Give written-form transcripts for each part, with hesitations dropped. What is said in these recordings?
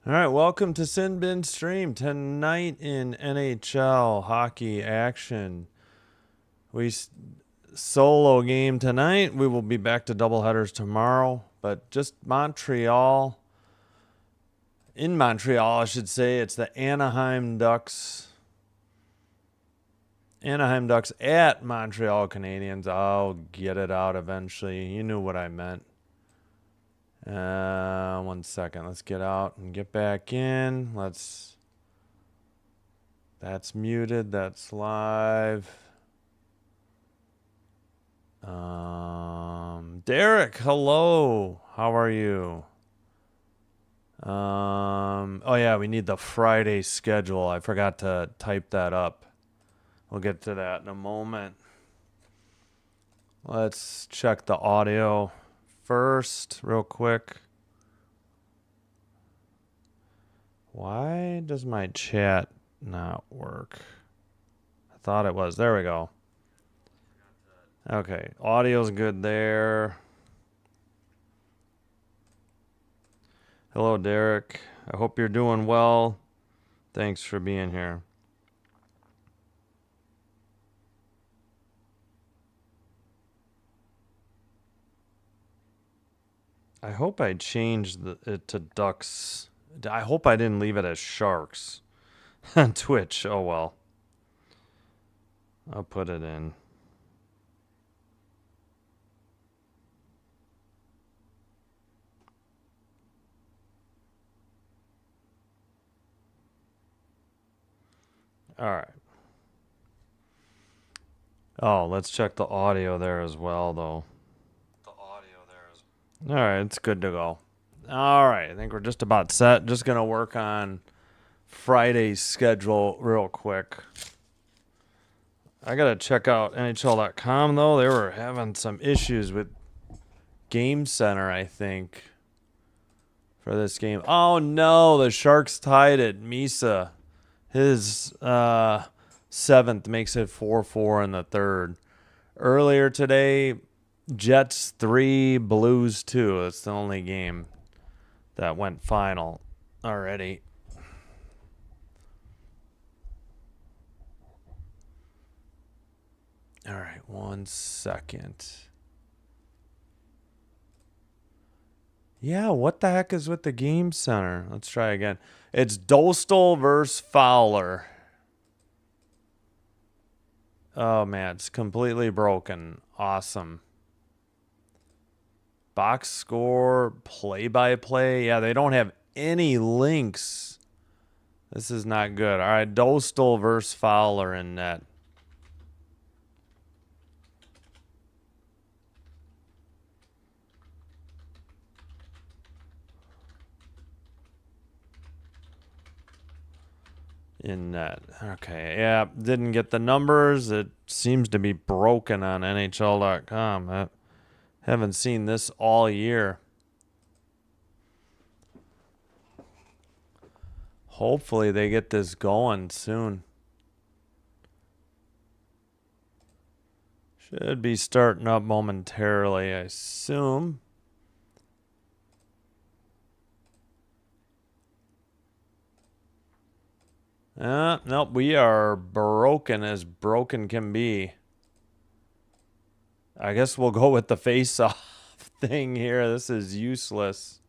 All right, welcome to Sin Bin Stream. Tonight in NHL hockey action. Solo game tonight. We will be back to doubleheaders tomorrow, but just Montreal. In Montreal, I should say, it's the Anaheim Ducks. Anaheim Ducks at Montreal Canadiens. I'll get it out eventually. You knew what I meant. 1 second. Let's get out and get back in. That's muted. That's live. Derek, hello. How are you? Oh yeah, we need the Friday schedule. I forgot to type that up. We'll get to that in a moment. Let's check the audio first, real quick. Why does my chat not work? I thought it was. There we go. Okay, audio's good there. Hello, Derek. I hope you're doing well. Thanks for being here. I hope I changed it to Ducks. I hope I didn't leave it as Sharks on Twitch. Oh well. I'll put it in. All right. Oh, let's check the audio there as well, though. All right, it's good to go. All right, I think we're just about set. Just going to work on Friday's schedule real quick. I got to check out NHL.com, though. They were having some issues with Game Center, I think, for this game. Oh, no, the Sharks tied it. Misa, his seventh makes it 4-4 in the third. Earlier today, Jets 3, Blues 2. It's the only game that went final already. All right, 1 second. Yeah, what the heck is with the Game Center? Let's try again. It's Dostal versus Fowler. Oh, man, it's completely broken. Awesome. Box score, play-by-play. Yeah, they don't have any links. This is not good. All right, Dostal versus Fowler in net. In net. Okay, yeah, didn't get the numbers. It seems to be broken on NHL.com. I haven't seen this all year. Hopefully they get this going soon. Should be starting up momentarily, I assume. Nope, we are broken as broken can be. I guess we'll go with the face-off thing here. This is useless.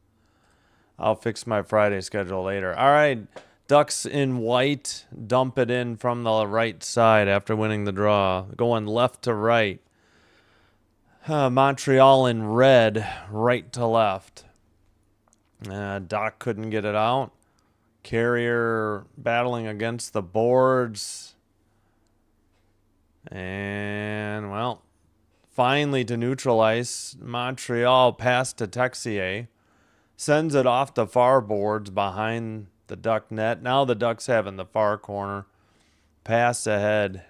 I'll fix my Friday schedule later. All right, Ducks in white. Dump it in from the right side after winning the draw. Going left to right. Montreal in red, right to left. Doc couldn't get it out. Carrier battling against the boards. And, well, finally to neutral ice. Montreal passed to Texier. Sends it off the far boards behind the Duck net. Now the Ducks have in the far corner. Pass ahead.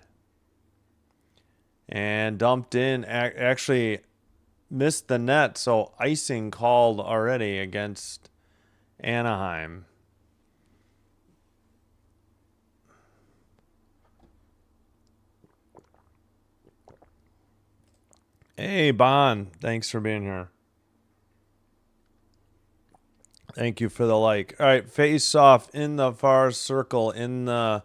And dumped in. Actually missed the net. So icing called already against Anaheim. Hey, Bon. Thanks for being here. Thank you for the like. All right, face off in the far circle in the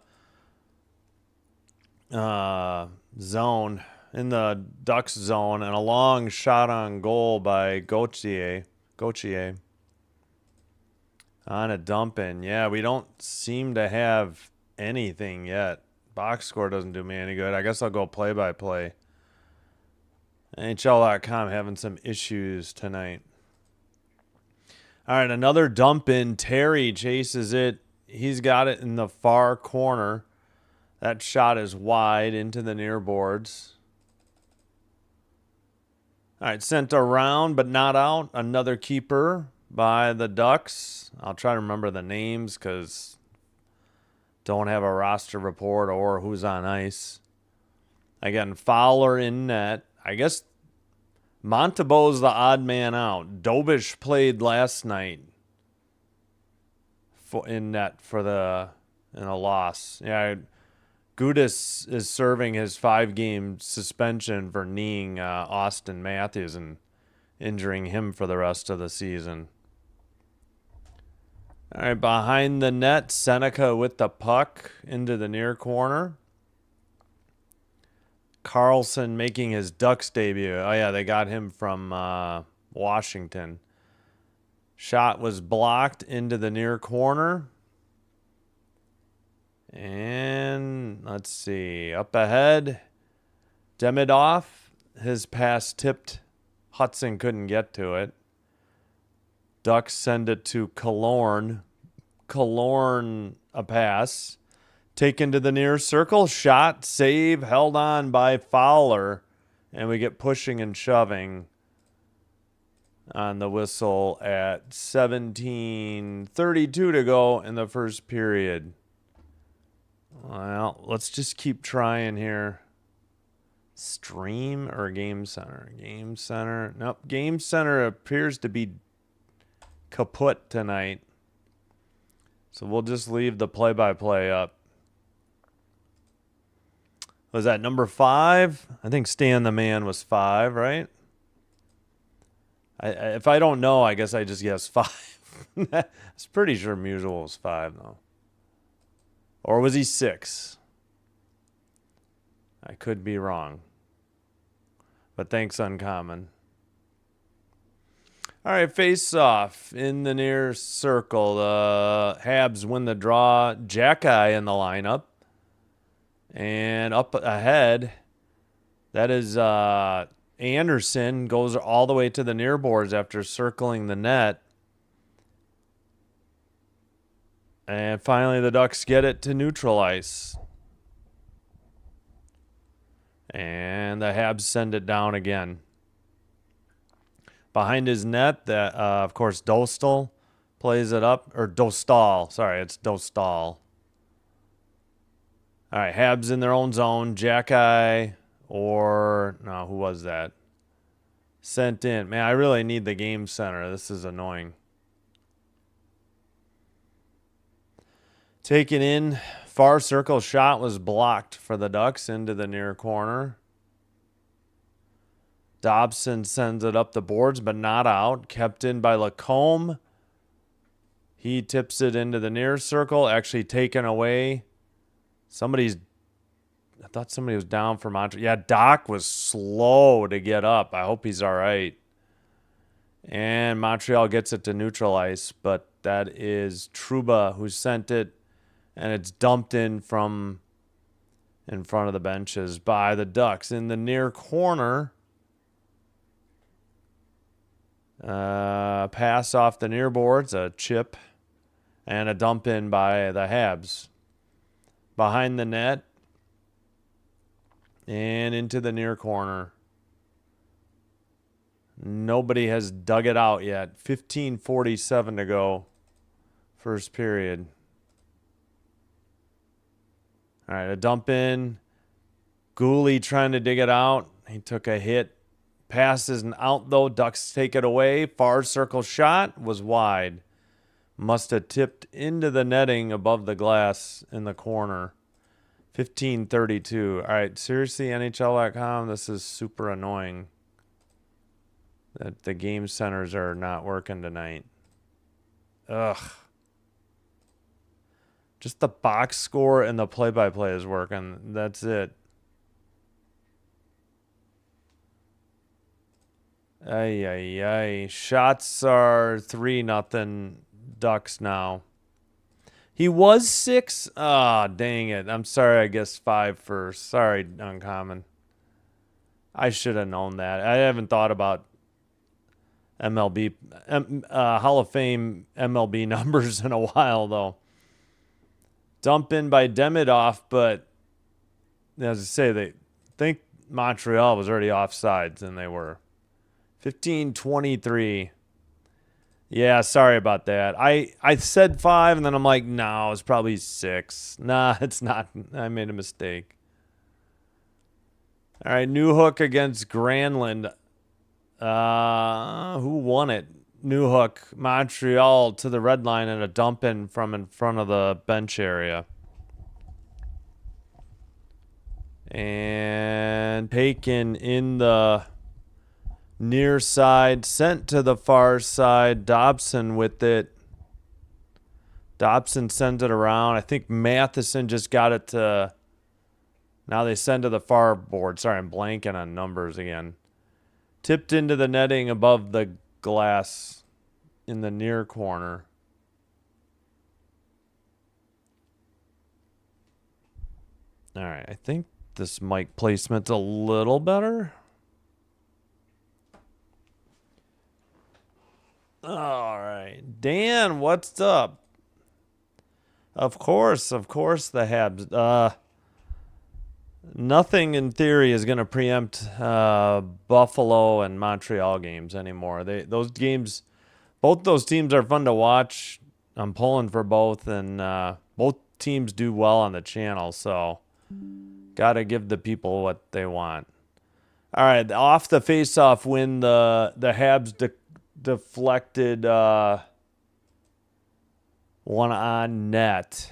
zone, in the Ducks zone, and a long shot on goal by Gauthier. On a dump in. Yeah, we don't seem to have anything yet. Box score doesn't do me any good. I guess I'll go play by play. NHL.com having some issues tonight. All right, another dump in. Terry chases it. He's got it in the far corner. That shot is wide into the near boards. All right, sent around but not out. Another keeper by the Ducks. I'll try to remember the names because don't have a roster report or who's on ice. Again, Fowler in net. I guess Montebeau's the odd man out. Dobish played last night in net in a loss. Yeah, Gudis is serving his 5-game suspension for kneeing Austin Matthews and injuring him for the rest of the season. All right, behind the net, Seneca with the puck into the near corner. Carlson making his Ducks debut. Oh, yeah, they got him from Washington. Shot was blocked into the near corner. And let's see. Up ahead, Demidov. His pass tipped. Hudson couldn't get to it. Ducks send it to Killorn. Killorn a pass. Taken to the near circle. Shot, save, held on by Fowler. And we get pushing and shoving on the whistle at 17:32 to go in the first period. Well, let's just keep trying here. Stream or Game Center? Game Center. Nope. Game Center appears to be kaput tonight. So we'll just leave the play-by-play up. Was that number 5? I think Stan the Man was 5, right? If I don't know, I guess I just guess 5. I was pretty sure Musial was 5, though. Or was he 6? I could be wrong. But thanks, Uncommon. All right, face off in the near circle. The Habs win the draw. Jack-Eye in the lineup. And up ahead, that is Anderson goes all the way to the near boards after circling the net. And finally, the Ducks get it to neutral ice. And the Habs send it down again. Behind his net, of course, Dostal plays it up. Or Dostal. Sorry, it's Dostal. All right, Habs in their own zone. Jack-Eye or... No, who was that? Sent in. Man, I really need the Game Center. This is annoying. Taken in. Far circle shot was blocked for the Ducks into the near corner. Dobson sends it up the boards, but not out. Kept in by Lacombe. He tips it into the near circle. Actually taken away. I thought somebody was down for Montreal. Yeah, Doc was slow to get up. I hope he's all right. And Montreal gets it to neutral ice, but that is Trouba who sent it. And it's dumped in from in front of the benches by the Ducks. In the near corner, pass off the near boards, a chip, and a dump in by the Habs. Behind the net and into the near corner. Nobody has dug it out yet. 15:47 to go. First period. All right, a dump in. Gooley trying to dig it out. He took a hit. Pass isn't out, though. Ducks take it away. Far circle shot was wide. Must have tipped into the netting above the glass in the corner. 15:32. All right, seriously, NHL.com, this is super annoying that the game centers are not working tonight. Ugh. Just the box score and the play-by-play is working. That's it. Ay, ay, ay. Shots are 3-0 Ducks now. He was 6. Ah, dang it. I'm sorry, I guess 5 first. Sorry, Uncommon. I should have known that. I haven't thought about MLB, Hall of Fame MLB numbers in a while, though. Dump in by Demidov, but as I say, they think Montreal was already offsides, and they were. 15-23. Yeah, sorry about that. I said 5, and then I'm like, no, it's probably 6. Nah, it's not. I made a mistake. All right, New Hook against Granlund. Who won it? New Hook, Montreal to the red line and a dump in from in front of the bench area. And taken in the near side, sent to the far side. Dobson with it. Dobson sends it around. I think Matheson just got it to... Now they send to the far board. Sorry, I'm blanking on numbers again. Tipped into the netting above the glass in the near corner. All right, I think this mic placement's a little better. All right, Dan, what's up? Of course, the Habs. Nothing in theory is going to preempt Buffalo and Montreal games anymore. Those games, both those teams are fun to watch. I'm pulling for both, and both teams do well on the channel, so got to give the people what they want. All right, off the face-off win, the Habs deflected one on net.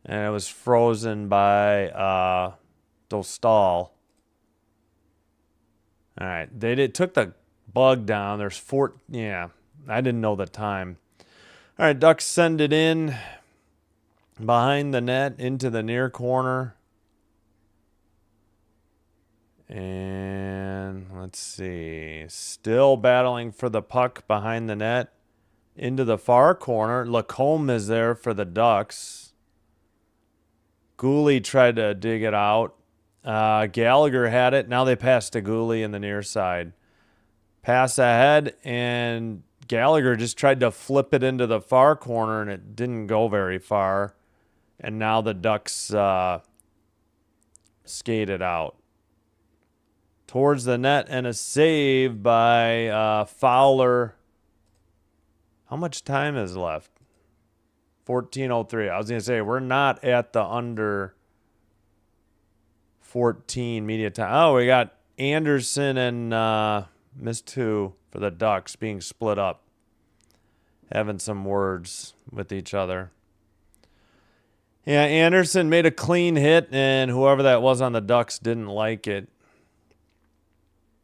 And it was frozen by Dostal. All right. They took the bug down. There's 4. Yeah, I didn't know the time. All right, Ducks send it in behind the net into the near corner. And let's see. Still battling for the puck behind the net into the far corner. Lacombe is there for the Ducks. Gooley tried to dig it out. Gallagher had it. Now they pass to Gooley in the near side. Pass ahead, and Gallagher just tried to flip it into the far corner, and it didn't go very far. And now the Ducks skated out towards the net, and a save by Fowler. How much time is left? 14:03. I was going to say, we're not at the under 14 media time. Oh, we got Anderson and missed 2 for the Ducks being split up. Having some words with each other. Yeah, Anderson made a clean hit, and whoever that was on the Ducks didn't like it,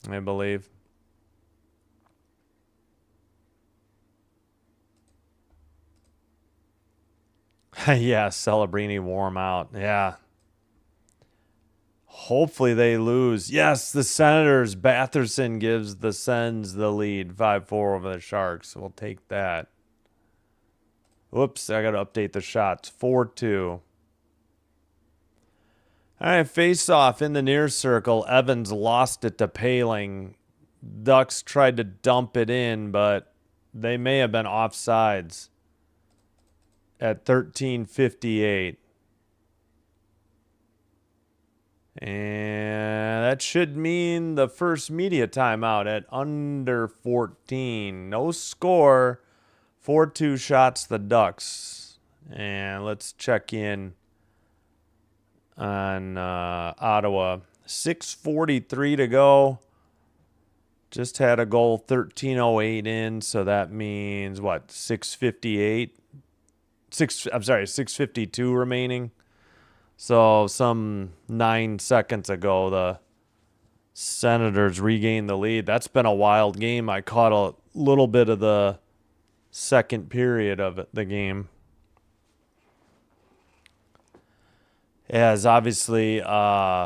I believe. Yeah, Celebrini warm out. Yeah. Hopefully they lose. Yes, the Senators. Batherson gives the Sens the lead. 5-4 over the Sharks. We'll take that. Whoops, I got to update the shots. 4-2. All right, face-off in the near circle. Evans lost it to Paling. Ducks tried to dump it in, but they may have been offsides at 13:58. And that should mean the first media timeout at under 14. No score. 4-2 shots the Ducks. And let's check in on Ottawa. 6:43 to go. Just had a goal 13:08 in, so that means what? 6:58. 6:52 remaining. So some 9 seconds ago, the Senators regained the lead. That's been a wild game. I caught little bit of the second period of the game. As obviously, Askarov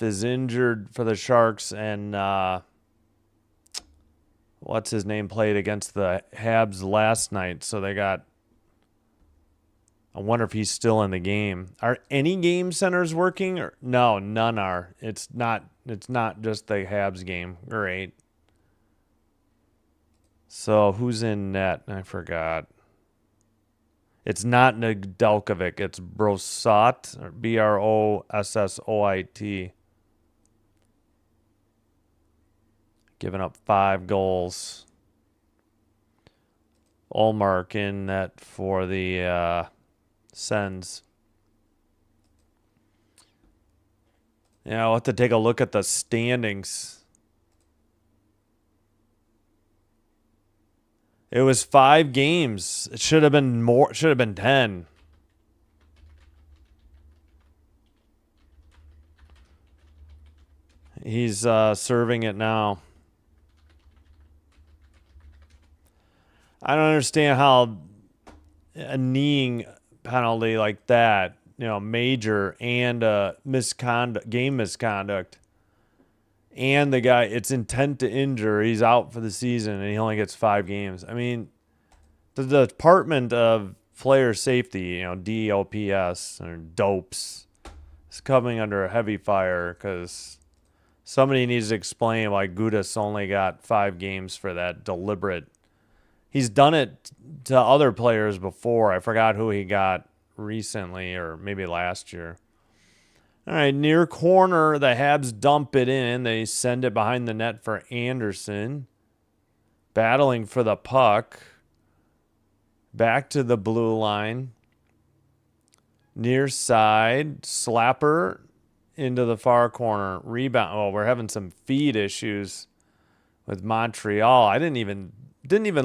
is injured for the Sharks, and what's his name played against the Habs last night, so they got. I wonder if he's still in the game. Are any game centers working? Or no, none are. It's not just the Habs game. Great. So who's in net? I forgot. It's not Nedeljkovic. It's Brossoit, or Brossoit. Giving up 5 goals. Ullmark in net for the Sens. Yeah, I'll have to take a look at the standings. It was 5 games. It should have been more. Should have been 10. He's serving it now. I don't understand how a kneeing penalty like that, major, and game misconduct, and the guy, it's intent to injure, he's out for the season, and he only gets 5 games. I mean, the Department of Player Safety, DOPS, or DOPS, is coming under a heavy fire because somebody needs to explain why Gudas only got 5 games for that deliberate. He's done it to other players before. I forgot who he got recently, or maybe last year. All right, near corner, the Habs dump it in. They send it behind the net for Anderson. Battling for the puck. Back to the blue line. Near side, slapper into the far corner. Rebound. Oh, we're having some feed issues with Montreal. I didn't even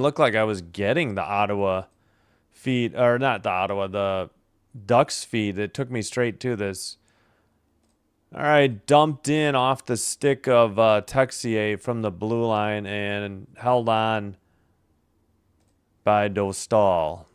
look like I was getting the Ottawa feed, or not the Ottawa, the Ducks feed. It took me straight to this. All right, dumped in off the stick of Texier from the blue line and held on by Dostal.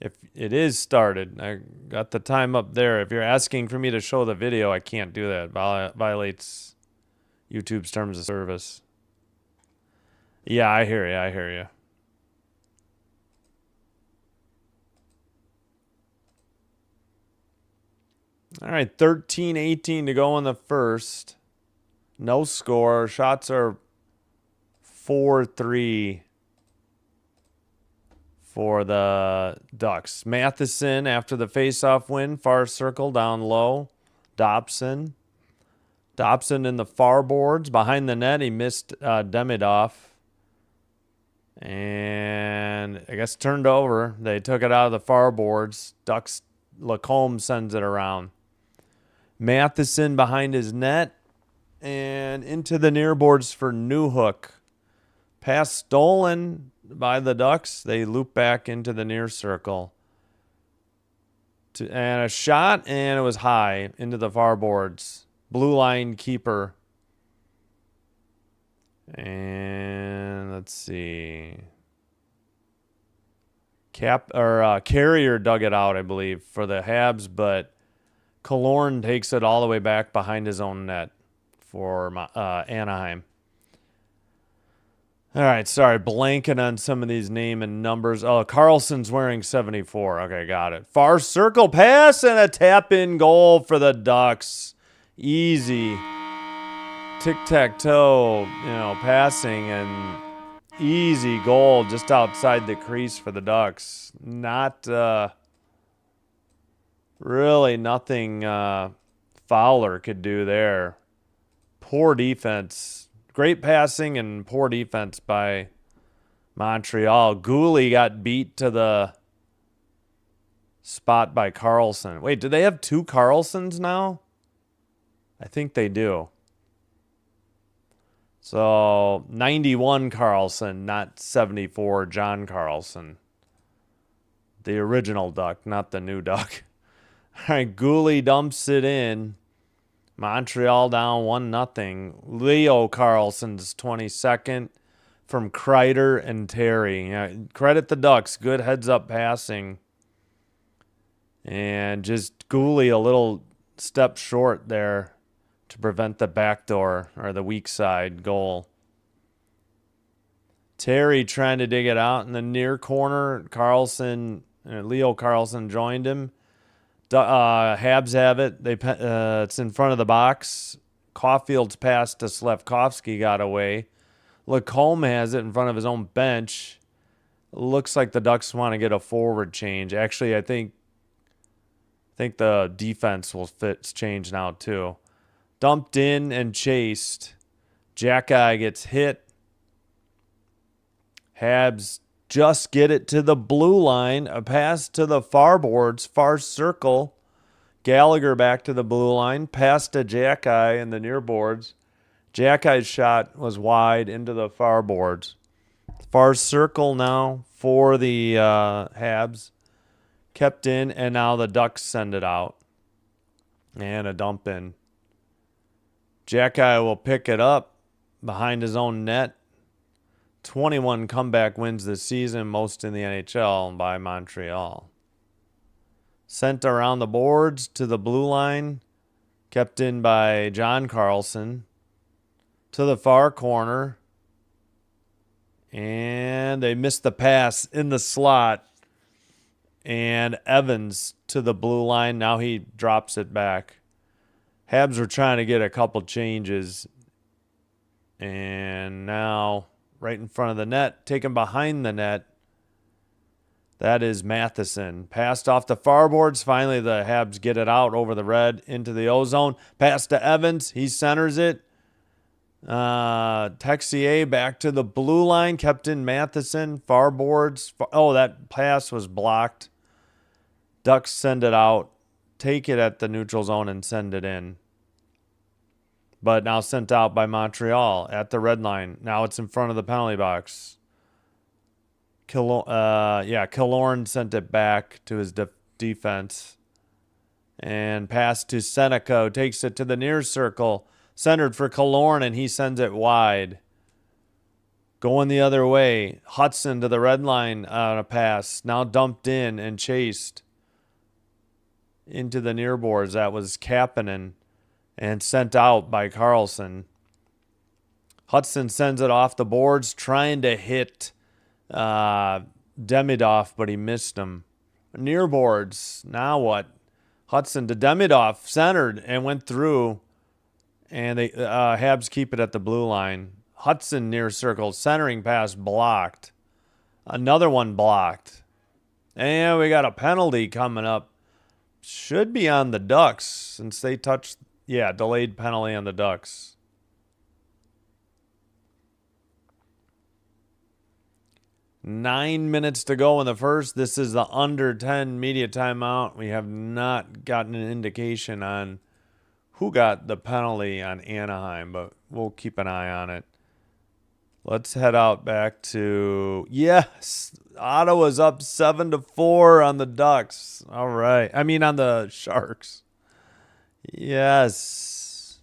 If it is started, I got the time up there. If you're asking for me to show the video, I can't do that. Violates YouTube's terms of service. Yeah, I hear you. All right, 13-18 to go in the first. No score. Shots are 4-3 for the Ducks. Matheson after the faceoff win. Far circle down low. Dobson in the far boards. Behind the net, he missed Demidov. And I guess turned over. They took it out of the far boards. Ducks, Lacombe sends it around. Matheson behind his net. And into the near boards for Newhook. Pass stolen by the Ducks. They loop back into the near circle. And a shot, and it was high into the far boards. Blue line keeper. And let's see. Carrier dug it out, I believe, for the Habs, but Killorn takes it all the way back behind his own net for Anaheim. All right, sorry, blanking on some of these name and numbers. Oh, Carlson's wearing 74. Okay, got it. Far circle pass and a tap-in goal for the Ducks. Easy. Tic-tac-toe, passing, and easy goal just outside the crease for the Ducks. Not really nothing Fowler could do there. Poor defense. Great passing and poor defense by Montreal. Gooley got beat to the spot by Carlson. Wait, do they have 2 Carlsons now? I think they do. So 91 Carlson, not 74 John Carlson. The original Duck, not the new Duck. All right, Gooley dumps it in. Montreal down 1-0. Leo Carlson's 22nd from Kreider and Terry. Credit the Ducks. Good heads-up passing. And just Gooley a little step short there to prevent the backdoor or the weak side goal. Terry trying to dig it out in the near corner. Leo Carlson joined him. Habs have it. It's in front of the box. Caulfield's pass to Slafkovsky got away. Lacombe has it in front of his own bench. Looks like the Ducks want to get a forward change. Actually, I think the defense will change now too. Dumped in and chased. Jackeye gets hit. Habs just get it to the blue line. A pass to the far boards, far circle. Gallagher back to the blue line. Pass to Jackeye in the near boards. Jackeye's shot was wide into the far boards. Far circle now for the Habs. Kept in, and now the Ducks send it out. And a dump in. Jackeye will pick it up behind his own net. 21 comeback wins this season, most in the NHL by Montreal. Sent around the boards to the blue line. Kept in by John Carlson. To the far corner. And they missed the pass in the slot. And Evans to the blue line. Now he drops it back. Habs were trying to get a couple changes. And now right in front of the net, taken behind the net. That is Matheson. Passed off the far boards. Finally, the Habs get it out over the red into the O-zone. Pass to Evans. He centers it. Texier back to the blue line. Kept in Matheson. Far boards. That pass was blocked. Ducks send it out. Take it at the neutral zone and send it in. But now sent out by Montreal at the red line. Now it's in front of the penalty box. Killorn sent it back to his defense. And pass to Seneca, who takes it to the near circle. Centered for Killorn, and he sends it wide. Going the other way. Hudson to the red line on a pass. Now dumped in and chased into the near boards. That was Kapanen. And sent out by Carlson. Hudson sends it off the boards, trying to hit Demidov, but he missed him. Near boards. Now what? Hudson to Demidov, centered and went through. And the Habs keep it at the blue line. Hudson near circle, centering pass blocked. Another one blocked. And we got a penalty coming up. Should be on the Ducks since they touched. Yeah, delayed penalty on the Ducks. Nine minutes to go in the first. This is the under 10 media timeout. We have not gotten an indication on who got the penalty on Anaheim, but we'll keep an eye on it. Let's head out back to, yes, Ottawa's up 7-4 on the Ducks. All right. I mean, on the Sharks. Yes.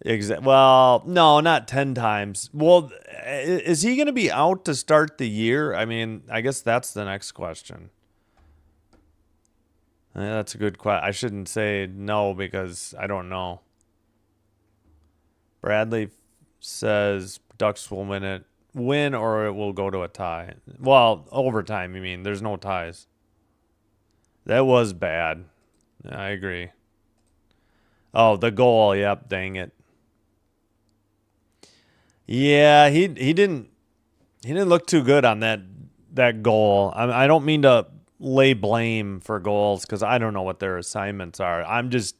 Well, no, not 10 times. Well, is he going to be out to start the year? I mean, I guess that's the next question. Yeah, that's a good question. I shouldn't say no because I don't know. Bradley says Ducks will win or it will go to a tie. Well, overtime, you mean. There's no ties. That was bad. I agree. Oh, the goal. Yep, dang it. Yeah, he didn't look too good on that goal. I don't mean to lay blame for goals because I don't know what their assignments are. I'm just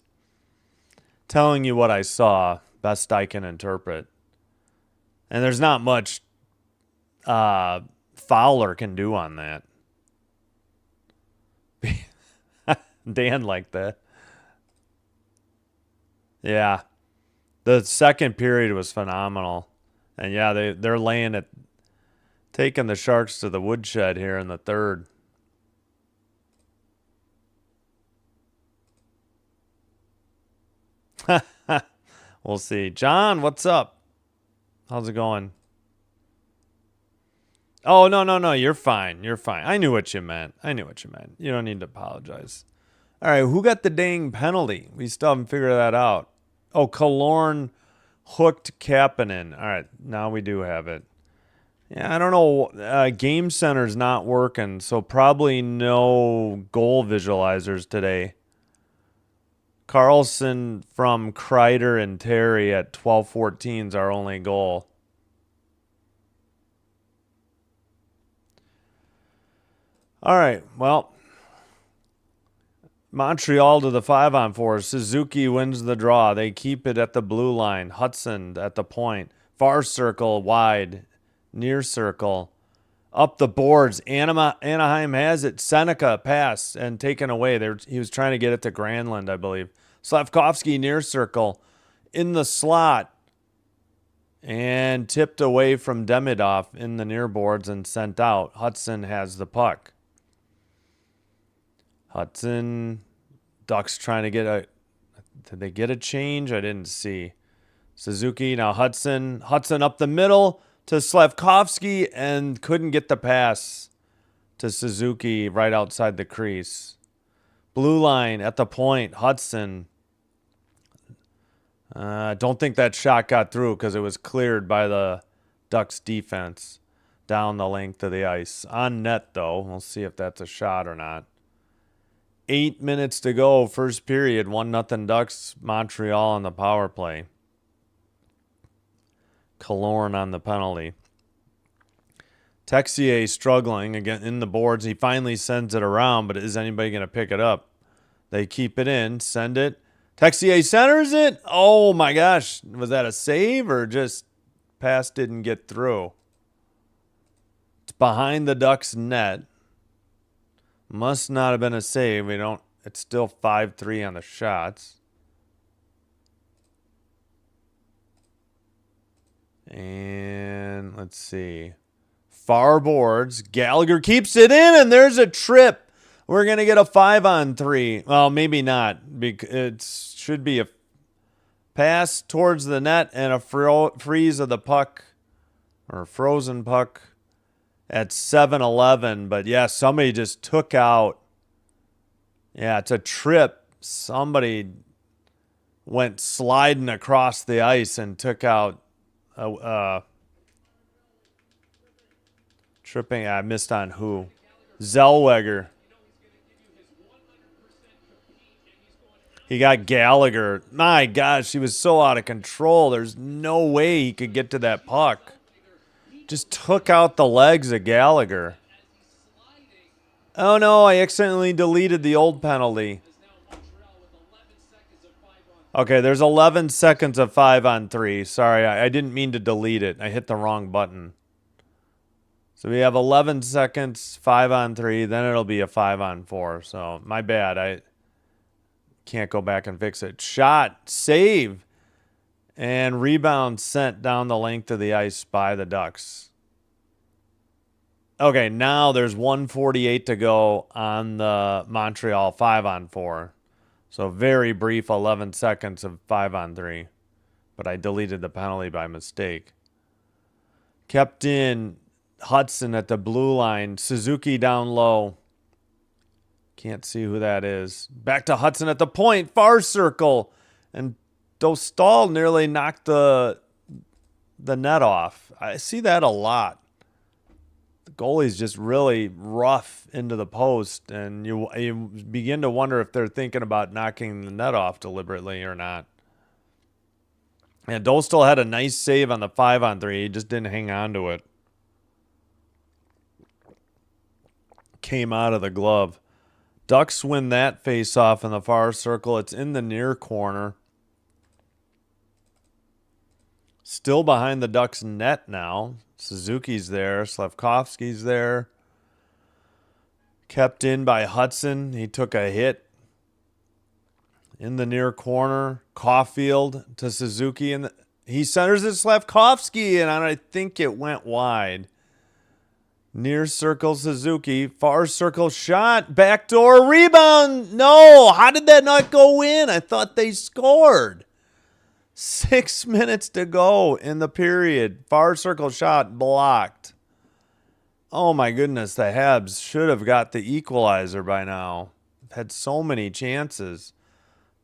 telling you what I saw, best I can interpret. And there's not much Fowler can do on that. Dan liked that. Yeah. The second period was phenomenal. And yeah, they're laying it Taking the Sharks to the woodshed here in the third. We'll see. John, what's up? How's it going? Oh, no. You're fine. You're fine. I knew what you meant. You don't need to apologize. All right, who got the dang penalty? We still haven't figured that out. Oh, Killorn hooked Kapanen. All right, now we do have it. Yeah, I don't know. Game Center's not working, so probably no goal visualizers today. Carlson from Kreider and Terry at 12:14 is our only goal. All right, well, Montreal to the 5-on-4. Suzuki wins the draw. They keep it at the blue line. Hudson at the point. Far circle, wide. Near circle. Up the boards. Anaheim has it. Seneca pass and taken away. He was trying to get it to Granlund, I believe. Slavkovsky near circle. In the slot. And tipped away from Demidov in the near boards and sent out. Hudson has the puck. Hudson, Ducks trying to get did they get a change? I didn't see. Suzuki, now Hudson up the middle to Slavkovsky and couldn't get the pass to Suzuki right outside the crease. Blue line at the point, Hudson. Don't think that shot got through because it was cleared by the Ducks defense down the length of the ice. On net, though. We'll see if that's a shot or not. 8 minutes to go, first period. 1-0 Ducks, Montreal on the power play. Killorn on the penalty. Texier struggling again in the boards. He finally sends it around, but is anybody going to pick it up? They keep it in, send it. Texier centers it. Oh my gosh. Was that a save or just pass didn't get through? It's behind the Ducks net. Must not have been a save. It's still 5-3 on the shots. And let's see. Far boards. Gallagher keeps it in, and there's a trip. We're going to get a 5-on-3. Well, maybe not. It should be a pass towards the net and a freeze of the puck, or frozen puck at 7-11. But, yeah, somebody just took out. Yeah, it's a trip. Somebody went sliding across the ice and took out tripping. I missed on who. Zellweger. He got Gallagher. My gosh, he was so out of control. There's no way he could get to that puck. Just took out the legs of Gallagher. Oh, no, I accidentally deleted the old penalty. Okay, there's 11 seconds of 5-on-3. Sorry, I didn't mean to delete it. I hit the wrong button. So we have 11 seconds, 5-on-3. Then it'll be a 5-on-4. So my bad. I can't go back and fix it. Shot, save, and rebound sent down the length of the ice by the Ducks. Okay, now there's 1:48 to go on the Montreal 5-on-4. So very brief 11 seconds of 5-on-3. But I deleted the penalty by mistake. Kept in Hudson at the blue line. Suzuki down low. Can't see who that is. Back to Hudson at the point. Far circle. And Dostal nearly knocked the net off. I see that a lot. The goalie's just really rough into the post. And you begin to wonder if they're thinking about knocking the net off deliberately or not. And Dostal had a nice save on the 5-on-3. He just didn't hang on to it. Came out of the glove. Ducks win that face-off in the far circle. It's in the near corner. Still behind the Ducks net now. Suzuki's there. Slavkovsky's there. Kept in by Hudson. He took a hit. In the near corner. Caulfield to Suzuki. And he centers it Slavkovsky, and I think it went wide. Near circle Suzuki. Far circle shot. Backdoor rebound. No. How did that not go in? I thought they scored. 6 minutes to go in the period. Far circle shot blocked. Oh my goodness. The Habs should have got the equalizer by now. Had so many chances.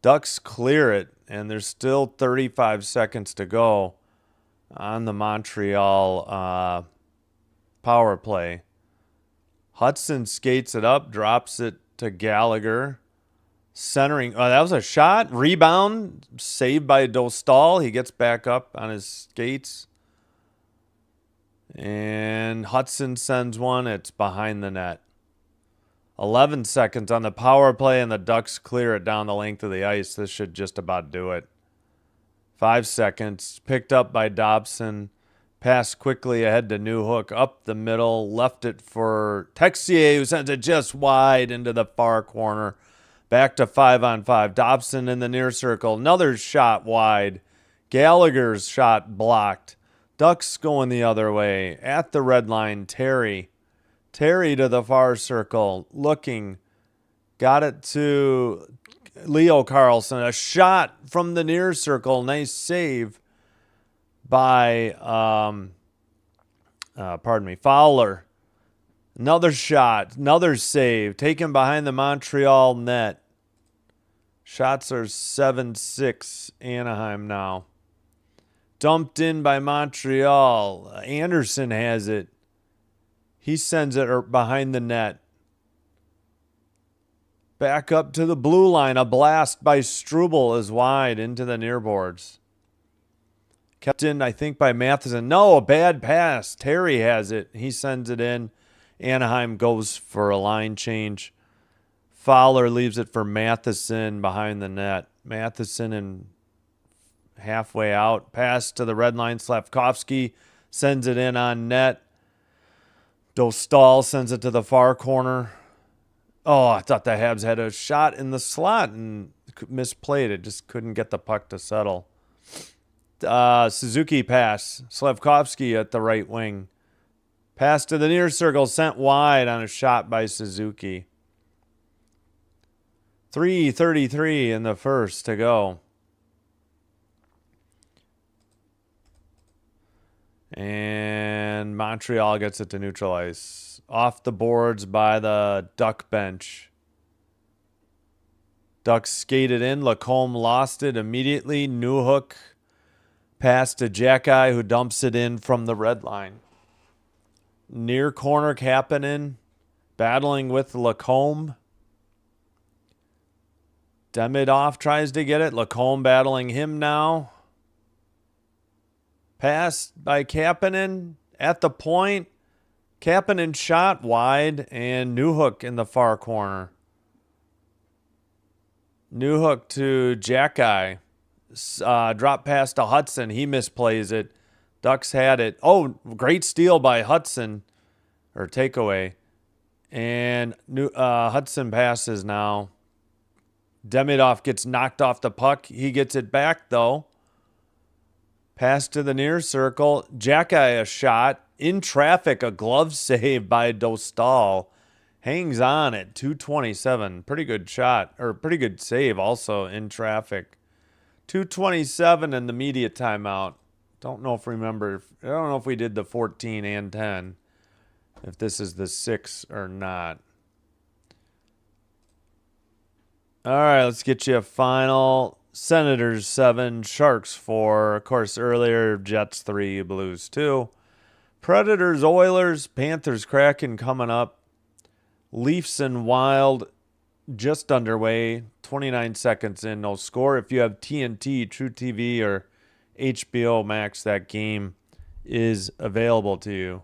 Ducks clear it, and there's still 35 seconds to go on the Montreal power play. Hudson skates it up, drops it to Gallagher. Centering. Oh, that was a shot. Rebound. Saved by Dostal. He gets back up on his skates. And Hudson sends one. It's behind the net. 11 seconds on the power play, and the Ducks clear it down the length of the ice. This should just about do it. 5 seconds. Picked up by Dobson. Passed quickly ahead to Newhook. Up the middle. Left it for Texier, who sends it just wide into the far corner. Back to 5-on-5. Dobson in the near circle. Another shot wide. Gallagher's shot blocked. Ducks going the other way. At the red line, Terry. Terry to the far circle. Looking. Got it to Leo Carlson. A shot from the near circle. Nice save by, Fowler. Another shot. Another save. Taken behind the Montreal net. Shots are 7-6 Anaheim now. Dumped in by Montreal. Anderson has it. He sends it behind the net. Back up to the blue line. A blast by Struble is wide into the near boards. Kept in, I think, by Matheson. No, a bad pass. Terry has it. He sends it in. Anaheim goes for a line change. Fowler leaves it for Matheson behind the net. Matheson and halfway out. Pass to the red line. Slavkovsky sends it in on net. Dostal sends it to the far corner. Oh, I thought the Habs had a shot in the slot and misplayed it. Just couldn't get the puck to settle. Suzuki pass. Slavkovsky at the right wing. Pass to the near circle. Sent wide on a shot by Suzuki. 3:33 in the first to go. And Montreal gets it to neutral ice. Off the boards by the Duck bench. Ducks skated in. Lacombe lost it immediately. Newhook pass to Jackeye, who dumps it in from the red line. Near corner, Kapanen battling with Lacombe. Demidov tries to get it. Lacombe battling him now. Pass by Kapanen at the point. Kapanen shot wide, and Newhook in the far corner. Newhook to Jackeye. Drop pass to Hudson. He misplays it. Ducks had it. Oh, great steal by Hudson. Or takeaway. And Hudson passes now. Demidov gets knocked off the puck. He gets it back, though. Pass to the near circle. Jackeye a shot. In traffic, a glove save by Dostal. Hangs on at 2:27. Pretty good shot. Or pretty good save also in traffic. 2:27 in the media timeout. Don't know if we did the 14 and 10. If this is the 6 or not. All right, let's get you a final. Senators 7, Sharks 4. Of course, earlier, Jets 3, Blues 2. Predators, Oilers, Panthers, Kraken coming up. Leafs and Wild just underway. 29 seconds in, no score. If you have TNT, True TV, or HBO Max, that game is available to you.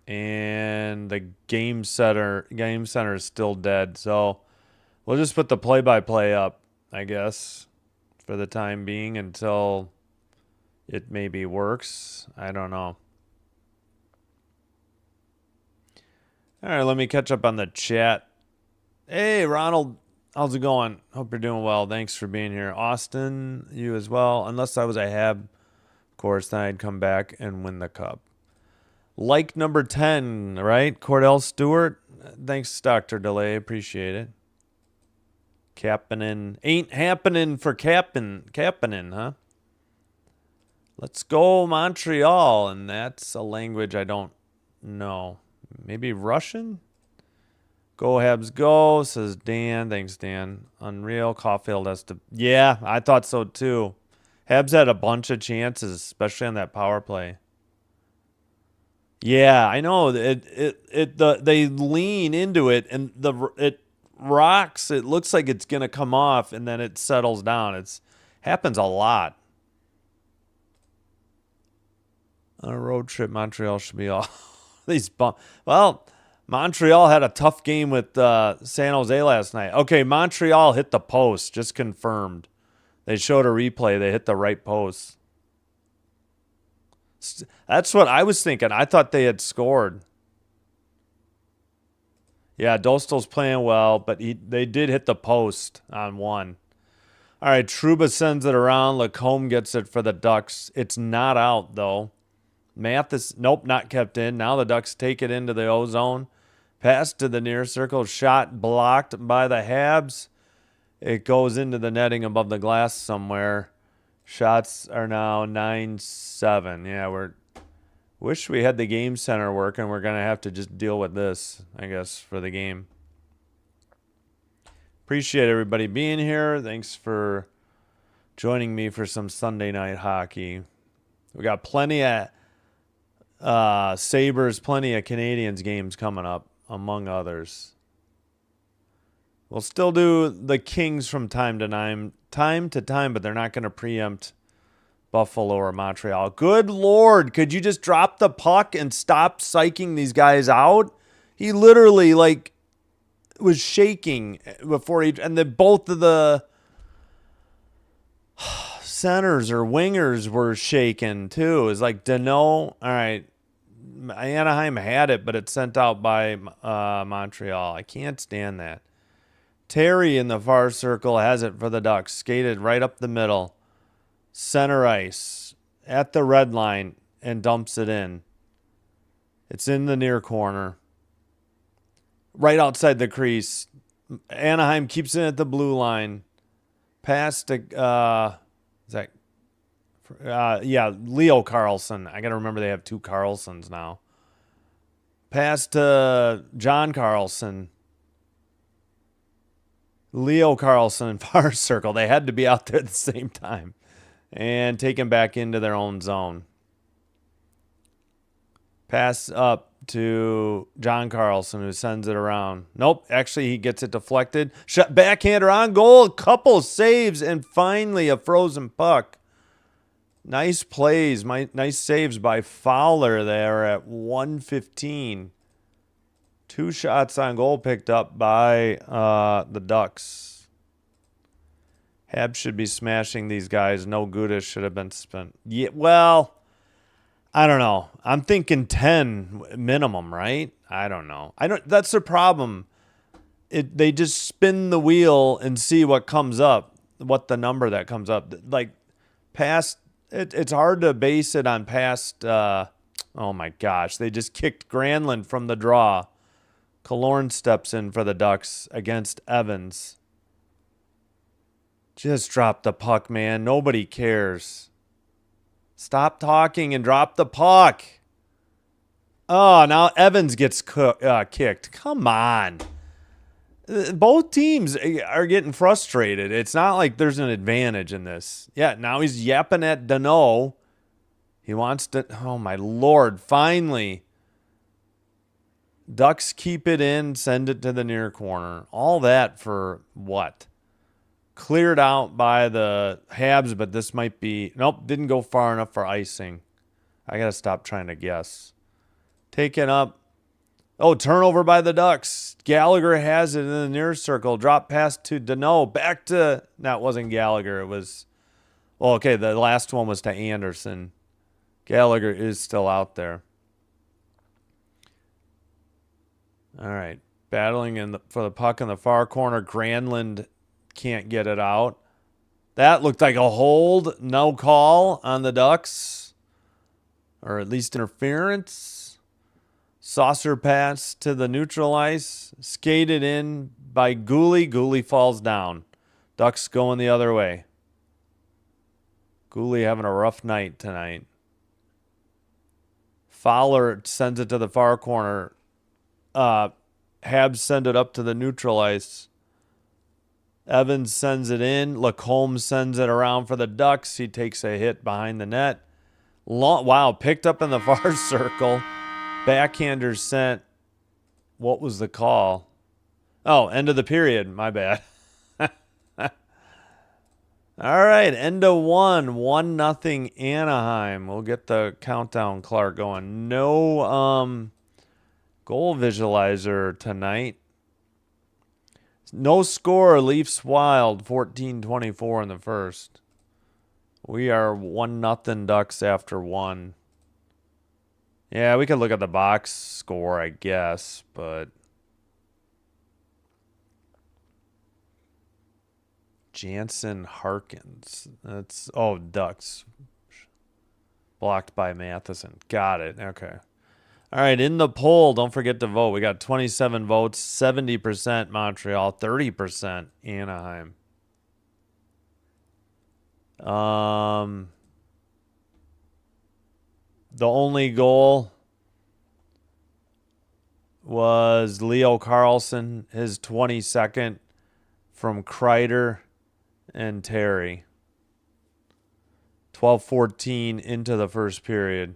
And the game center is still dead. So we'll just put the play-by-play up, I guess, for the time being until it maybe works. I don't know. All right, let me catch up on the chat. Hey, Ronald, how's it going? Hope you're doing well. Thanks for being here. Austin, you as well. Unless I was a Hab Of course, then I'd come back and win the cup. Like number 10, right? Cordell Stewart. Thanks, Dr. Delay. Appreciate it. Kapanen. Ain't happening for Kapanen, huh? Let's go Montreal. And that's a language I don't know. Maybe Russian? Go Habs go, says Dan. Thanks, Dan. Unreal. Caulfield has to... Yeah, I thought so too. Habs had a bunch of chances, especially on that power play. Yeah, I know. They lean into it, and it rocks. It looks like it's gonna come off, and then it settles down. It's happens a lot. On a road trip, Montreal should be all these Well, Montreal had a tough game with San Jose last night. Okay, Montreal hit the post, just confirmed. They showed a replay. They hit the right post. That's what I was thinking. I thought they had scored. Yeah, Dostal's playing well, but they did hit the post on one. All right, Trouba sends it around. Lacombe gets it for the Ducks. It's not out, though. Mathis, nope, not kept in. Now the Ducks take it into the O-zone. Pass to the near circle. Shot blocked by the Habs. It goes into the netting above the glass somewhere. Shots are now 9-7. Yeah, wish we had the game center working. We're going to have to just deal with this, I guess, for the game. Appreciate everybody being here. Thanks for joining me for some Sunday night hockey. We got plenty of Sabres, plenty of Canadiens games coming up, among others. We'll still do the Kings from time to time, but they're not going to preempt Buffalo or Montreal. Good Lord, could you just drop the puck and stop psyching these guys out? He literally, was shaking before and both of the centers or wingers were shaking, too. It's like, Danault, all right, Anaheim had it, but it's sent out by Montreal. I can't stand that. Terry in the far circle has it for the Ducks. Skated right up the middle. Center ice. At the red line. And dumps it in. It's in the near corner. Right outside the crease. Anaheim keeps it at the blue line. Pass to... Leo Carlson. I got to remember they have two Carlsons now. Pass to John Carlson. Leo Carlson in far circle. They had to be out there at the same time. And taken back into their own zone. Pass up to John Carlson, who sends it around. Nope, actually he gets it deflected. Backhander on goal. Couple saves, and finally a frozen puck. Nice plays. Nice saves by Fowler there at 1:15. 2 shots on goal picked up by the Ducks. Habs should be smashing these guys. No Gudas should have been spent. Yeah, well, I don't know. I'm thinking 10 minimum, right? I don't know. That's the problem. They just spin the wheel and see what comes up, what the number that comes up. Like past, it's hard to base it on past. Oh my gosh, they just kicked Granlund from the draw. Killorn steps in for the Ducks against Evans. Just drop the puck, man. Nobody cares. Stop talking and drop the puck. Oh, now Evans gets kicked. Come on. Both teams are getting frustrated. It's not like there's an advantage in this. Yeah, now he's yapping at Danault. He wants to... Oh, my Lord. Finally. Ducks keep it in, send it to the near corner. All that for what? Cleared out by the Habs, but this might be... Nope, didn't go far enough for icing. I got to stop trying to guess. Taken up. Oh, turnover by the Ducks. Gallagher has it in the near circle. Drop pass to Danault. Back to... No, it wasn't Gallagher. It was... Well, okay, the last one was to Anderson. Gallagher is still out there. All right. Battling for the puck in the far corner. Granlund can't get it out. That looked like a hold. No call on the Ducks. or at least interference. Saucer pass to the neutral ice. Skated in by Gooley. Gooley falls down. Ducks going the other way. Gooley having a rough night tonight. Fowler sends it to the far corner. Habs send it up to the neutral ice. Evans sends it in. Lacombe sends it around for the Ducks. He takes a hit behind the net. Wow, picked up in the far circle. Backhander sent. What was the call? Oh, end of the period. My bad. All right, end of one. 1-0 Anaheim. We'll get the countdown Clark going. No goal visualizer tonight. No score. Leafs Wild. 14-24 in the first. We are 1-0 Ducks after one. Yeah, we could look at the box score, I guess, but Jansen Harkins. That's Ducks. Blocked by Matheson. Got it. Okay. All right, in the poll, don't forget to vote. We got 27 votes, 70% Montreal, 30% Anaheim. The only goal was Leo Carlson, his 22nd from Kreider and Terry. 12-14 into the first period.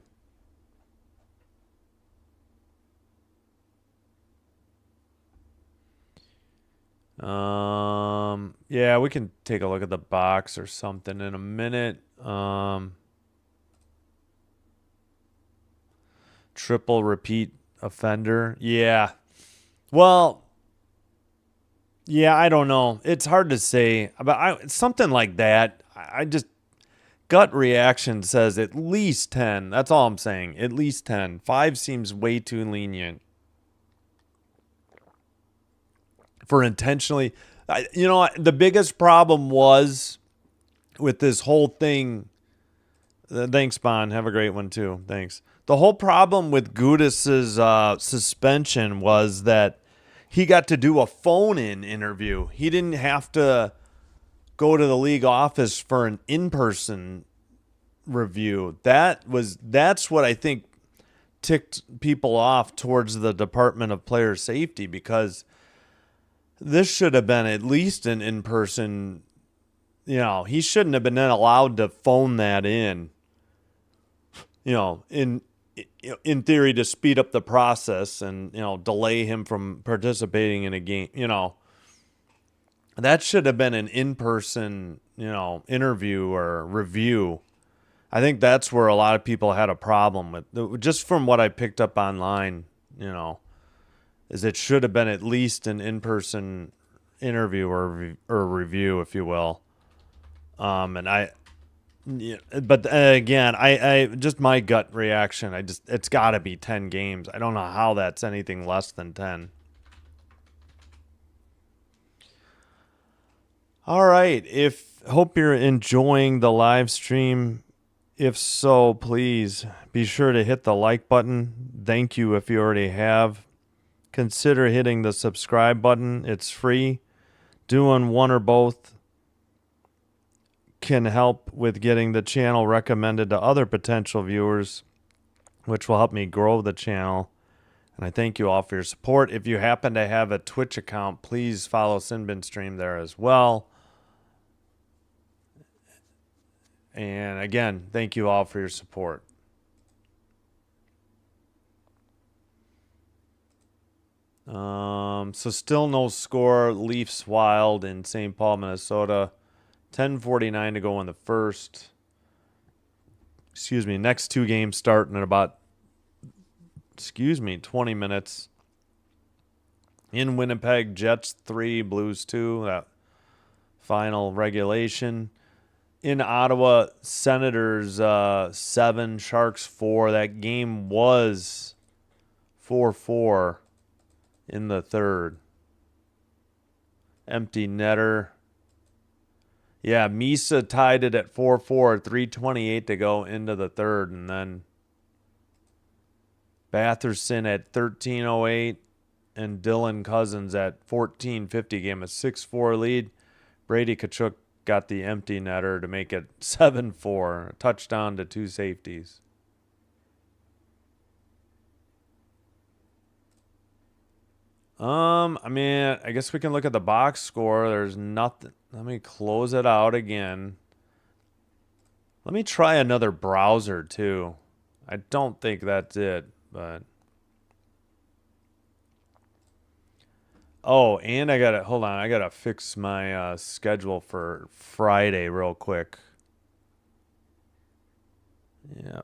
Yeah, we can take a look at the box or something in a minute. Triple repeat offender. Yeah. Well, yeah, I don't know. It's hard to say. But something like that, I just, gut reaction says at least 10. That's all I'm saying. At least 10. 5 seems way too lenient. For intentionally, the biggest problem was with this whole thing. Thanks, Bond. Have a great one too. Thanks. The whole problem with Gudas's suspension was that he got to do a phone-in interview. He didn't have to go to the league office for an in-person review. That's what I think ticked people off towards the Department of Player Safety, because this should have been at least an in-person. He shouldn't have been allowed to phone that in. In theory, to speed up the process and delay him from participating in a game. That should have been an in-person interview or review. I think that's where a lot of people had a problem with, just from what I picked up online. Is it should have been at least an in-person interview or review, if you will. But again, I just my gut reaction. It's got to be 10 games. I don't know how that's anything less than 10. All right. Hope you're enjoying the live stream. If so, please be sure to hit the like button. Thank you if you already have. Consider hitting the subscribe button. It's free. Doing one or both can help with getting the channel recommended to other potential viewers, which will help me grow the channel. And I thank you all for your support. If you happen to have a Twitch account, please follow Sinbin Stream there as well. And again, thank you all for your support. So still no score. Leafs Wild in St. Paul, Minnesota. 10:49 to go in the first. Next two games start in about 20 minutes. In Winnipeg, Jets 3, Blues 2. That final regulation. In Ottawa, Senators 7, Sharks 4. That game was 4-4 in the third. Empty netter. Yeah, Misa tied it at 4-4, 3:28 to go into the third, and then Batherson at 13:08, and Dylan Cousins at 14:50 game a 6-4 lead. Brady Tkachuk got the empty netter to make it 7-4, a touchdown to 2 safeties. I mean, I guess we can look at the box score. There's nothing. Let me close it out again. Let me try another browser too. I don't think that's it, but oh, and I gotta hold on. I gotta fix my schedule for Friday real quick. Yeah,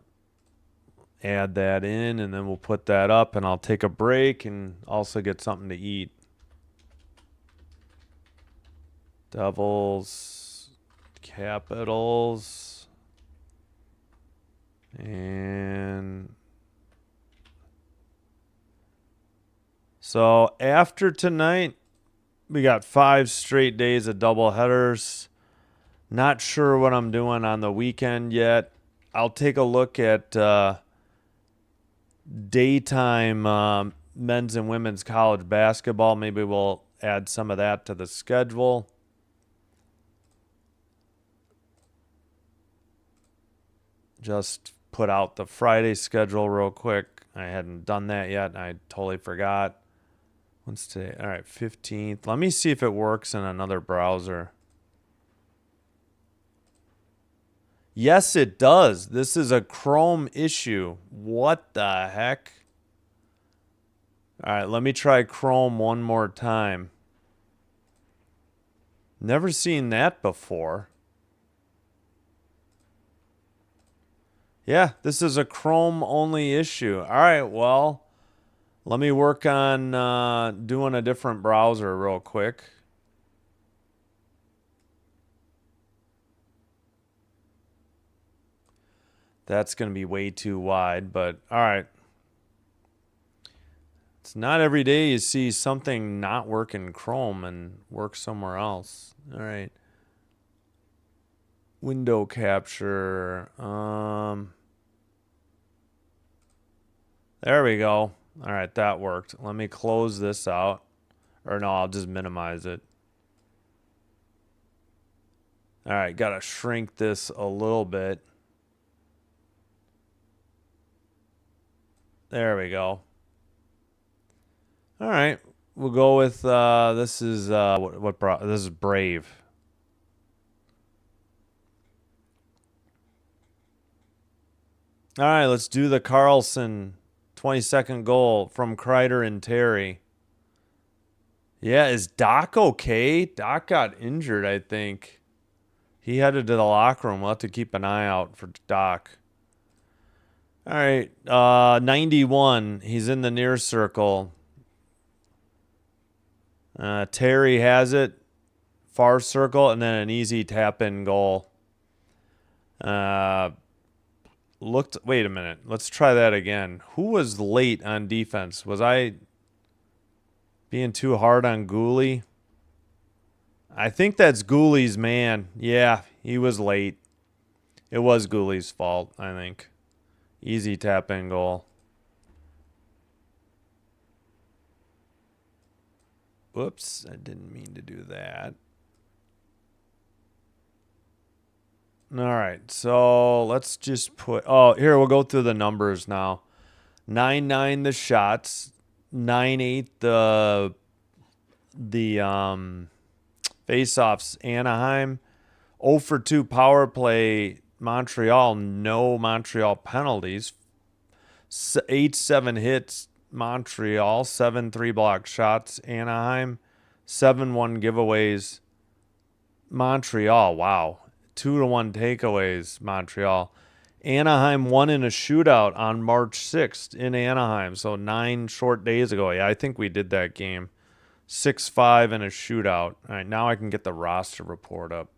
add that in, and then we'll put that up, and I'll take a break and also get something to eat. Devils, Capitals, and so after tonight, we got 5 straight days of double headers. Not sure what I'm doing on the weekend yet. I'll take a look at daytime men's and women's college basketball. Maybe we'll add some of that to the schedule. Just put out the Friday schedule real quick. I hadn't done that yet. I totally forgot. What's today? All right, 15th. Let me see if it works in another browser. Yes, it does. This is a Chrome issue. What the heck? All right, let me try Chrome one more time. Never seen that before. Yeah, this is a Chrome-only issue. All right, well, let me work on doing a different browser real quick. That's going to be way too wide, but all right. It's not every day you see something not work in Chrome and work somewhere else. All right. Window capture. There we go. All right, that worked. Let me close this out. Or no, I'll just minimize it. All right, got to shrink this a little bit. There we go. All right, we'll go with this is this is Brave. All right, let's do the Carlson 22nd goal from Kreider and Terry. Yeah, is Doc okay? Doc got injured, I think. He headed to the locker room. We'll have to keep an eye out for Doc. All right, 91. He's in the near circle. Terry has it. Far circle, and then an easy tap-in goal. Wait a minute. Let's try that again. Who was late on defense? Was I being too hard on Gooley? I think that's Gooley's man. Yeah, he was late. It was Gooley's fault, I think. Easy tap-in goal. Whoops, I didn't mean to do that. All right, so let's just put... Oh, here, we'll go through the numbers now. 9-9 the shots. 9-8 the face-offs Anaheim. 0 for 2 power play Montreal. No Montreal penalties. 8-7 hits Montreal. 7-3 block shots Anaheim. 7-1 giveaways Montreal. Wow. 2-1 takeaways Montreal. Anaheim won in a shootout on March 6th in Anaheim. So 9 short days ago. Yeah, I think we did that game. 6-5 in a shootout. All right, now I can get the roster report up.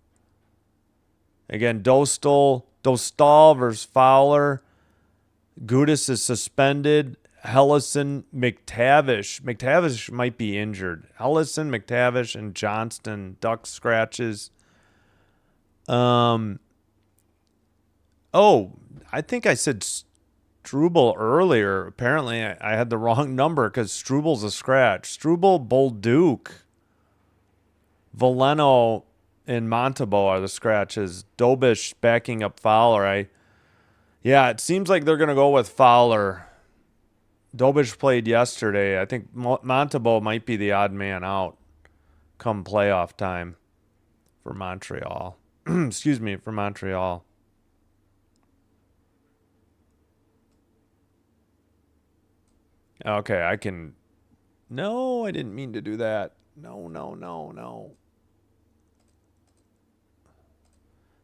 Again, Dostal versus Fowler. Gudis is suspended. Hellison, McTavish. McTavish might be injured. Hellison, McTavish, and Johnston, Ducks scratches. Oh, I think I said Struble earlier. Apparently, I had the wrong number because Struble's a scratch. Struble, Bolduc, Valeno, and Montalbo are the scratches. Dobish backing up Fowler. Yeah, it seems like they're going to go with Fowler. Dobish played yesterday. I think Montalbo might be the odd man out come playoff time for Montreal. Excuse me, for Montreal. Okay, I can... No, I didn't mean to do that. No.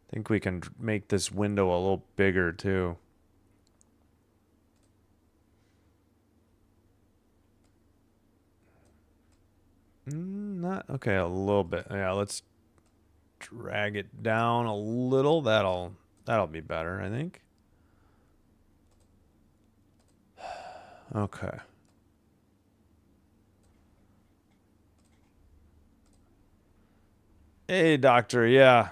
I think we can make this window a little bigger, too. Not... Okay, a little bit. Yeah, let's drag it down a little. That'll be better, I think. Okay. Hey, doctor. Yeah.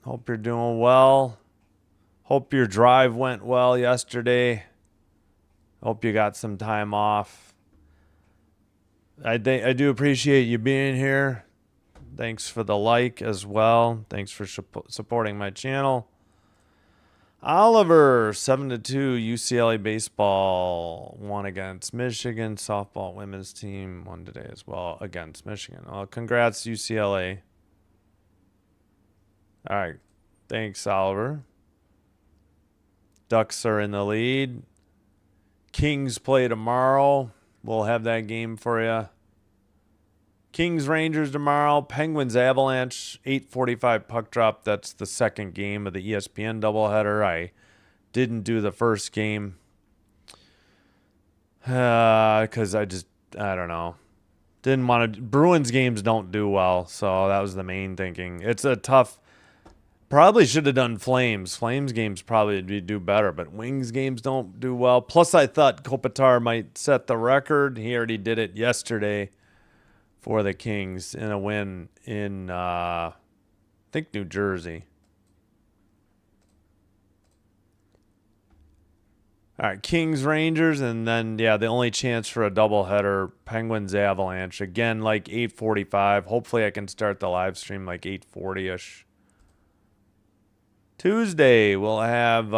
Hope you're doing well. Hope your drive went well yesterday. Hope you got some time off. I do appreciate you being here. Thanks for the like as well. Thanks for supporting my channel. Oliver, 7-2, UCLA baseball won against Michigan. Softball women's team won today as well against Michigan. Well, congrats, UCLA. All right. Thanks, Oliver. Ducks are in the lead. Kings play tomorrow. We'll have that game for you. Kings Rangers tomorrow. Penguins Avalanche, 8:45 puck drop. That's the second game of the ESPN doubleheader. I didn't do the first game because I don't know. Didn't want to. Bruins games don't do well, so that was the main thinking. It's a tough. Probably should have done Flames. Flames games probably do better, but Wings games don't do well. Plus, I thought Kopitar might set the record. He already did it yesterday for the Kings in a win in, I think, New Jersey. All right, Kings, Rangers, and then, yeah, the only chance for a doubleheader, Penguins, Avalanche. Again, like 8:45. Hopefully I can start the live stream like 8:40-ish. Tuesday, we'll have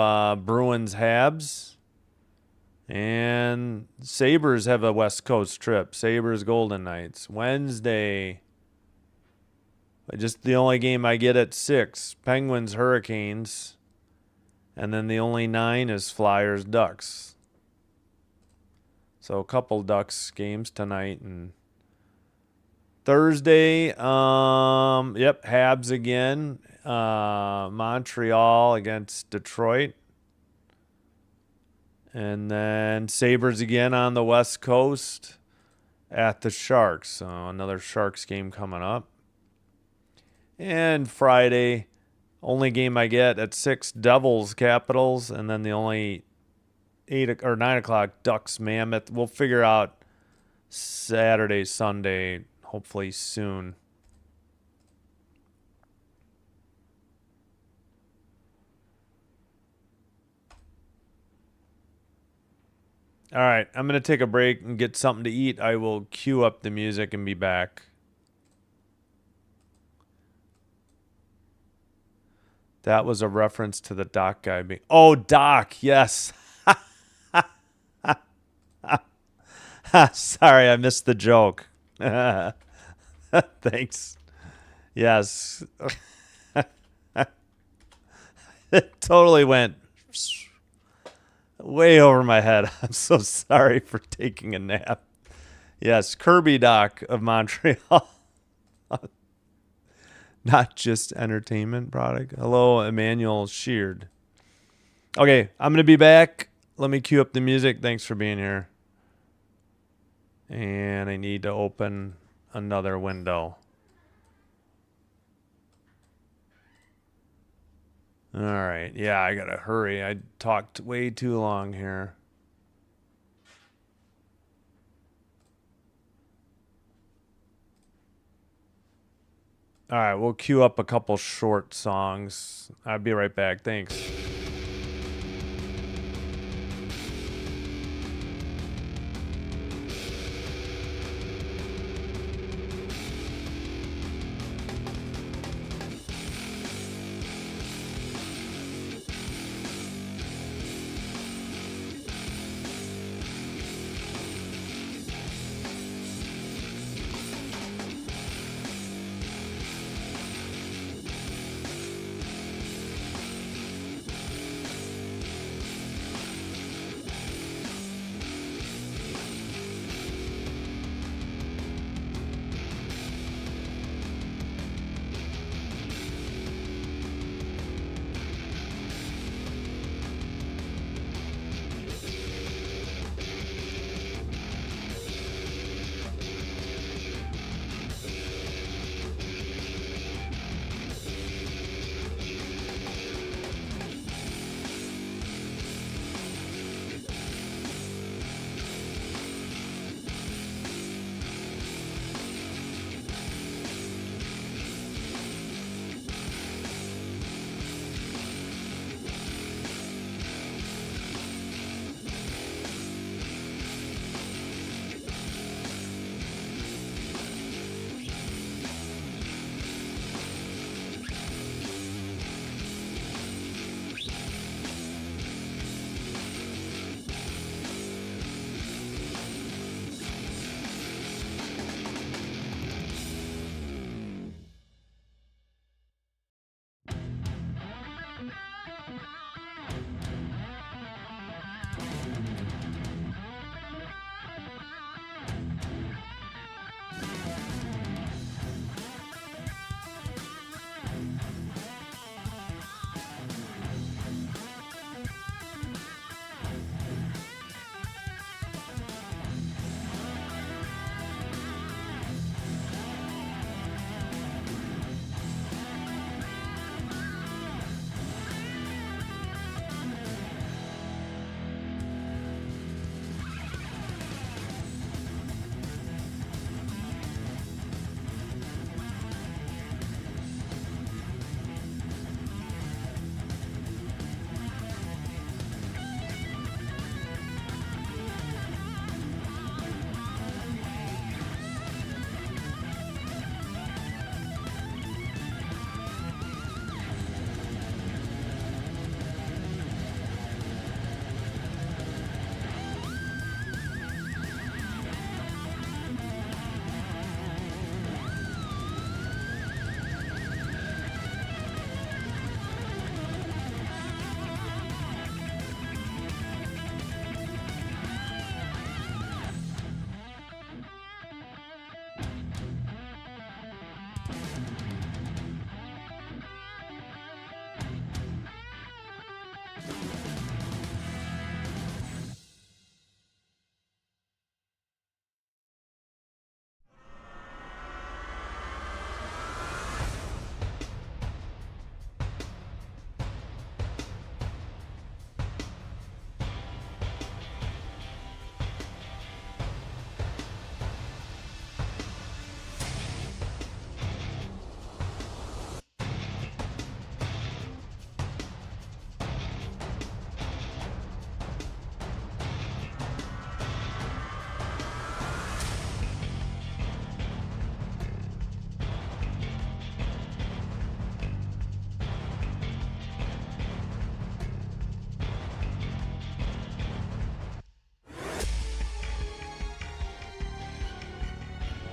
Bruins, Habs. And Sabres have a West Coast trip. Sabres, Golden Knights. Wednesday, just the only game I get at 6. Penguins, Hurricanes. And then the only 9 is Flyers, Ducks. So a couple Ducks games tonight. And Thursday, Habs again. Montreal against Detroit. And then Sabres again on the West Coast at the Sharks. So another Sharks game coming up. And Friday, only game I get at 6, Devils, Capitals. And then the only 8 or 9 o'clock, Ducks, Mammoth. We'll figure out Saturday, Sunday, hopefully soon. All right, I'm going to take a break and get something to eat. I will cue up the music and be back. That was a reference to the Doc guy being... Oh, Doc, yes. Sorry, I missed the joke. Thanks. Yes. It totally went... way over my head. I'm so sorry for taking a nap. Yes, Kirby Doc of Montreal. Not just entertainment product. Hello, Emmanuel Sheard. Okay, I'm going to be back. Let me cue up the music. Thanks for being here. And I need to open another window. All right. Yeah, I got to hurry. I talked way too long here. All right, we'll queue up a couple short songs. I'll be right back. Thanks.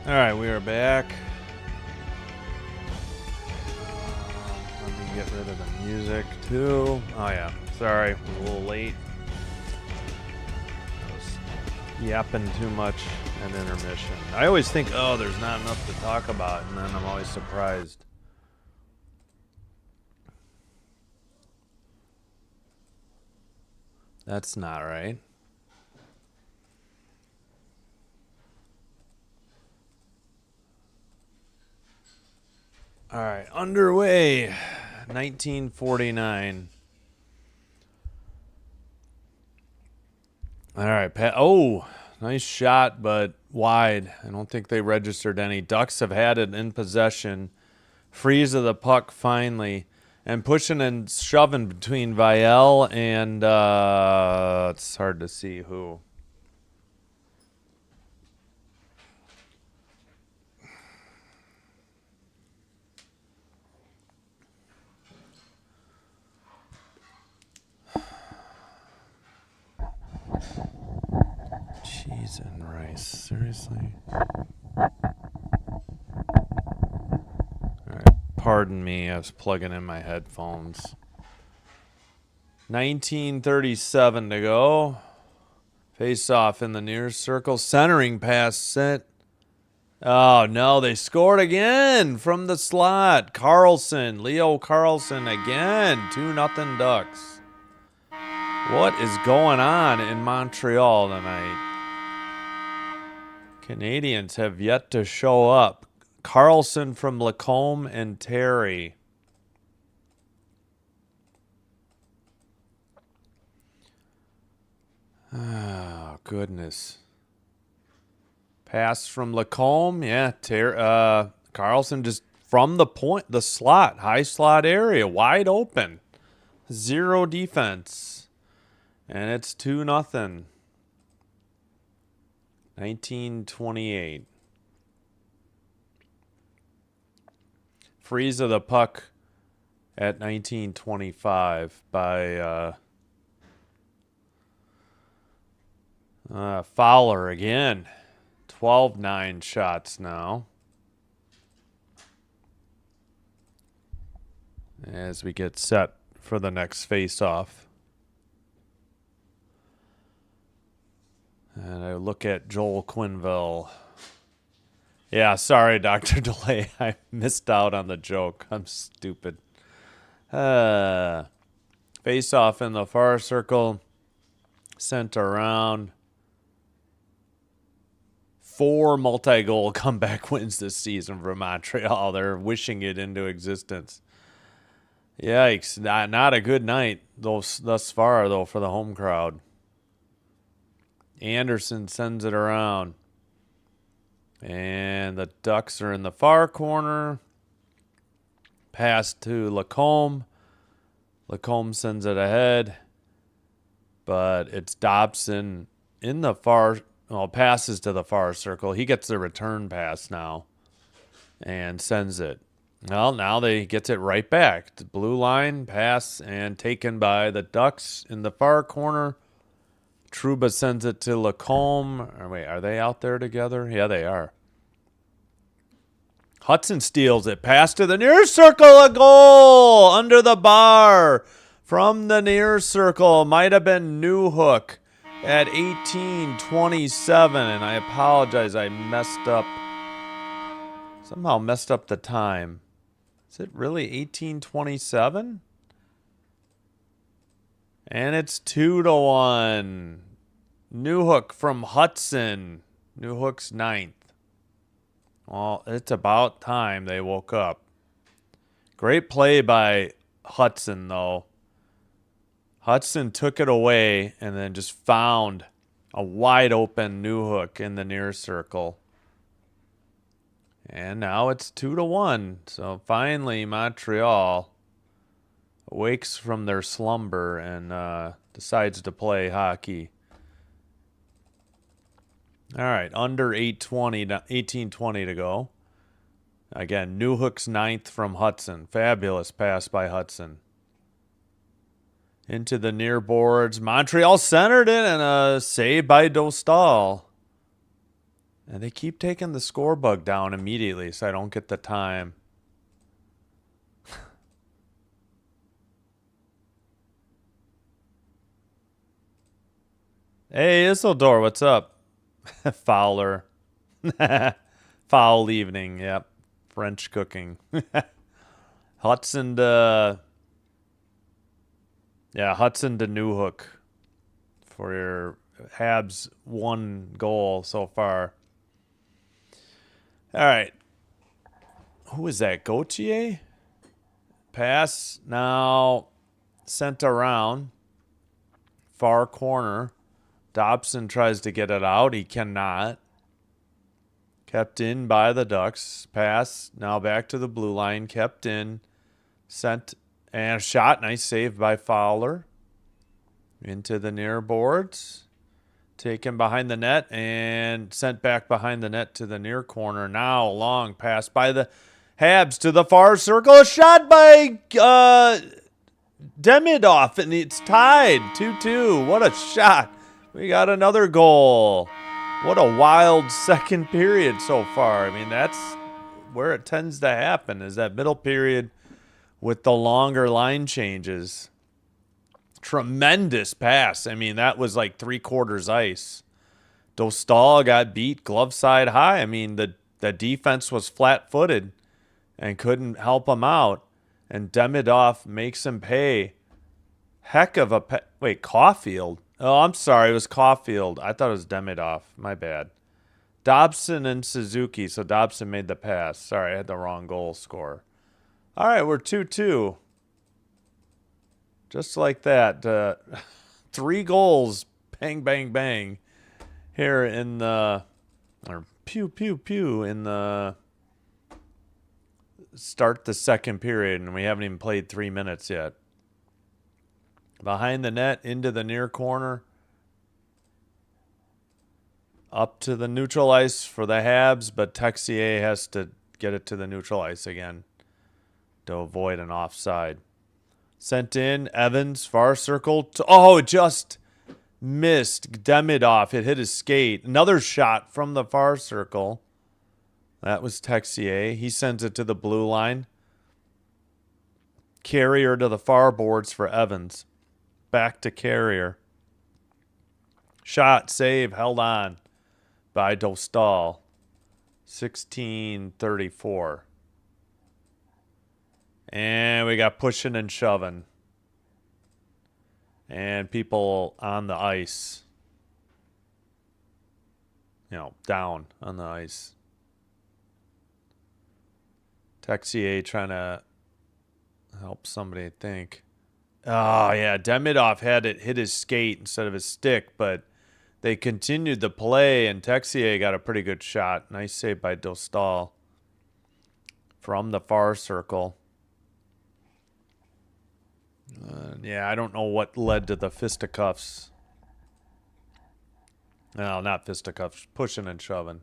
All right, we are back. Let me get rid of the music too. Oh yeah, sorry, I was a little late. I was yapping too much at intermission. I always think, oh, there's not enough to talk about, and then I'm always surprised. That's not right. All right, underway. 1949. All right, Pat. Oh, nice shot, but wide. I don't think they registered any. Ducks have had it in possession. Freeze of the puck finally. And pushing and shoving between Vielle and it's hard to see who. Cheese and rice. Seriously? Alright. Pardon me, I was plugging in my headphones. 1937 to go. Face off in the near circle. Centering pass sent. Oh, no, they scored again from the slot. Carlson, Leo Carlson again. 2-0 Ducks. What is going on in Montreal tonight? Canadians have yet to show up. Carlson from Lacombe and Terry. Oh, goodness. Pass from Lacombe. Yeah, Carlson just from the point, the slot, high slot area, wide open. Zero defense. And it's 2-0. 1928. Freeze of the puck at 1925 by Fowler again. 12-9 shots now. As we get set for the next face-off. And I look at Joel Quinville. Yeah, sorry, Dr. DeLay. I missed out on the joke. I'm stupid. Face-off in the far circle. Sent around. 4 multi-goal comeback wins this season for Montreal. They're wishing it into existence. Yikes. Not a good night thus far, though, for the home crowd. Anderson sends it around. And the Ducks are in the far corner. Pass to Lacombe. Lacombe sends it ahead. But it's Dobson in the far... Well, passes to the far circle. He gets the return pass now and sends it. Well, now they gets it right back. The blue line pass and taken by the Ducks in the far corner. Trouba sends it to Lacombe. Wait, are they out there together? Yeah, they are. Hudson steals it. Pass to the near circle. A goal under the bar from the near circle. Might have been Newhook. At 18:27, and I apologize, I somehow messed up the time. Is it really 18:27? And it's 2-1. Newhook from Hudson. Newhook's 9th. Well, it's about time they woke up. Great play by Hudson, though. Hudson took it away and then just found a wide open Newhook in the near circle. And now it's 2-1. So finally Montreal awakes from their slumber and decides to play hockey. All right, under 18:20 to go. Again, Newhook's 9th from Hudson. Fabulous pass by Hudson. Into the near boards. Montreal centered it and a save by Dostal. And they keep taking the score bug down immediately, so I don't get the time. Hey, Isildur, what's up? Fowler. Foul evening, yep. French cooking. Hudson to Newhook for your Habs 1 goal so far. All right. Who is that? Gauthier? Pass now sent around. Far corner. Dobson tries to get it out. He cannot. Kept in by the Ducks. Pass now back to the blue line. Kept in. Sent and a shot. Nice save by Fowler. Into the near boards. Taken behind the net and sent back behind the net to the near corner. Now long pass by the Habs to the far circle. A shot by Demidov, and it's tied 2-2. What a shot. We got another goal. What a wild second period so far. I mean, that's where it tends to happen, is that middle period with the longer line changes. Tremendous pass. I mean, that was like 3/4 ice. Dostal got beat glove side high. I mean, the defense was flat-footed and couldn't help him out. And Demidov makes him pay. Heck of a wait, Caulfield. Oh, I'm sorry. It was Caulfield. I thought it was Demidov. My bad. Dobson and Suzuki. So Dobson made the pass. Sorry, I had the wrong goal score. All right, we're 2-2. Just like that. 3 goals. Bang, bang, bang. Here in the... Or pew, pew, pew in the... Start the second period, and we haven't even played 3 minutes yet. Behind the net, into the near corner. Up to the neutral ice for the Habs, but Texier has to get it to the neutral ice again to avoid an offside. Sent in, Evans, far circle. Just missed Demidov. It hit his skate. Another shot from the far circle. That was Texier. He sends it to the blue line. Carrier to the far boards for Evans. Back to Carrier. Shot, save, held on by Dostal. 16:34. And we got pushing and shoving. And people on the ice. Down on the ice. Texier trying to help somebody, I think. Oh, yeah. Demidov had it hit his skate instead of his stick, but they continued the play, and Texier got a pretty good shot. Nice save by Dostal from the far circle. I don't know what led to the fisticuffs. No, not fisticuffs. Pushing and shoving.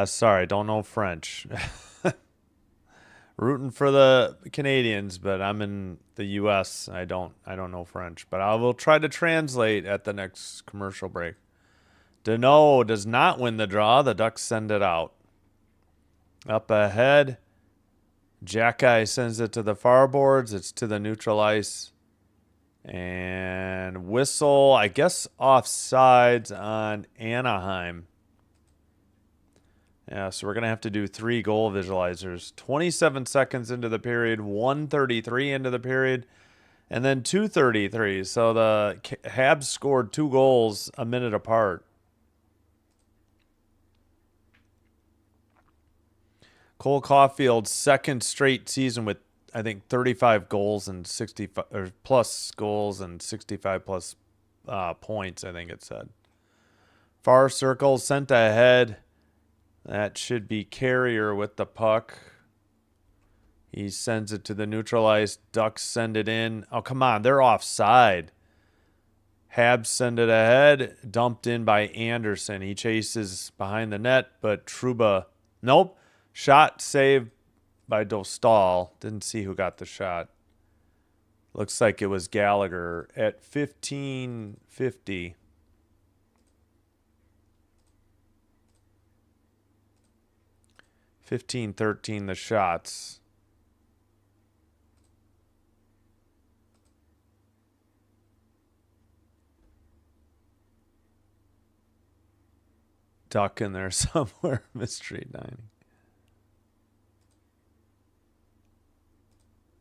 Sorry, don't know French. Rooting for the Canadiens, but I'm in the U.S. I don't know French, but I will try to translate at the next commercial break. Deneau does not win the draw. The Ducks send it out. Up ahead, Jackeye sends it to the far boards. It's to the neutral ice. And whistle, I guess offsides on Anaheim. Yeah, so we're going to have to do 3 goal visualizers. 27 seconds into the period, 1:33 into the period, and then 2:33. So the Habs scored 2 goals a minute apart. Cole Caulfield's second straight season with, I think, 35 goals and 65 or plus goals and 65 plus points, I think it said. Far circle sent ahead. That should be Carrier with the puck. He sends it to the neutral ice. Ducks send it in. Oh, come on. They're offside. Habs send it ahead. Dumped in by Anderson. He chases behind the net, but Trouba. Nope. Shot saved by Dostal. Didn't see who got the shot. Looks like it was Gallagher at 1550. $15-13 the shots. Duck in there somewhere. Mystery dining.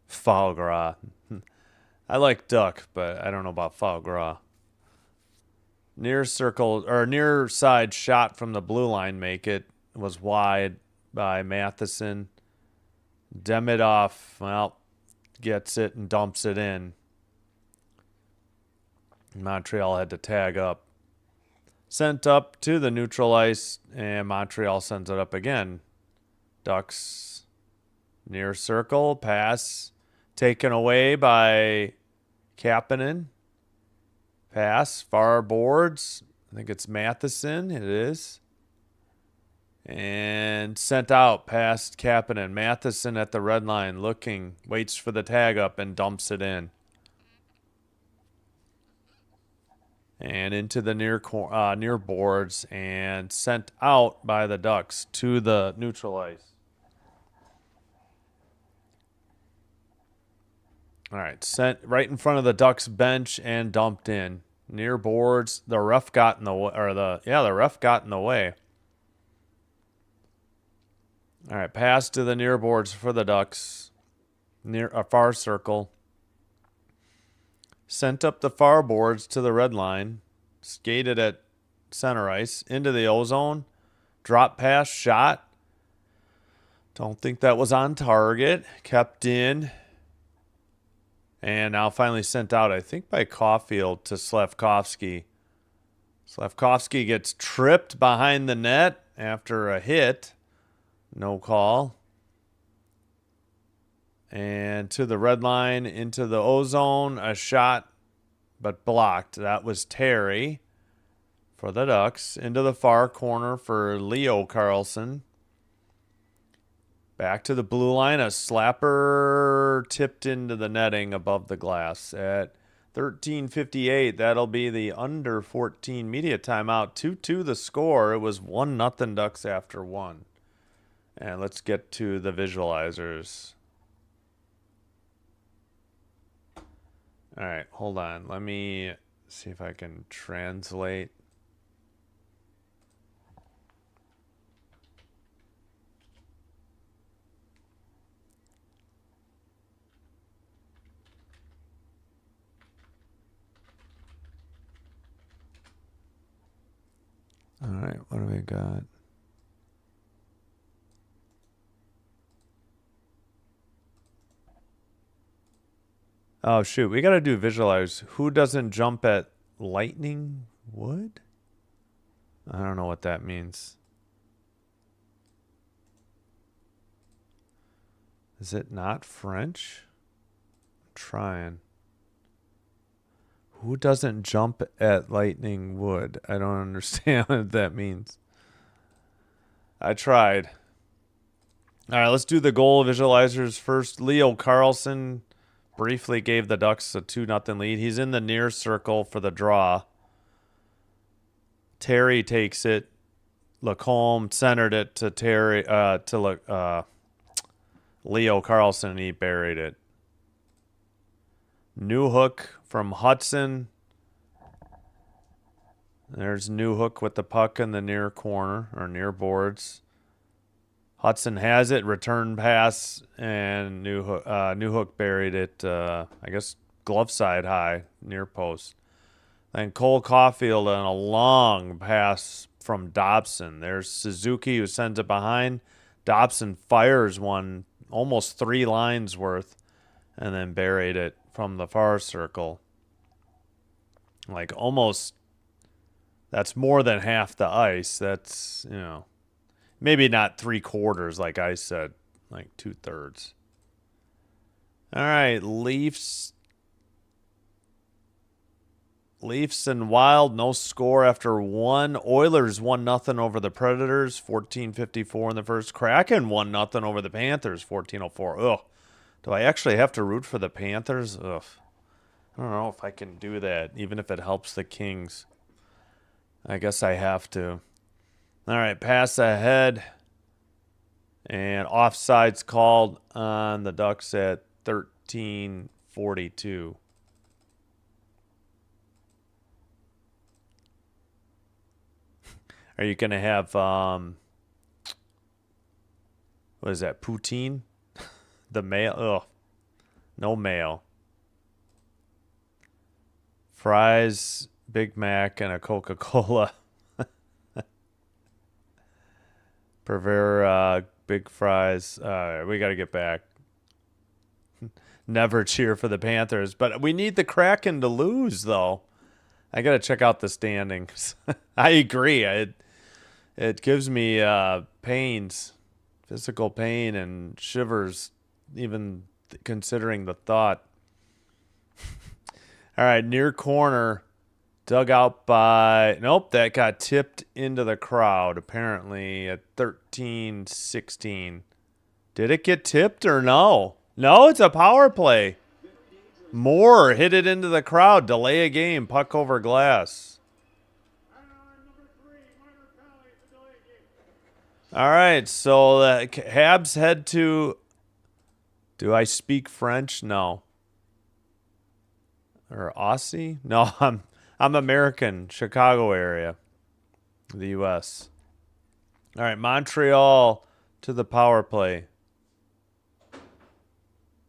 Foie gras. I like duck, but I don't know about foie gras. Near circle or near side shot from the blue line make it. Was wide by Matheson. Demidov, well, gets it and dumps it in. Montreal had to tag up. Sent up to the neutral ice, and Montreal sends it up again. Ducks near circle, pass taken away by Kapanen. Pass, far boards. I think it's Matheson. It is. And sent out past Kapanen. Matheson at the red line looking, waits for the tag up and dumps it in. And into the near boards and sent out by the Ducks to the neutral ice. All right, sent right in front of the Ducks bench and dumped in. Near boards, the ref got in the way, the ref got in the way. All right, pass to the near boards for the Ducks. Near a far circle. Sent up the far boards to the red line. Skated at center ice into the O-zone. Drop pass, shot. Don't think that was on target. Kept in. And now finally sent out, I think, by Caulfield to Slafkovsky. Slafkovsky gets tripped behind the net after a hit. No call. And to the red line, into the O-zone, a shot, but blocked. That was Terry for the Ducks. Into the far corner for Leo Carlson. Back to the blue line, a slapper tipped into the netting above the glass at 13:58. That'll be the under 14 media timeout. 2-2 the score. It was 1-0 Ducks after one. And let's get to the visualizers. All right, hold on. Let me see if I can translate. All right, what do we got? Oh, shoot. We got to do visualize. Who doesn't jump at lightning wood? I don't know what that means. Is it not French? I'm trying. Who doesn't jump at lightning wood? I don't understand what that means. I tried. All right, let's do the goal visualizers first. Leo Carlson briefly gave the Ducks a 2-0 lead. He's in the near circle for the draw. Terry takes it. Lacombe centered it to Terry Leo Carlson, and he buried it. Newhook from Hudson. There's Newhook with the puck in the near corner or near boards. Hudson has it, return pass, and Newhook buried it, I guess, glove side high, near post. Then Cole Caulfield on a long pass from Dobson. There's Suzuki who sends it behind. Dobson fires one, almost 3 lines worth, and then buried it from the far circle. Like almost, that's more than half the ice. That's, maybe not 3/4 like I said, like 2/3. All right, Leafs and Wild, no score after one. Oilers 1-0 over the Predators, 14:54 in the first. Kraken 1-0 over the Panthers, 14:04. Ugh. Do I actually have to root for the Panthers? Ugh. I don't know if I can do that, even if it helps the Kings. I guess I have to. All right, pass ahead. And offsides called on the Ducks at 13:42. Are you going to have, what is that, poutine? The mayo? Ugh. No mayo. Fries, Big Mac, and a Coca-Cola. Prefer big fries. We got to get back. Never cheer for the Panthers, but we need the Kraken to lose, though. I got to check out the standings. I agree. It gives me pains, physical pain, and shivers, even considering the thought. All right, near corner, dug out by... Nope, that got tipped into the crowd, apparently, at 13:16. Did it get tipped or no? No, it's a power play. Moore hit it into the crowd. Delay a game. Puck over glass. All right, so the Habs head to... Do I speak French? No. Or Aussie? No, I'm American. Chicago area. The U.S. All right, Montreal to the power play.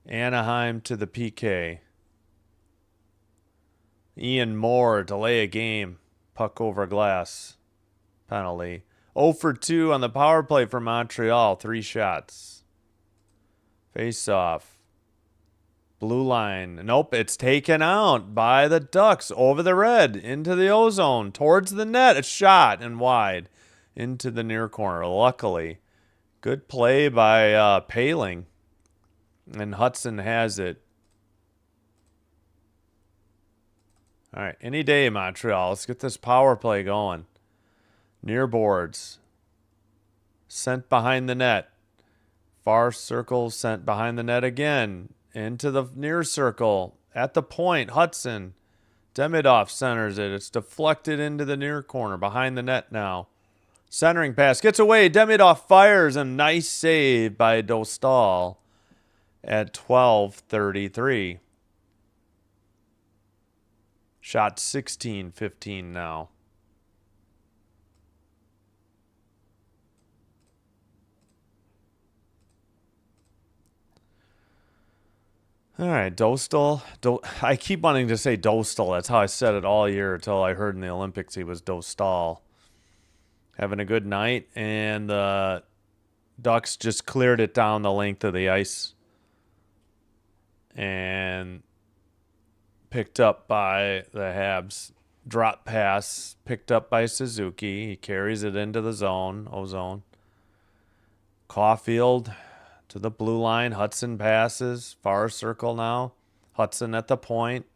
Anaheim to the PK. Ian Moore, delay a game. Puck over glass. Penalty. 0 for 2 on the power play for Montreal. 3 shots. Face off. Blue line. Nope, it's taken out by the Ducks. Over the red. Into the ozone. Towards the net. A shot and wide. Into the near corner. Luckily. Good play by Paling. And Hudson has it. All right, any day, Montreal. Let's get this power play going. Near boards. Sent behind the net. Far circle, sent behind the net again. Into the near circle. At the point, Hudson. Demidov centers it. It's deflected into the near corner. Behind the net now. Centering pass. Gets away. Demidov fires. A nice save by Dostal at 12:33. Shot 16-15 now. All right, Dostal. I keep wanting to say Dostal. That's how I said it all year until I heard in the Olympics he was Dostal. Having a good night, and the Ducks just cleared it down the length of the ice. And picked up by the Habs. Drop pass picked up by Suzuki. He carries it into the zone. Ozone. Caulfield to the blue line. Hudson passes. Far circle now. Hudson at the point.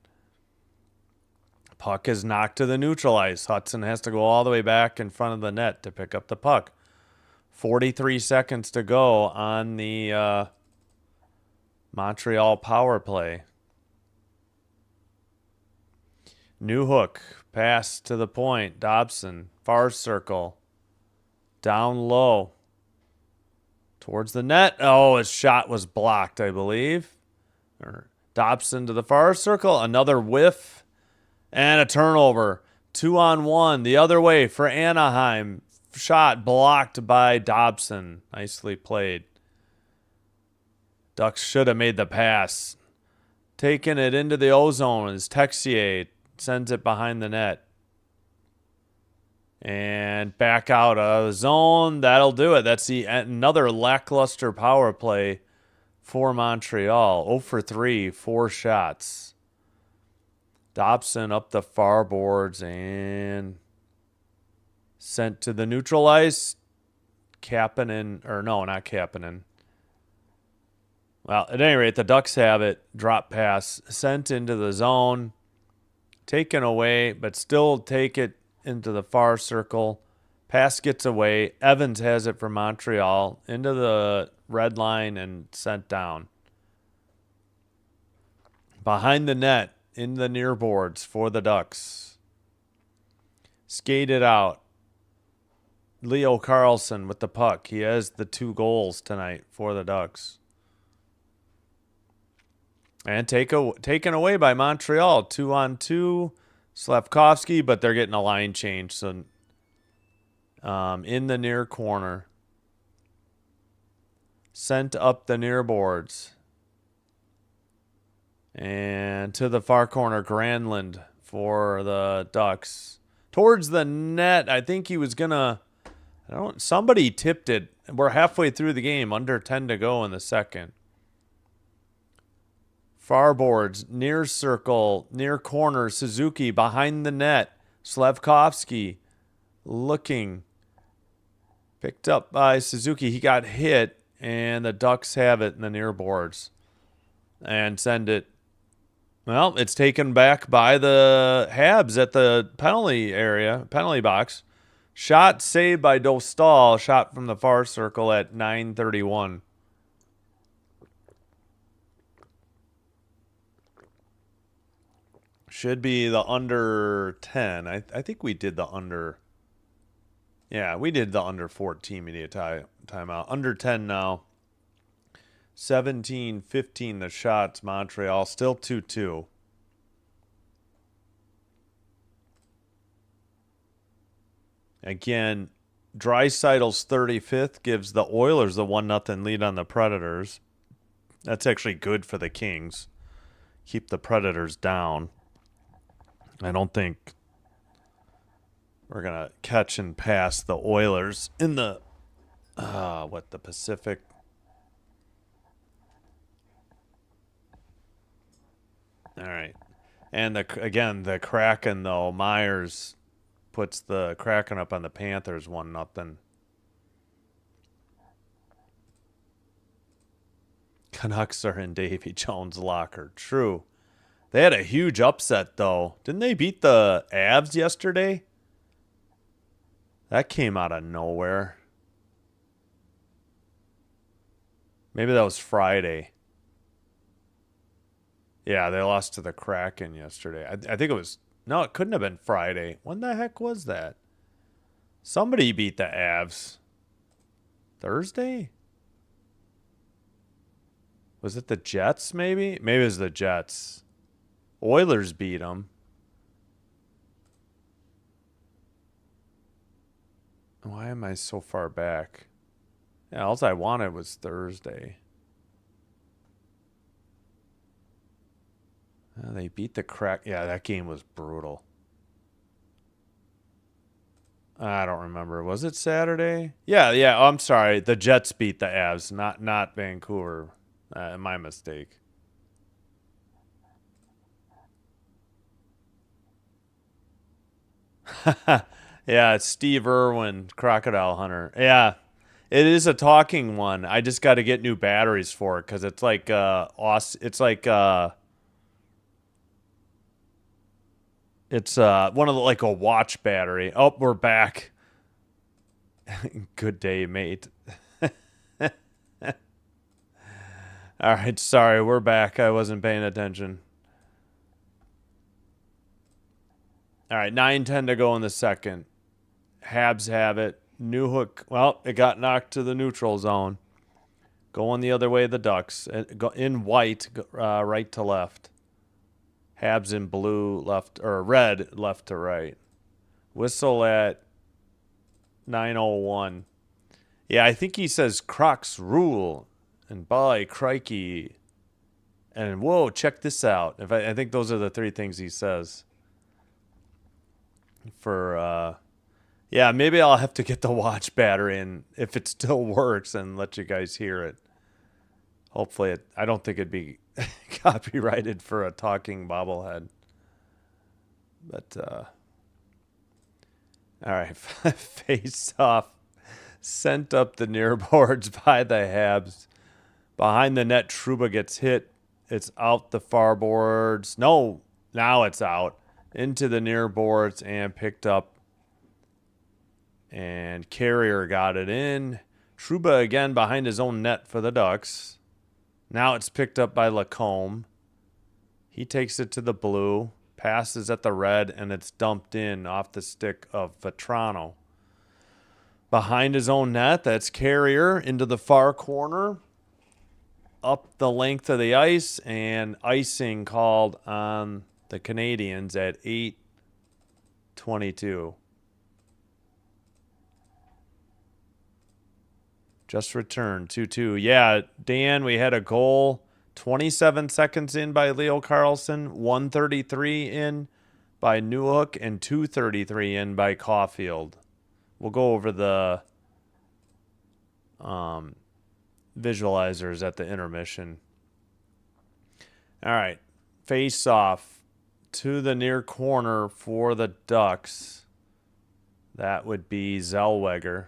Puck is knocked to the neutral ice. Hudson has to go all the way back in front of the net to pick up the puck. 43 seconds to go on the Montreal power play. New hook. Pass to the point. Dobson. Far circle. Down low. Towards the net. Oh, his shot was blocked, I believe. Dobson to the far circle. Another whiff. And a turnover. 2-on-1. The other way for Anaheim. Shot blocked by Dobson. Nicely played. Ducks should have made the pass. Taking it into the ozone is Texier. Sends it behind the net. And back out of the zone. That'll do it. That's another lackluster power play for Montreal. 0 for 3, 4 shots. Dobson up the far boards and sent to the neutral ice. Kapanen, or no, not Kapanen. Well, at any rate, the Ducks have it. Drop pass sent into the zone. Taken away, but still take it into the far circle. Pass gets away. Evans has it for Montreal. Into the red line and sent down. Behind the net, in the near boards for the Ducks. Skated out. Leo Carlson with the puck. He has the 2 goals tonight for the Ducks. And taken away by Montreal. 2-on-2. Slavkovsky, but they're getting a line change. So in the near corner. Sent up the near boards. And to the far corner, Granlund for the Ducks. Towards the net. I think he was going to... Somebody tipped it. We're halfway through the game. Under 10 to go in the second. Far boards, near circle, near corner, Suzuki behind the net. Slavkovsky looking. Picked up by Suzuki. He got hit, and the Ducks have it in the near boards. And send it. Well, it's taken back by the Habs at the penalty box. Shot saved by Dostal. Shot from the far circle at 9:31. Should be the under 10. I think we did the under. Yeah, we did the under 14 media timeout. Under 10 now. 17-15 the shots. Montreal still 2-2. Again, Draisaitl's 35th gives the Oilers the 1-0 lead on the Predators. That's actually good for the Kings. Keep the Predators down. I don't think we're going to catch and pass the Oilers in the, the Pacific. All right. And the Kraken, though, Myers puts the Kraken up on the Panthers 1-0. Canucks are in Davy Jones' locker. True. They had a huge upset, though. Didn't they beat the Avs yesterday? That came out of nowhere. Maybe that was Friday. Yeah, they lost to the Kraken yesterday. I think it was... No, it couldn't have been Friday. When the heck was that? Somebody beat the Avs. Thursday? Was it the Jets, maybe? Maybe it was the Jets. Oilers beat them. Why am I so far back? Yeah, all I wanted was Thursday. They beat the Kraken. Yeah, that game was brutal. I don't remember. Was it Saturday? Yeah. Oh, I'm sorry. The Jets beat the Avs, not Vancouver. My mistake. Yeah, it's Steve Irwin, Crocodile Hunter. Yeah, it is a talking one. I just got to get new batteries for it because it's like it's like it's one of the, like a watch battery. Oh, we're back. Good day, mate. All right, sorry, we're back. I wasn't paying attention. All right, 9:10 to go in the second. Habs have it. Newhook, well, it got knocked to the neutral zone. Going the other way, the Ducks. In white, right to left. Habs in blue, left, or red, left to right. Whistle at 9:01. Yeah, I think he says Crocs rule. And by crikey. And whoa, check this out. I think those are the three things he says. Yeah, maybe I'll have to get the watch battery and if it still works and let you guys hear it. Hopefully I don't think it'd be copyrighted for a talking bobblehead. But all right, face off. Sent up the near boards by the Habs. Behind the net, Trouba gets hit. It's out the far boards. No, now it's out. Into the near boards and picked up. And Carrier got it in. Trouba again behind his own net for the Ducks. Now it's picked up by Lacombe. He takes it to the blue, passes at the red, and it's dumped in off the stick of Vetrano. Behind his own net, that's Carrier into the far corner. Up the length of the ice, and icing called on the Canadiens at 8:22. Just returned 2-2. Yeah, Dan, we had a goal 27 seconds in by Leo Carlsson, 133 in by Newhook, and 233 in by Caulfield. We'll go over the visualizers at the intermission. All right, face off to the near corner for the Ducks. That would be Zellweger.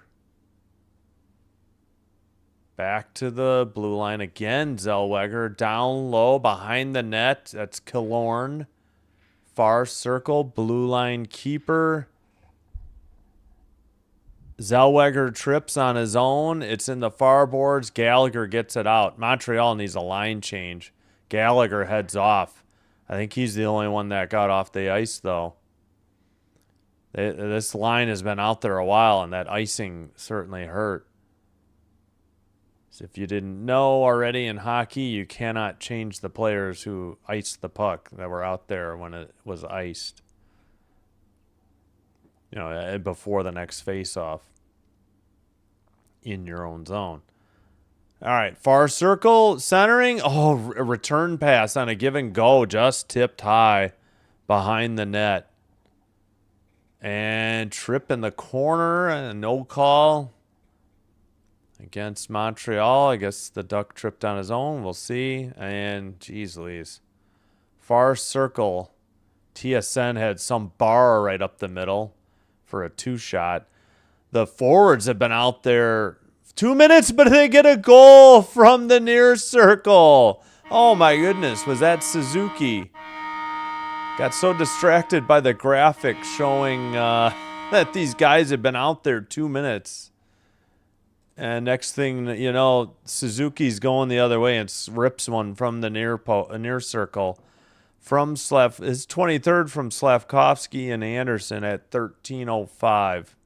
Back to the blue line again, Zellweger. Down low behind the net. That's Killorn. Far circle, blue line keeper. Zellweger trips on his own. It's in the far boards. Gallagher gets it out. Montreal needs a line change. Gallagher heads off. I think he's the only one that got off the ice, though. This line has been out there a while, and that icing certainly hurt. If you didn't know already in hockey, you cannot change the players who iced the puck that were out there when it was iced. You know, before the next face-off in your own zone. All right, far circle, centering. Oh, a return pass on a give and go, just tipped high behind the net. And trip in the corner, and no call. Against Montreal, I guess the Duck tripped on his own. We'll see. And, geez Louise. Far circle. TSN had some bar right up the middle for a 2-shot. The forwards have been out there 2 minutes, but they get a goal from the near circle. Oh, my goodness. Was that Suzuki? Got so distracted by the graphic showing that these guys have been out there 2 minutes. And next thing you know, Suzuki's going the other way and rips one from the near circle. From his 23rd from Slavkovsky and Anderson at 13:05.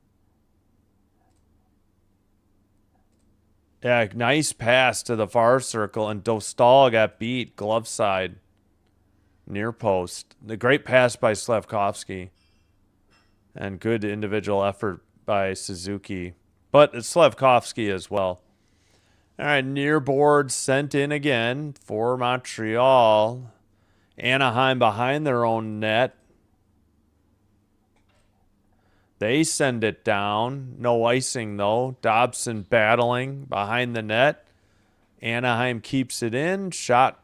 Yeah, nice pass to the far circle, and Dostal got beat glove side near post. The great pass by Slavkovsky, and good individual effort by Suzuki. But it's Slavkovsky as well. All right, near board sent in again for Montreal. Anaheim behind their own net. They send it down. No icing, though. Dobson battling behind the net. Anaheim keeps it in. Shot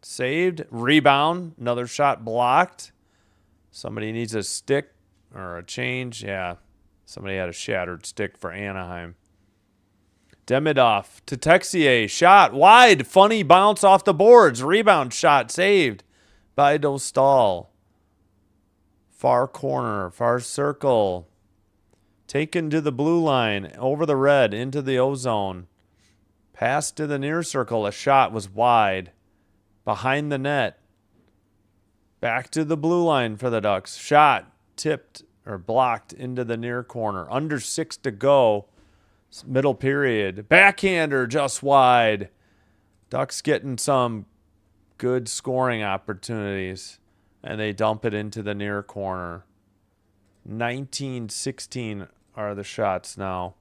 saved. Rebound. Another shot blocked. Somebody needs a stick or a change. Yeah. Somebody had a shattered stick for Anaheim. Demidov to Texier. Shot wide. Funny bounce off the boards. Rebound shot saved by Dostal. Far corner. Far circle. Taken to the blue line. Over the red. Into the ozone. Pass to the near circle. A shot was wide. Behind the net. Back to the blue line for the Ducks. Shot. Tipped. Or blocked into the near corner. Under 6 to go. Middle period. Backhander just wide. Ducks getting some good scoring opportunities. And they dump it into the near corner. 19-16 are the shots now.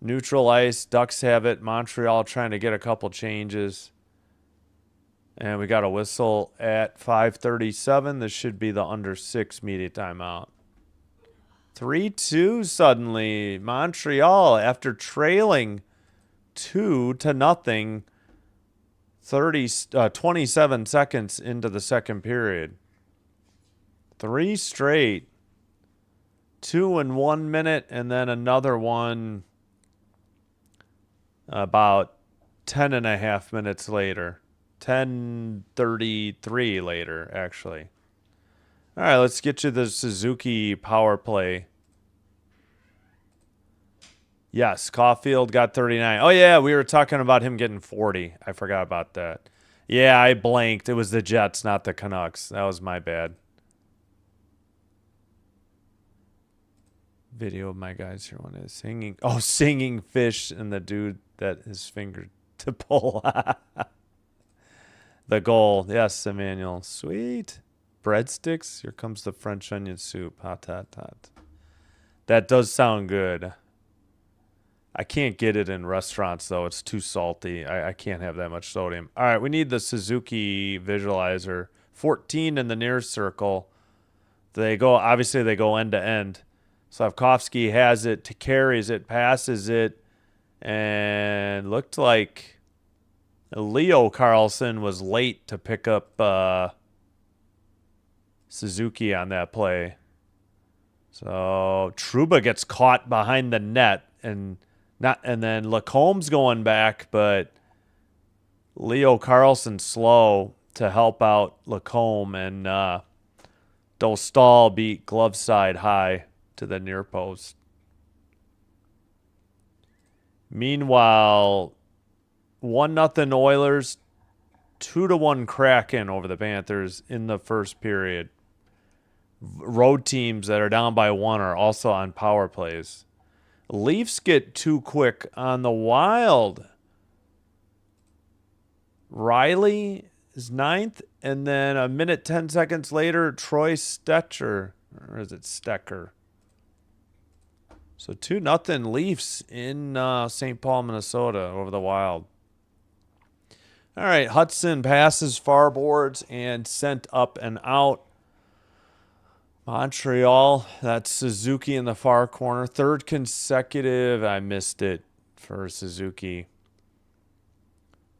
Neutral ice. Ducks have it. Montreal trying to get a couple changes. And we got a whistle at 5:37. This should be the under 6 media timeout. 3-2 suddenly. Montreal, after trailing 2-0, 27 seconds into the second period. 3 straight. 2 in 1 minute, and then another one about 10.5 minutes later. 10:33 later, actually. All right, let's get you the Suzuki power play. Yes, Caulfield got 39. Oh, yeah, we were talking about him getting 40. I forgot about that. Yeah, I blanked. It was the Jets, not the Canucks. That was my bad. Video of my guys here. One is singing. Oh, singing fish, and the dude that his finger to pull. The goal. Yes, Emmanuel. Sweet. Breadsticks. Here comes the French onion soup. Hot, hot, hot. That does sound good. I can't get it in restaurants, though. It's too salty. I can't have that much sodium. All right, we need the Suzuki visualizer. 14 in the near circle. Obviously, they go end to end. Slavkovsky has it, carries it, passes it, and looked like Leo Carlson was late to pick up Suzuki on that play. So Trouba gets caught behind the net, and then Lacombe's going back, but Leo Carlson slow to help out Lacombe, and Dostal beat glove side high to the near post. Meanwhile, 1-0 Oilers, 2-1 Kraken over the Panthers in the first period. Road teams that are down by 1 are also on power plays. Leafs get too quick on the Wild. Riley is 9th, and then a minute 10 seconds later, Troy Stecher, or is it Stecker? So 2-0 Leafs in St. Paul, Minnesota over the Wild. All right, Hudson passes far boards and sent up and out. Montreal, that's Suzuki in the far corner. Third consecutive, I missed it for Suzuki.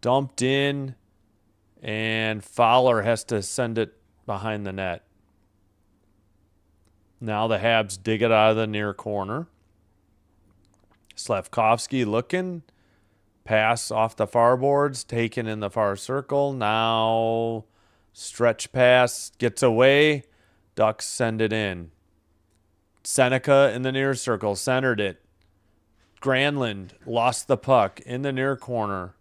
Dumped in, and Fowler has to send it behind the net. Now the Habs dig it out of the near corner. Slavkovsky looking. Pass off the far boards, taken in the far circle. Now stretch pass, gets away. Ducks send it in. Seneca in the near circle, centered it. Granlund lost the puck in the near corner.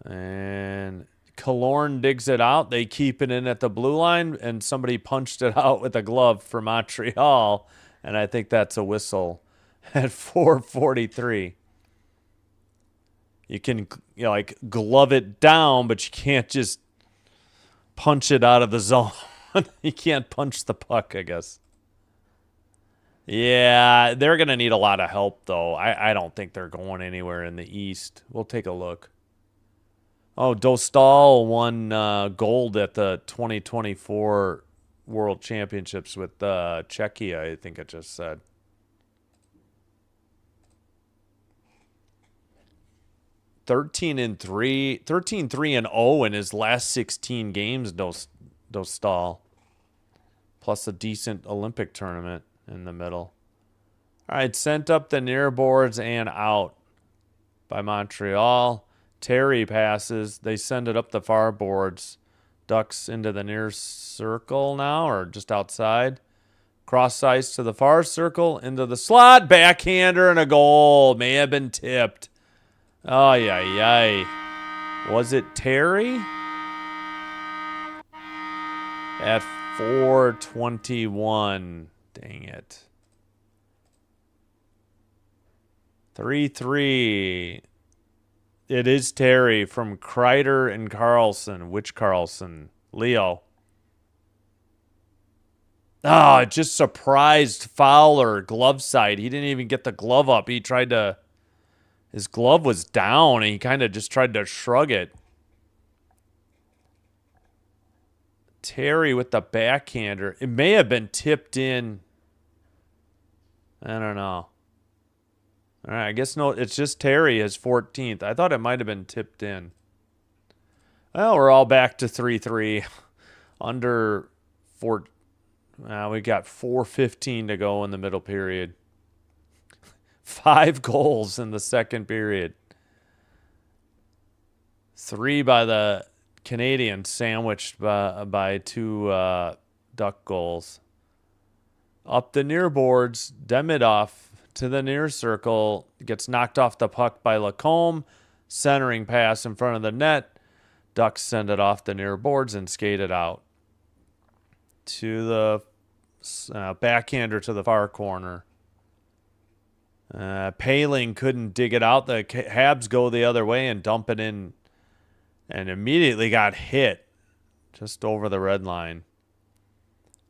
And Killorn digs it out. They keep it in at the blue line, and somebody punched it out with a glove for Montreal, and I think that's a whistle at 4:43. You can glove it down, but you can't just punch it out of the zone. You can't punch the puck, I guess. Yeah, they're going to need a lot of help, though. I don't think they're going anywhere in the East. We'll take a look. Oh, Dostal won gold at the 2024 World Championships with Czechia, I think it just said. (13-3, 13-3-0 in his last 16 games, Dostal. Plus a decent Olympic tournament in the middle. All right, sent up the near boards and out by Montreal. Terry passes. They send it up the far boards. Ducks into the near circle now, or just outside. Cross ice to the far circle, into the slot. Backhander and a goal. May have been tipped. Oh, yeah. Was it Terry? At 4:21. Dang it. 3-3. It is Terry from Kreider and Carlson. Which Carlson? Leo. Oh, it just surprised Fowler, glove side. He didn't even get the glove up. He tried to... His glove was down, and he kind of just tried to shrug it. Terry with the backhander. It may have been tipped in. I don't know. All right, I guess no. It's just Terry, his 14th. I thought it might have been tipped in. Well, we're all back to 3-3. Under 4. We got 4:15 to go in the middle period. 5 goals in the second period. 3 by the Canadiens, sandwiched by 2 Duck goals. Up the near boards, Demidov to the near circle. Gets knocked off the puck by Lacombe. Centering pass in front of the net. Ducks send it off the near boards and skate it out to the backhander to the far corner. Paling couldn't dig it out. The Habs go the other way and dump it in, and immediately got hit just over the red line.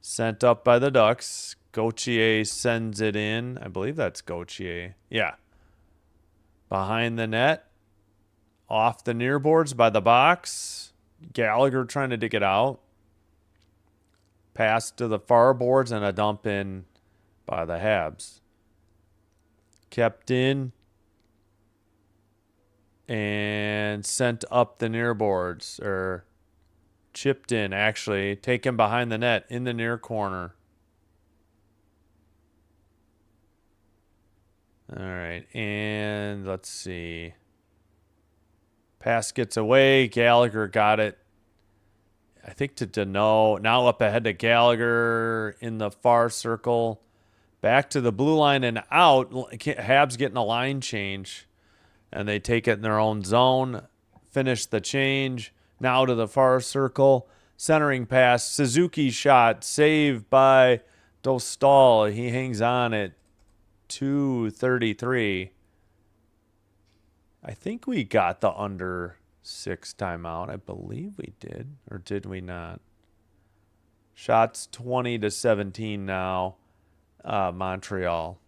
Sent up by the Ducks. Gauthier sends it in. I believe that's Gauthier. Yeah. Behind the net. Off the near boards by the box. Gallagher trying to dig it out. Pass to the far boards and a dump in by the Habs. Kept in and sent up the near boards, or chipped in, actually. Taken behind the net in the near corner. All right, and let's see. Pass gets away. Gallagher got it, I think, to Deneau. Now up ahead to Gallagher in the far circle. Back to the blue line and out. Habs getting a line change. And they take it in their own zone. Finish the change. Now to the far circle. Centering pass. Suzuki shot. Saved by Dostal. He hangs on at 2:33. I think we got the under 6 timeout. I believe we did. Or did we not? Shots 20-17 now. Montreal.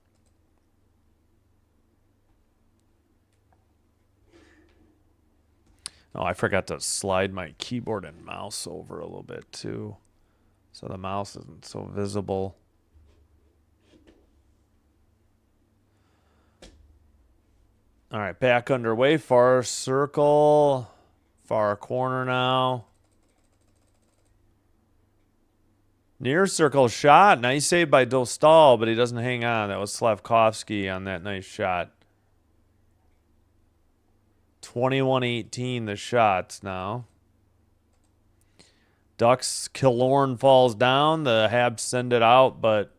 Oh, I forgot to slide my keyboard and mouse over a little bit too, so the mouse isn't so visible. All right, back underway. Far circle. Far corner now. Near circle shot. Nice save by Dostal, but he doesn't hang on. That was Slavkovsky on that nice shot. 21-18 the shots now. Ducks, Killorn falls down. The Habs send it out, but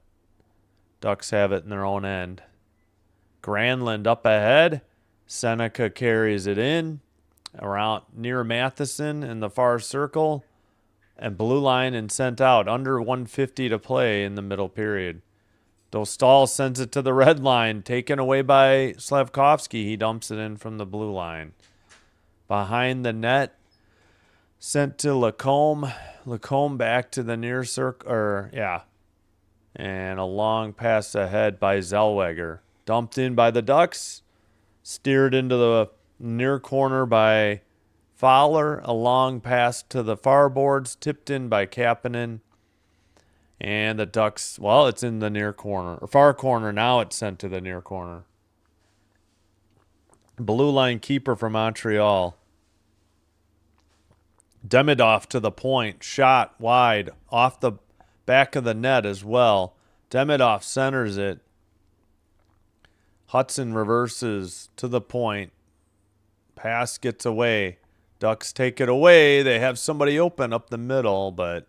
Ducks have it in their own end. Granlund up ahead. Seneca carries it in. Around near Matheson in the far circle. And blue line and sent out. Under 150 to play in the middle period. Dostal sends it to the red line. Taken away by Slavkovsky. He dumps it in from the blue line. Behind the net. Sent to Lacombe. Lacombe back to the near circle. And a long pass ahead by Zellweger. Dumped in by the Ducks. Steered into the near corner by Fowler. A long pass to the far boards. Tipped in by Kapanen. And the Ducks, well, it's in the near corner. Or far corner. Now it's sent to the near corner. Blue line keeper for Montreal. Demidov to the point. Shot wide. Off the back of the net as well. Demidov centers it. Hudson reverses to the point. Pass gets away. Ducks take it away. They have somebody open up the middle, but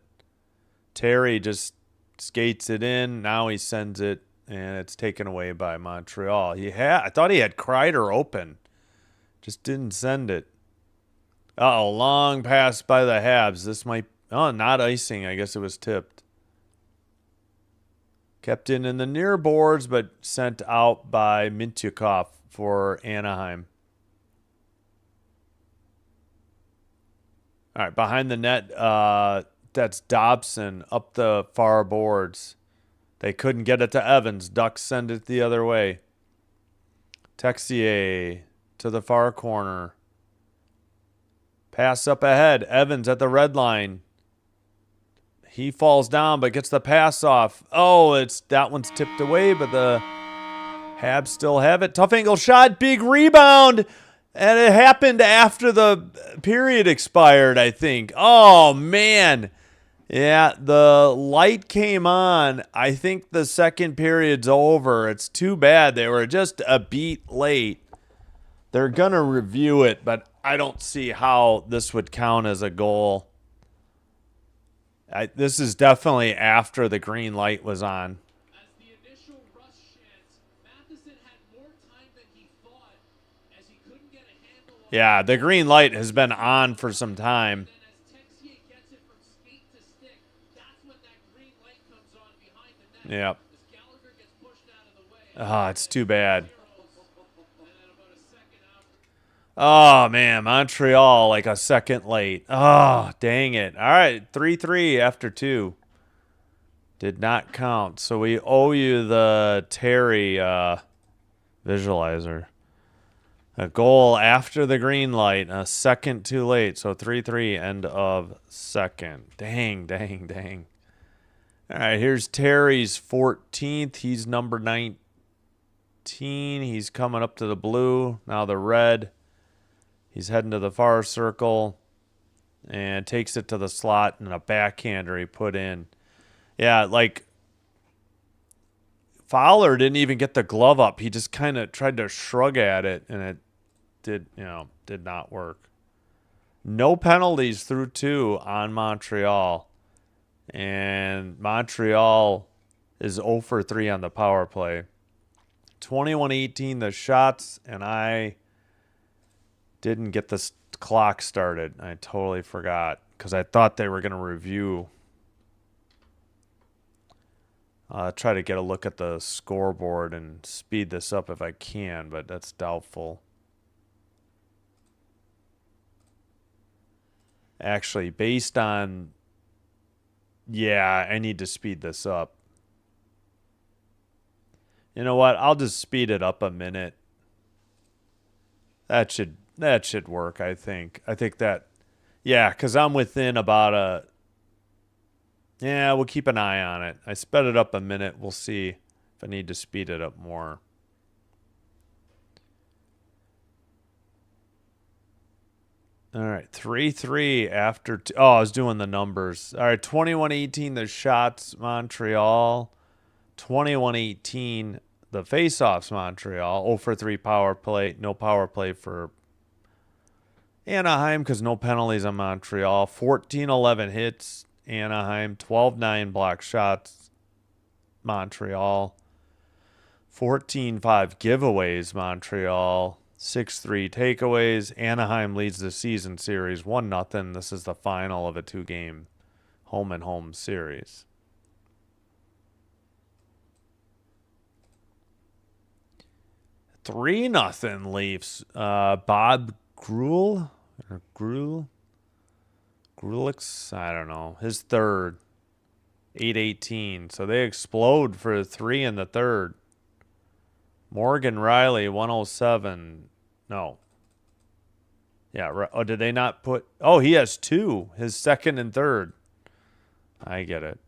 Terry just skates it in. Now he sends it, and it's taken away by Montreal. I thought he had Kreider open. Just didn't send it. Uh-oh, long pass by the Habs. This might... Oh, not icing. I guess it was tipped. Kept in the near boards, but sent out by Mintyukov for Anaheim. All right, behind the net, that's Dobson up the far boards. They couldn't get it to Evans. Ducks send it the other way. Texier to the far corner. Pass up ahead. Evans at the red line. He falls down but gets the pass off. Oh, that one's tipped away, but the Habs still have it. Tough angle shot, big rebound. And it happened after the period expired, I think. Oh, man. Yeah, the light came on. I think the second period's over. It's too bad. They were just a beat late. They're going to review it, but I don't see how this would count as a goal. This is definitely after the green light was on. As the initial rush chance, Matheson had more time than he thought, as he couldn't get a handle on Yeah, the green light has been on for some time. Yep. Ah, it's too bad. Oh, man, Montreal like a second late. Oh, dang it. All right, 3-3 after 2. Did not count. So we owe you the Terry visualizer. A goal after the green light, a second too late. So 3-3, end of second. Dang, dang, dang. All right, here's Terry's 14th. He's number 19. He's coming up to the blue. Now the red. He's heading to the far circle and takes it to the slot, and a backhander he put in. Yeah, like Fowler didn't even get the glove up. He just kind of tried to shrug at it, and it did not work. No penalties through 2 on Montreal. And Montreal is 0 for 3 on the power play. 21-18 the shots, and I didn't get the clock started. I totally forgot because I thought they were going to review. Try to get a look at the scoreboard and speed this up if I can, but that's doubtful. Actually, based on... Yeah, I need to speed this up. You know what? I'll just speed it up a minute. That should work, I think. I think that... Yeah, because I'm within about a... Yeah, we'll keep an eye on it. I sped it up a minute. We'll see if I need to speed it up more. All right, 3-3 after... Oh, I was doing the numbers. All right, 21-18 the shots, Montreal. 21-18 the face-offs, Montreal. 0 for 3 power play. No power play for Anaheim because no penalties on Montreal. 14-11 hits, Anaheim. 12-9 block shots, Montreal. 14-5 giveaways, Montreal. 6-3 takeaways. Anaheim leads the season series 1-0. This is the final of a 2-game home-and-home series. 3-0 Leafs. Bob Gruel? Or Grulix? I don't know. His third. 8-18. So they explode for 3 in the third. Morgan Riley, 107. No. Yeah. Oh, did they not put... Oh, he has 2. His second and third. I get it.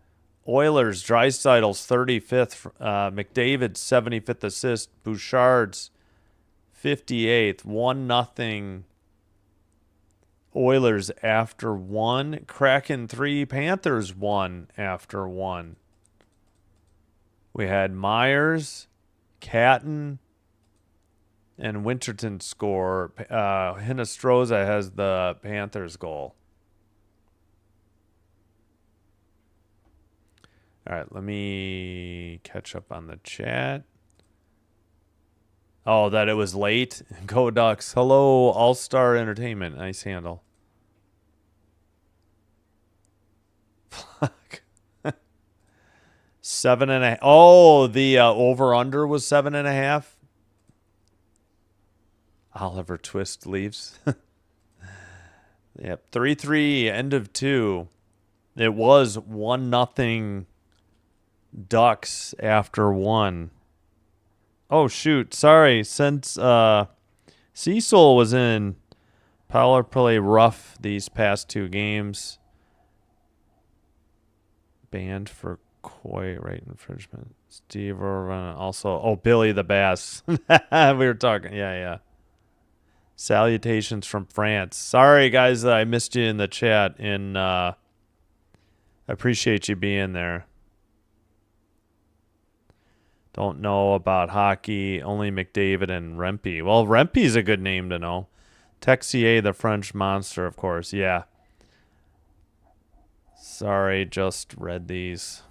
Oilers, Dreisaitl's 35th. McDavid's 75th assist. Bouchard's 58th. 1-0 Oilers after 1. Kraken 3. Panthers 1 after 1. We had Myers, Catton, and Winterton score. Hinostroza has the Panthers goal. All right, let me catch up on the chat. Oh, that it was late. Go Ducks. Hello, All-Star Entertainment. Nice handle. Fuck. 7.5. Oh, the over-under was 7.5. Oliver Twist leaves. Yep. 3-3, end of 2. It was 1-0 Ducks after 1. Oh, shoot. Sorry. Since Cecil was in power play rough these past 2 games. Banned for Coy right infringement. Steve Irvin also. Oh, Billy the Bass. We were talking. Yeah. Salutations from France. Sorry, guys, that I missed you in the chat. And I appreciate you being there. Don't know about hockey. Only McDavid and Rempe. Well, Rempe's a good name to know. Texier, the French monster, of course. Yeah. Sorry, just read these.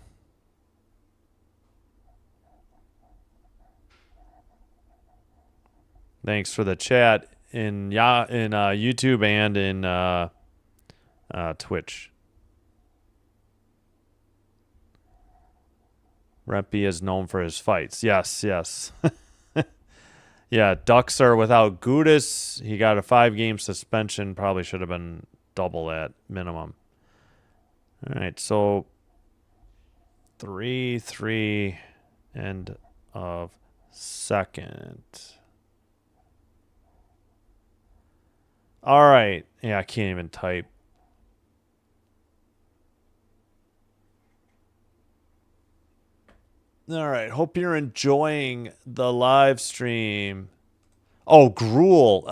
Thanks for the chat. YouTube and in Twitch. Rugby is known for his fights. Yes. Yeah, Ducks are without Gudis. He got a 5-game suspension. Probably should have been double that minimum. All right, so 3-3 end of second. All right. Yeah, I can't even type. All right. Hope you're enjoying the live stream. Oh, Gruel.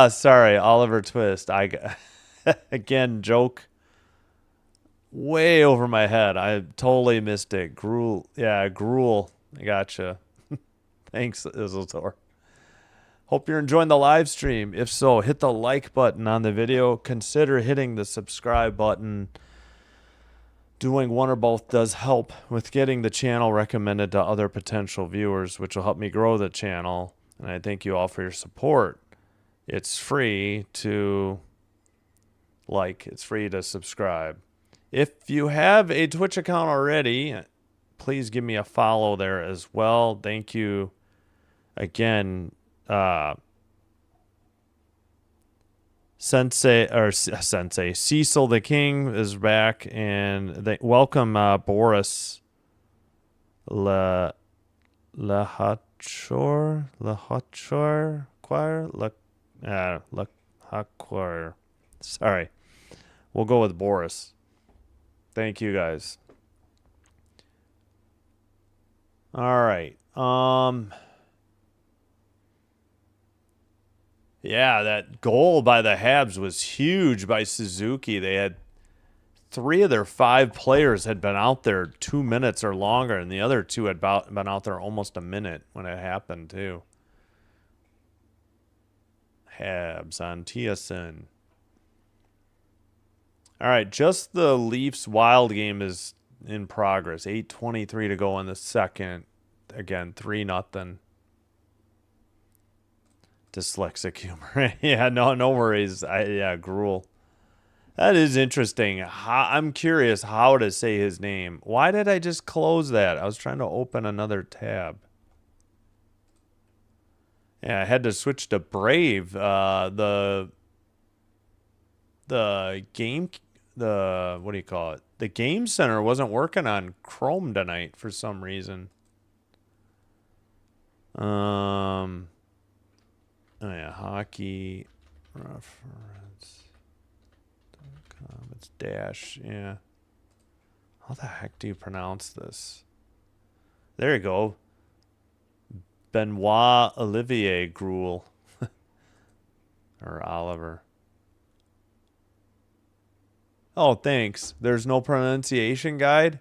Sorry, Oliver Twist. Again, joke way over my head. I totally missed it. Gruel. Yeah, Gruel. I gotcha. Thanks, Isiltor. Hope you're enjoying the live stream. If so, hit the like button on the video. Consider hitting the subscribe button. Doing one or both does help with getting the channel recommended to other potential viewers, which will help me grow the channel. And I thank you all for your support. It's free to like. It's free to subscribe. If you have a Twitch account already, please give me a follow there as well. Thank you again. Sensei Cecil the King is back, and they welcome Boris Lahachor Lahachor. Sorry, we'll go with Boris. Thank you guys. All right. Yeah, that goal by the Habs was huge by Suzuki. They had 3 of their 5 players had been out there 2 minutes or longer, and the other 2 had been out there almost a minute when it happened, too. Habs on TSN. All right, just the Leafs Wild game is in progress. 8:23 to go in the second. Again, 3-0. Dyslexic humor. Yeah, no worries. Gruel. That is interesting. I'm curious how to say his name. Why did I just close that? I was trying to open another tab. Yeah, I had to switch to Brave. The game, what do you call it? The Game Center wasn't working on Chrome tonight for some reason. Oh yeah, hockey reference.com. It's dash. Yeah. How the heck do you pronounce this? There you go. Benoit Olivier Gruel. Or Oliver. Oh, thanks. There's no pronunciation guide?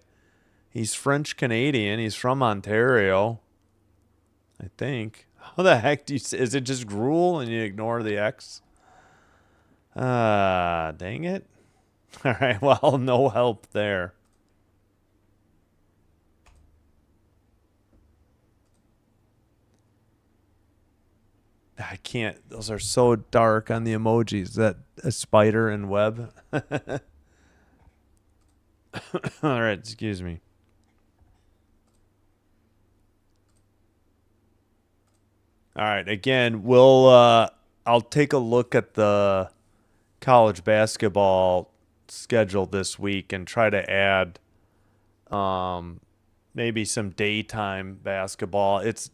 He's French Canadian. He's from Ontario, I think. How the heck do you say? Is it just Gruel and you ignore the X? Dang it. All right, well, no help there. I can't. Those are so dark on the emojis. That a spider and web. All right, excuse me. All right, again, I'll take a look at the college basketball schedule this week and try to add maybe some daytime basketball. It's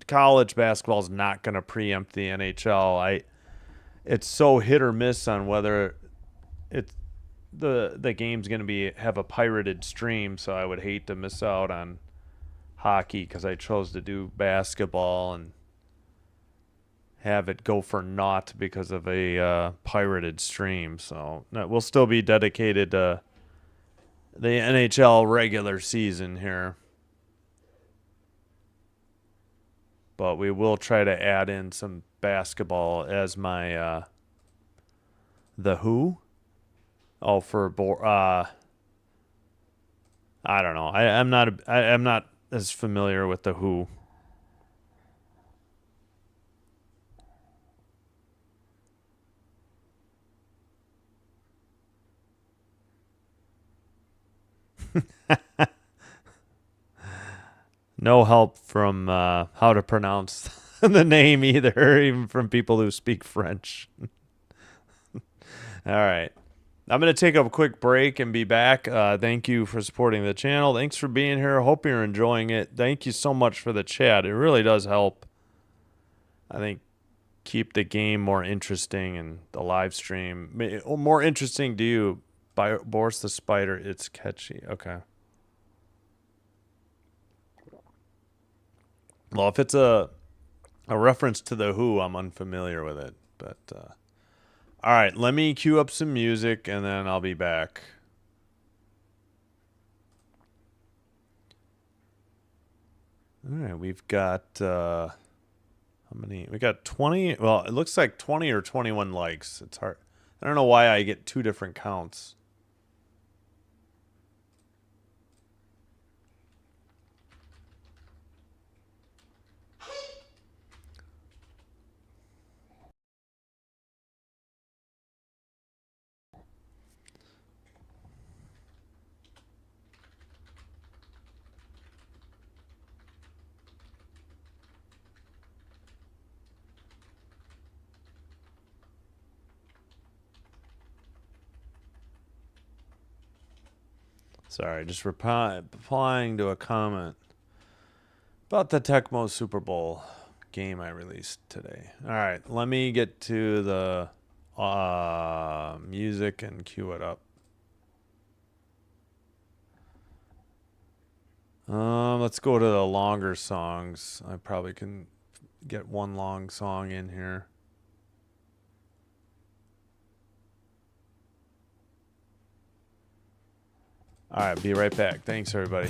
college basketball is not going to preempt the NHL. It's so hit or miss on whether it's the game's going to have a pirated stream, so I would hate to miss out on hockey because I chose to do basketball and have it go for naught because of a pirated stream. So we'll still be dedicated to the NHL regular season here. But we will try to add in some basketball as my the Who? Oh, for I don't know. I'm not as familiar with the Who. No help from how to pronounce the name either, even from people who speak French. All right. I'm going to take a quick break and be back. Thank you for supporting the channel. Thanks for being here. Hope you're enjoying it. Thank you so much for the chat. It really does help, I think, keep the game more interesting and the live stream more interesting to you. By Boris the Spider, it's catchy. Okay. Well, if it's a reference to the Who, I'm unfamiliar with it. But all right, let me cue up some music and then I'll be back. All right, we've got how many? We got 20. Well, it looks like 20 or 21 likes. It's hard. I don't know why I get two different counts. Sorry, just replying to a comment about the Tecmo Super Bowl game I released today. All right, let me get to the music and cue it up. Let's go to the longer songs. I probably can get one long song in here. All right, be right back. Thanks, everybody.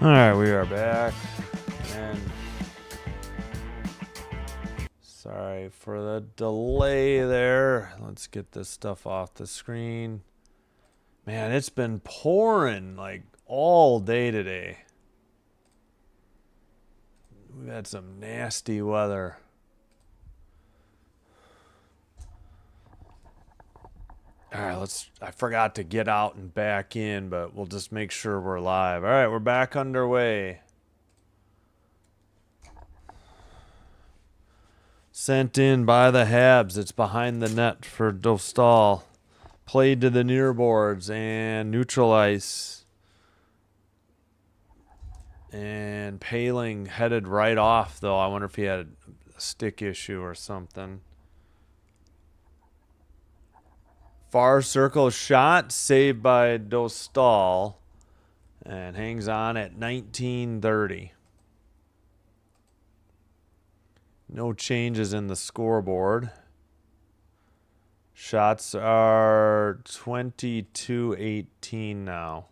All right, we are back. And sorry for the delay there. Let's get this stuff off the screen. Man, it's been pouring like all day today. We've had some nasty weather. All right, I forgot to get out and back in, but we'll just make sure we're live. All right, we're back underway. Sent in by the Habs. It's behind the net for Dostal. Played to the near boards and neutral ice. And Paling headed right off, though. I wonder if he had a stick issue or something. Far circle shot, saved by Dostal. And hangs on at 19:30. No changes in the scoreboard. Shots are 22-18 now.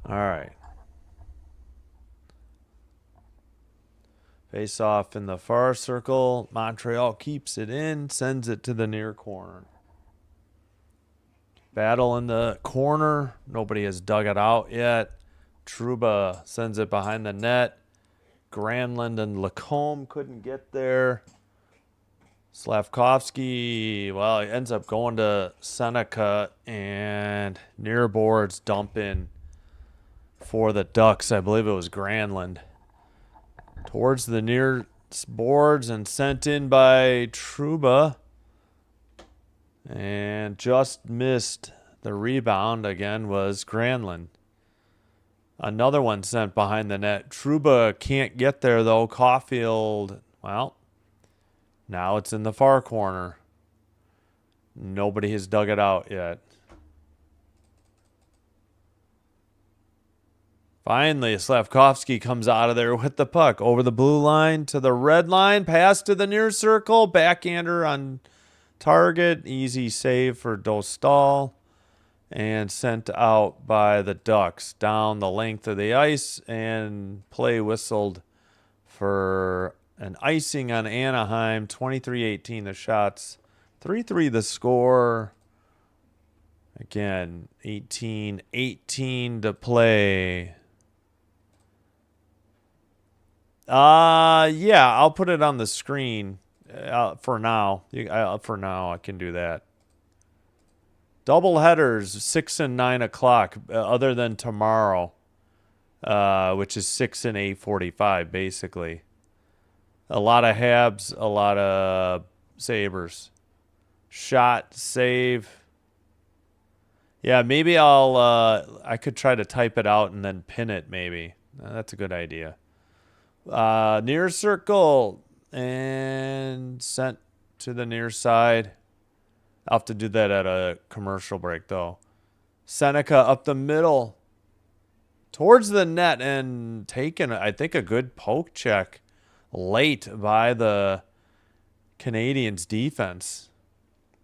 All right. Face off in the far circle. Montreal keeps it in, sends it to the near corner. Battle in the corner. Nobody has dug it out yet. Trouba sends it behind the net. Granlund and Lacombe couldn't get there. Slavkovsky, well, he ends up going to Seneca, and near boards dump in for the Ducks. I believe it was Granlund. Towards the near boards and sent in by Trouba. And just missed the rebound again was Granlund. Another one sent behind the net. Trouba can't get there, though. Caulfield, well, now it's in the far corner. Nobody has dug it out yet. Finally, Slavkovsky comes out of there with the puck. Over the blue line to the red line. Pass to the near circle. Backhander on target. Easy save for Dostal. And sent out by the Ducks down the length of the ice. And play whistled for an icing on Anaheim. 23-18 the shots. 3-3 the score. Again, 18-18 to play. Yeah, I'll put it on the screen for now. For now, I can do that. Double headers, 6 and 9 o'clock, other than tomorrow, which is 6 and 8:45, basically. A lot of Habs, a lot of Sabres. Shot, save. Yeah, maybe I could try to type it out and then pin it, maybe. That's a good idea. Near circle and sent to the near side. I'll have to do that at a commercial break, though. Seneca up the middle towards the net and taken, I think, a good poke check late by the Canadiens defense.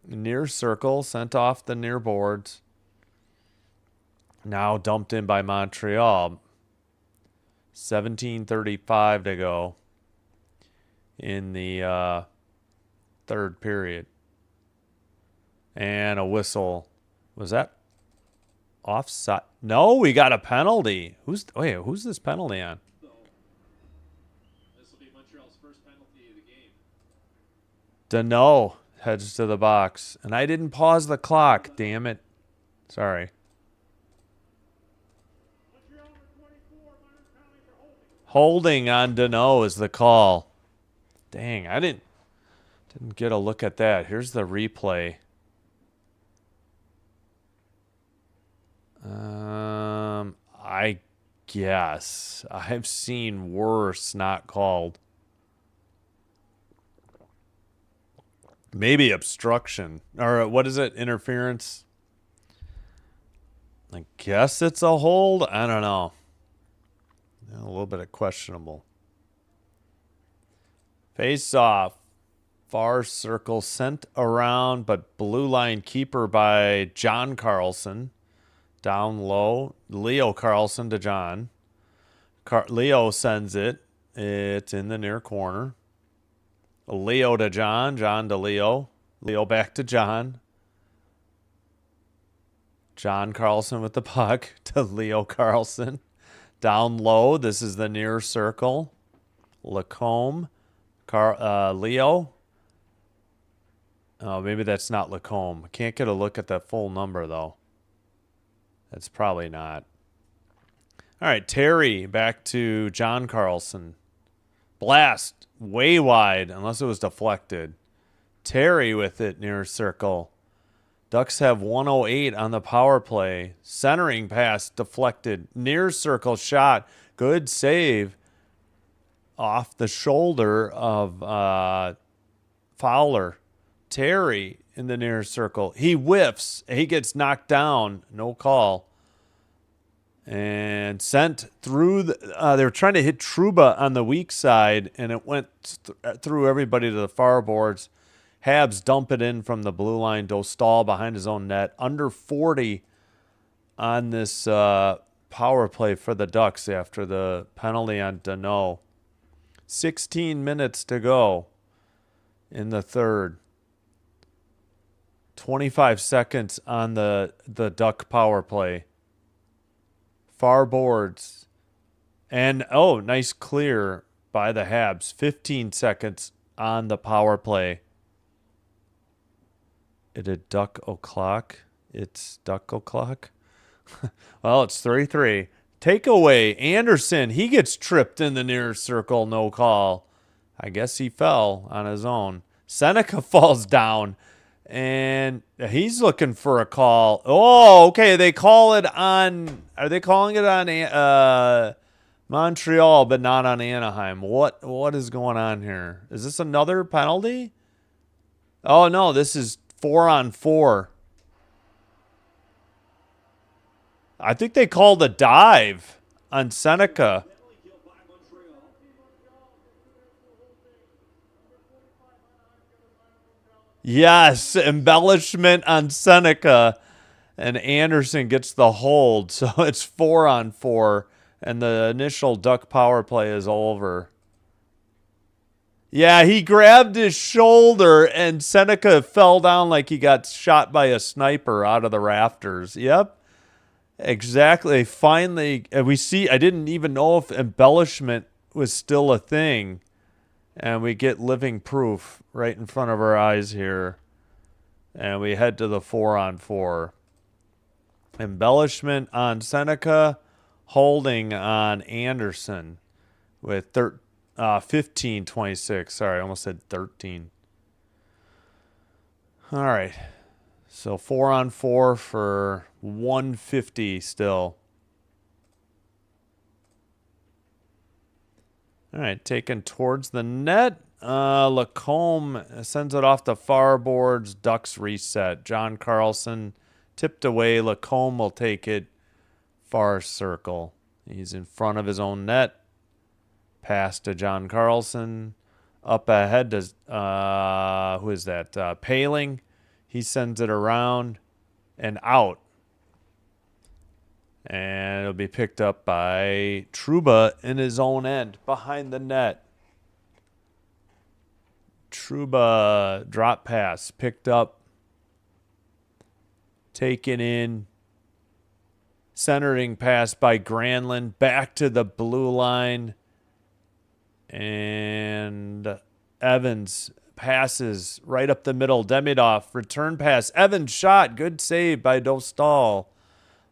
Near circle, sent off the near boards. Now dumped in by Montreal. 17:35 to go in the third period. And a whistle. Was that offside? No, we got a penalty. Who's this penalty on? This will be Montreal's first penalty of the game. Deneau heads to the box. And I didn't pause the clock, damn it. Sorry. Holding on Deneau is the call. Dang, I didn't get a look at that. Here's the replay. I guess. I've seen worse not called. Maybe obstruction. Or what is it? Interference? I guess it's a hold. I don't know. A little bit of questionable. Face off. Far circle sent around, but blue line keeper by John Carlson. Down low. Leo Carlson to John. Leo sends it. It's in the near corner. Leo to John. John to Leo. Leo back to John. John Carlson with the puck to Leo Carlson. Down low. This is the near circle. Lacombe. Leo. Oh, maybe that's not Lacombe. Can't get a look at the full number, though. That's probably not. All right, Terry back to John Carlson. Blast. Way wide, unless it was deflected. Terry with it near circle. Ducks have 108 on the power play. Centering pass deflected. Near circle shot. Good save. Off the shoulder of Fowler. Terry in the near circle. He whiffs. He gets knocked down. No call. And sent through. They were trying to hit Trouba on the weak side, and it went through everybody to the far boards. Habs dump it in from the blue line. Dostal behind his own net. Under 40 on this power play for the Ducks after the penalty on Danault. 16 minutes to go in the third. 25 seconds on the Duck power play. Far boards. And, nice clear by the Habs. 15 seconds on the power play. It a Duck o'clock. It's Duck o'clock. Well, it's 3-3. Takeaway. Anderson, he gets tripped in the near circle. No call. I guess he fell on his own. Seneca falls down. And he's looking for a call. Oh, okay. They call it on. Are they calling it on Montreal, but not on Anaheim? What is going on here? Is this another penalty? Oh no, this is 4-on-4. I think they called a dive on Seneca. Penalty kill by Montreal. Yes, embellishment on Seneca, and Anderson gets the hold. So it's 4-on-4, and the initial Duck power play is over. Yeah, he grabbed his shoulder, and Seneca fell down like he got shot by a sniper out of the rafters. Yep, exactly. Finally, we see, I didn't even know if embellishment was still a thing. And we get living proof right in front of our eyes here. And we head to the 4-on-4. Embellishment on Seneca, holding on Anderson with 15-26. Sorry, I almost said 13. All right. So 4-on-4 for 150 still. All right, taken towards the net. Lacombe sends it off the far boards. Ducks reset. John Carlson tipped away. Lacombe will take it. Far circle. He's in front of his own net. Pass to John Carlson. Up ahead to, who is that? Paling. He sends it around and out. And it'll be picked up by Trouba in his own end, behind the net. Trouba drop pass, picked up, taken in. Centering pass by Granlund, back to the blue line. And Evans passes right up the middle. Demidov, return pass. Evans shot, good save by Dostal.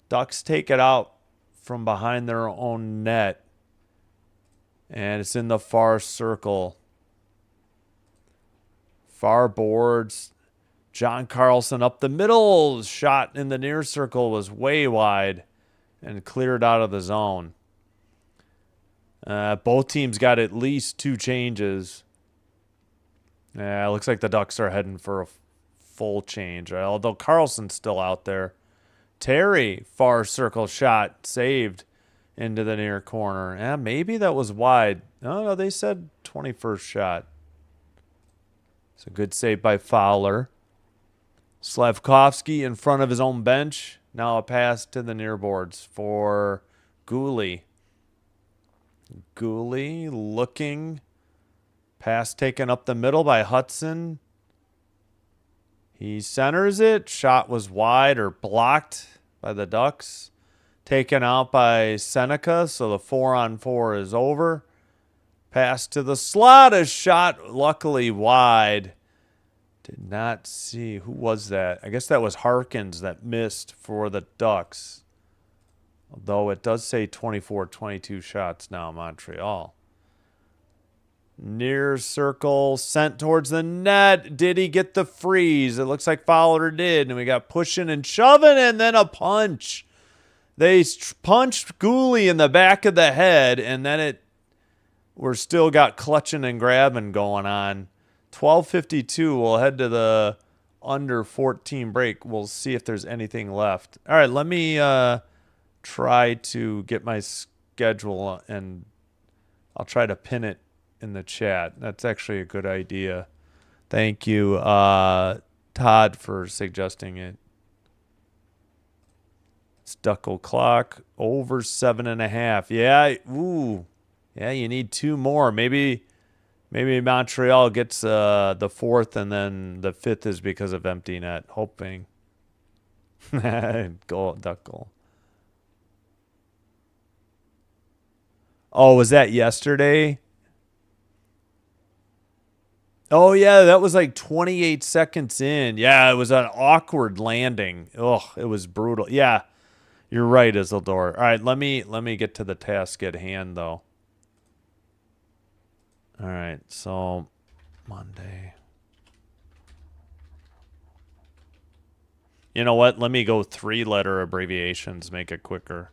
Ducks take it out from behind their own net. And it's in the far circle. Far boards. John Carlson up the middle. Shot in the near circle was way wide and cleared out of the zone. Both teams got at least 2 changes. It looks like the Ducks are heading for a full change, although Carlson's still out there. Terry, far circle shot, saved into the near corner. Maybe that was wide. No, they said 21st shot. It's a good save by Fowler. Slavkovsky in front of his own bench. Now a pass to the near boards for Gooley. Gooley looking. Pass taken up the middle by Hudson. He centers it. Shot was wide or blocked by the Ducks. Taken out by Seneca, so the 4-on-4 is over. Pass to the slot. A shot luckily wide. Did not see. Who was that? I guess that was Harkins that missed for the Ducks. Although it does say 24-22 shots now, Montreal. Near circle, sent towards the net. Did he get the freeze? It looks like Fowler did. And we got pushing and shoving and then a punch. They punched Gooley in the back of the head, and then we're still got clutching and grabbing going on. 12:52. We'll head to the under 14 break. We'll see if there's anything left. All right, let me try to get my schedule, and I'll try to pin it in the chat. That's actually a good idea. Thank you, Todd, for suggesting it. It's Duck O'Clock over 7.5. Yeah, ooh, yeah. You need 2 more. Maybe Montreal gets the 4th, and then the 5th is because of empty net. Hoping. Goal, Duck goal. Oh, was that yesterday? Oh, yeah, that was like 28 seconds in. Yeah, it was an awkward landing. Ugh, it was brutal. Yeah, you're right, Isildur. All right, let me get to the task at hand, though. All right, so Monday. You know what? Let me go 3-letter abbreviations, make it quicker.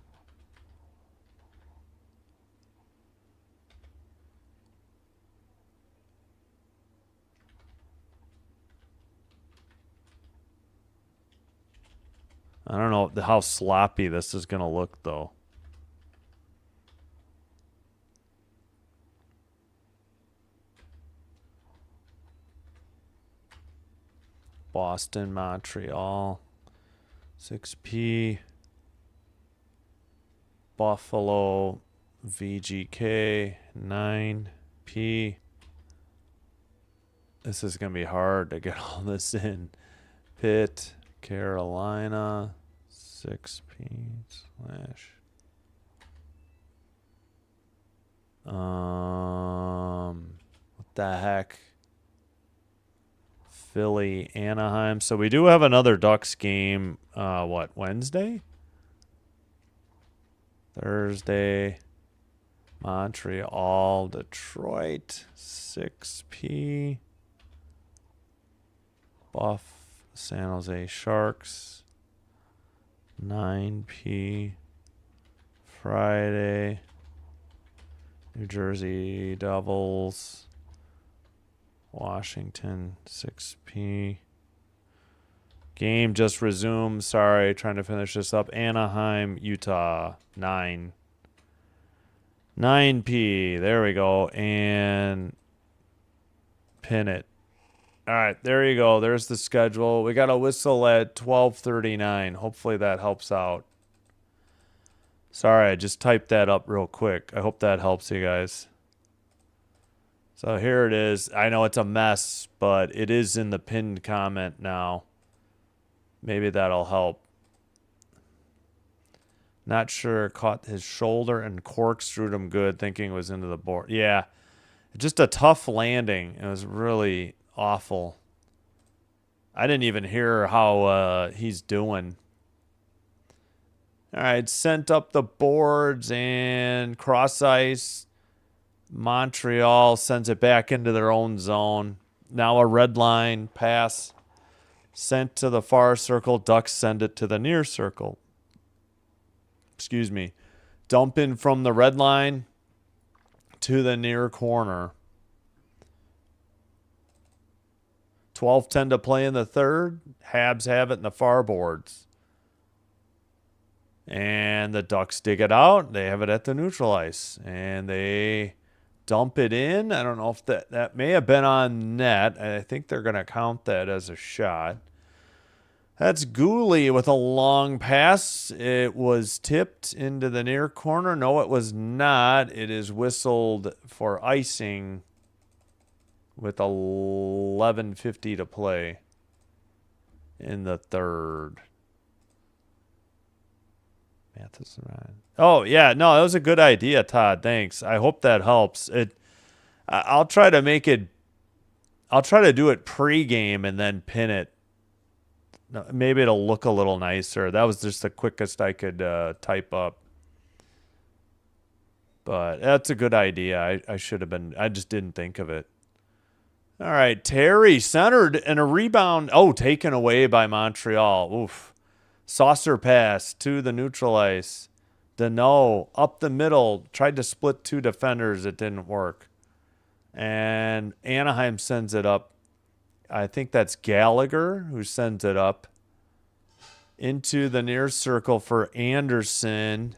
I don't know how sloppy this is going to look, though. Boston, Montreal, 6P. Buffalo, VGK, 9P. This is going to be hard to get all this in. Pitt, Carolina, 6P slash. What the heck? Philly, Anaheim. So we do have another Ducks game. What, Wednesday? Thursday. Montreal, Detroit, 6P. Buff, San Jose Sharks, 9P. Friday, New Jersey Devils, Washington, 6P. Game just resumed. Sorry, trying to finish this up. Anaheim, Utah, 9P. There we go. And pin it. All right, there you go. There's the schedule. We got a whistle at 12:39. Hopefully that helps out. Sorry, I just typed that up real quick. I hope that helps you guys. So here it is. I know it's a mess, but it is in the pinned comment now. Maybe that'll help. Not sure. Caught his shoulder and corkscrewed him good, thinking it was into the board. Yeah, just a tough landing. It was really awful. I didn't even hear how he's doing. All right, sent up the boards and cross ice. Montreal sends it back into their own zone. Now a red line pass sent to the far circle. Ducks send it to the near circle. Excuse me. Dump in from the red line to the near corner. 12:10 to play in the third. Habs have it in the far boards. And the Ducks dig it out. They have it at the neutral ice. And they dump it in. I don't know if that may have been on net. I think they're going to count that as a shot. That's Gooley with a long pass. It was tipped into the near corner. No, it was not. It is whistled for icing with 11:50 to play in the third. Matheson. Oh, yeah. No, that was a good idea, Todd. Thanks. I hope that helps. I'll try to make it. I'll try to do it pre-game and then pin it. Maybe it'll look a little nicer. That was just the quickest I could type up. But that's a good idea. I should have been. I just didn't think of it. All right, Terry centered and a rebound. Oh, taken away by Montreal. Oof. Saucer pass to the neutral ice. Deneau up the middle. Tried to split two defenders. It didn't work. And Anaheim sends it up. I think that's Gallagher who sends it up into the near circle for Anderson.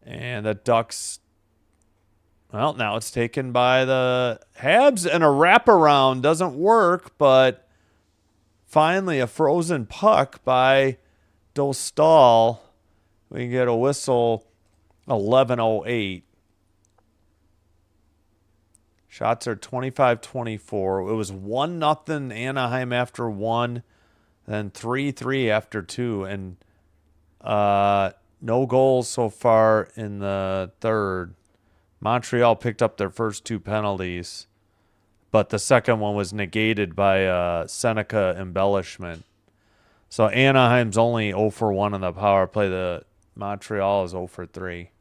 And the Ducks, well, now it's taken by the Habs, and a wraparound doesn't work, but finally a frozen puck by Dostal. We get a whistle, 11:08. Shots are 25-24. It was 1-0 Anaheim after one, then 3-3 after two, and no goals so far in the third. Montreal picked up their first two penalties, but the second one was negated by Seneca embellishment. So Anaheim's only 0 for 1 on the power play. The Montreal is 0 for 3.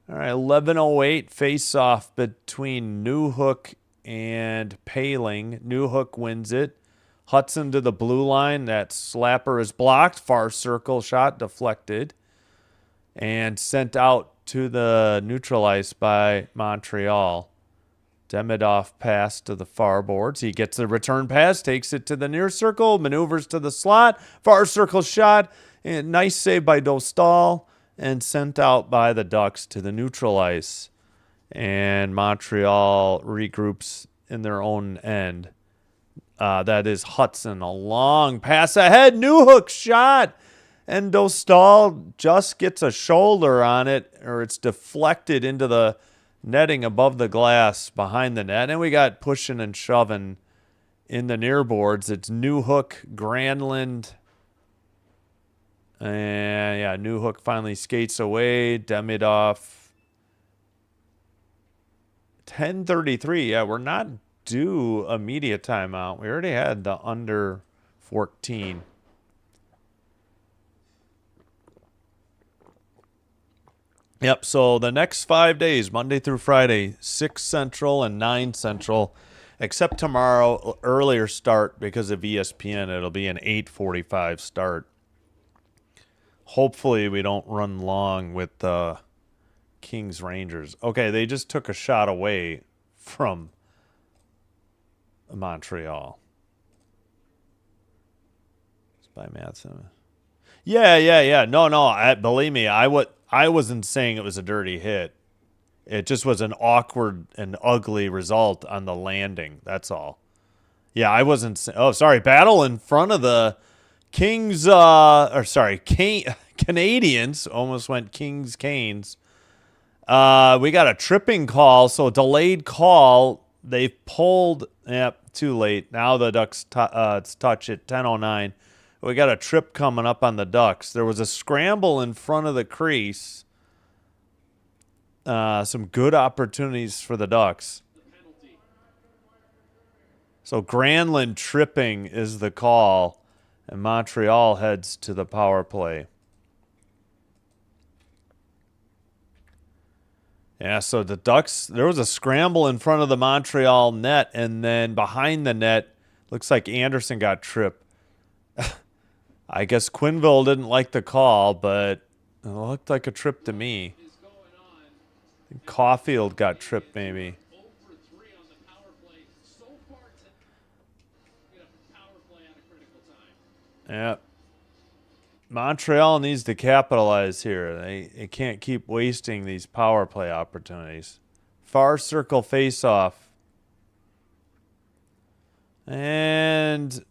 All right, 11:08 face-off between Newhook and Paling. Newhook wins it. Hudson to the blue line. That slapper is blocked. Far circle shot deflected and sent out to the neutral ice by Montreal. Demidov pass to the far boards. He gets the return pass, takes it to the near circle, maneuvers to the slot. Far circle shot. And nice save by Dostal. And sent out by the Ducks to the neutral ice. And Montreal regroups in their own end. That is Hudson. A long pass ahead. Newhook shot. And Dostal just gets a shoulder on it, or it's deflected into the netting above the glass behind the net. And we got pushing and shoving in the near boards. It's Newhook, Granlund. And yeah, Newhook finally skates away. Demidov. 10:33. Yeah, we're not due a media timeout. We already had the under 14. Yep, so the next 5 days, Monday through Friday, 6 Central and 9 Central, except tomorrow, earlier start because of ESPN. It'll be an 8:45 start. Hopefully we don't run long with the Kings Rangers. Okay, they just took a shot away from Montreal. It's by Madsen. Yeah. No. Believe me, I wasn't saying it was a dirty hit. It just was an awkward and ugly result on the landing. That's all. Yeah, I wasn't. Oh, sorry. Battle in front of the Kings. Canadians. Almost went Kings Canes. We got a tripping call, so delayed call. They've pulled. Yep, too late. Now the Ducks touch it. 10:09. We got a trip coming up on the Ducks. There was a scramble in front of the crease. Some good opportunities for the Ducks. So Granlund tripping is the call, and Montreal heads to the power play. Yeah, so the Ducks, there was a scramble in front of the Montreal net, and then behind the net, looks like Anderson got tripped. I guess Quinville didn't like the call, but it looked like a trip to me. Caulfield got tripped, maybe. Yeah. Montreal needs to capitalize here. They can't keep wasting these power play opportunities. Far circle face-off. And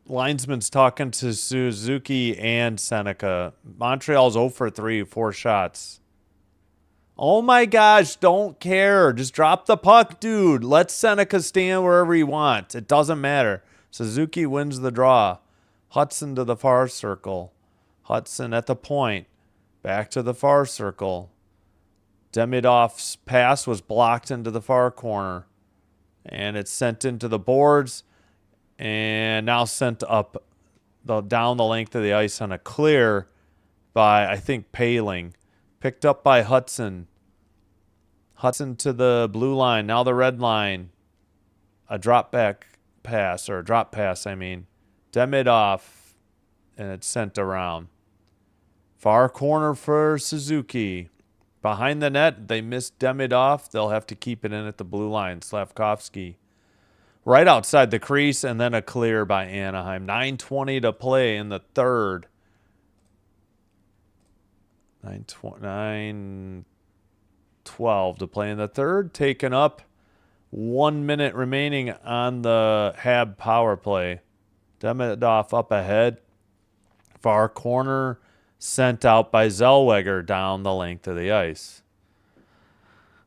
linesman's talking to Suzuki and Seneca. Montreal's 0 for 3, 4 shots. Oh my gosh, don't care. Just drop the puck, dude. Let Seneca stand wherever he wants. It doesn't matter. Suzuki wins the draw. Hudson to the far circle. Hudson at the point. Back to the far circle. Demidov's pass was blocked into the far corner. And it's sent into the boards. And now sent up down the length of the ice on a clear by, I think, Paling. Picked up by Hudson. Hudson to the blue line. Now the red line. A drop back pass, or a drop pass, I mean. Demidov. And it's sent around. Far corner for Suzuki. Behind the net, they missed Demidov. They'll have to keep it in at the blue line. Slavkovsky. Right outside the crease, and then a clear by Anaheim. 9:20 to play in the third. 9:12 to play in the third. Taken up. 1 minute remaining on the Hab power play. Demidov up ahead. Far corner. Sent out by Zellweger down the length of the ice.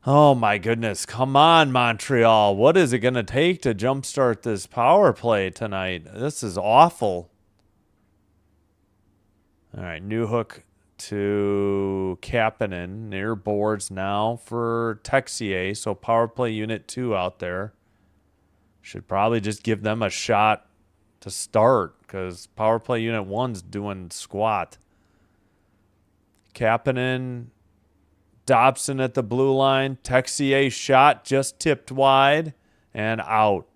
Oh my goodness. Come on, Montreal. What is it going to take to jumpstart this power play tonight? This is awful. All right, Newhook to Kapanen. Near boards now for Texier. So power play unit 2 out there. Should probably just give them a shot to start because power play unit 1's doing squat. Kapanen, Dobson at the blue line. Texier shot just tipped wide and out.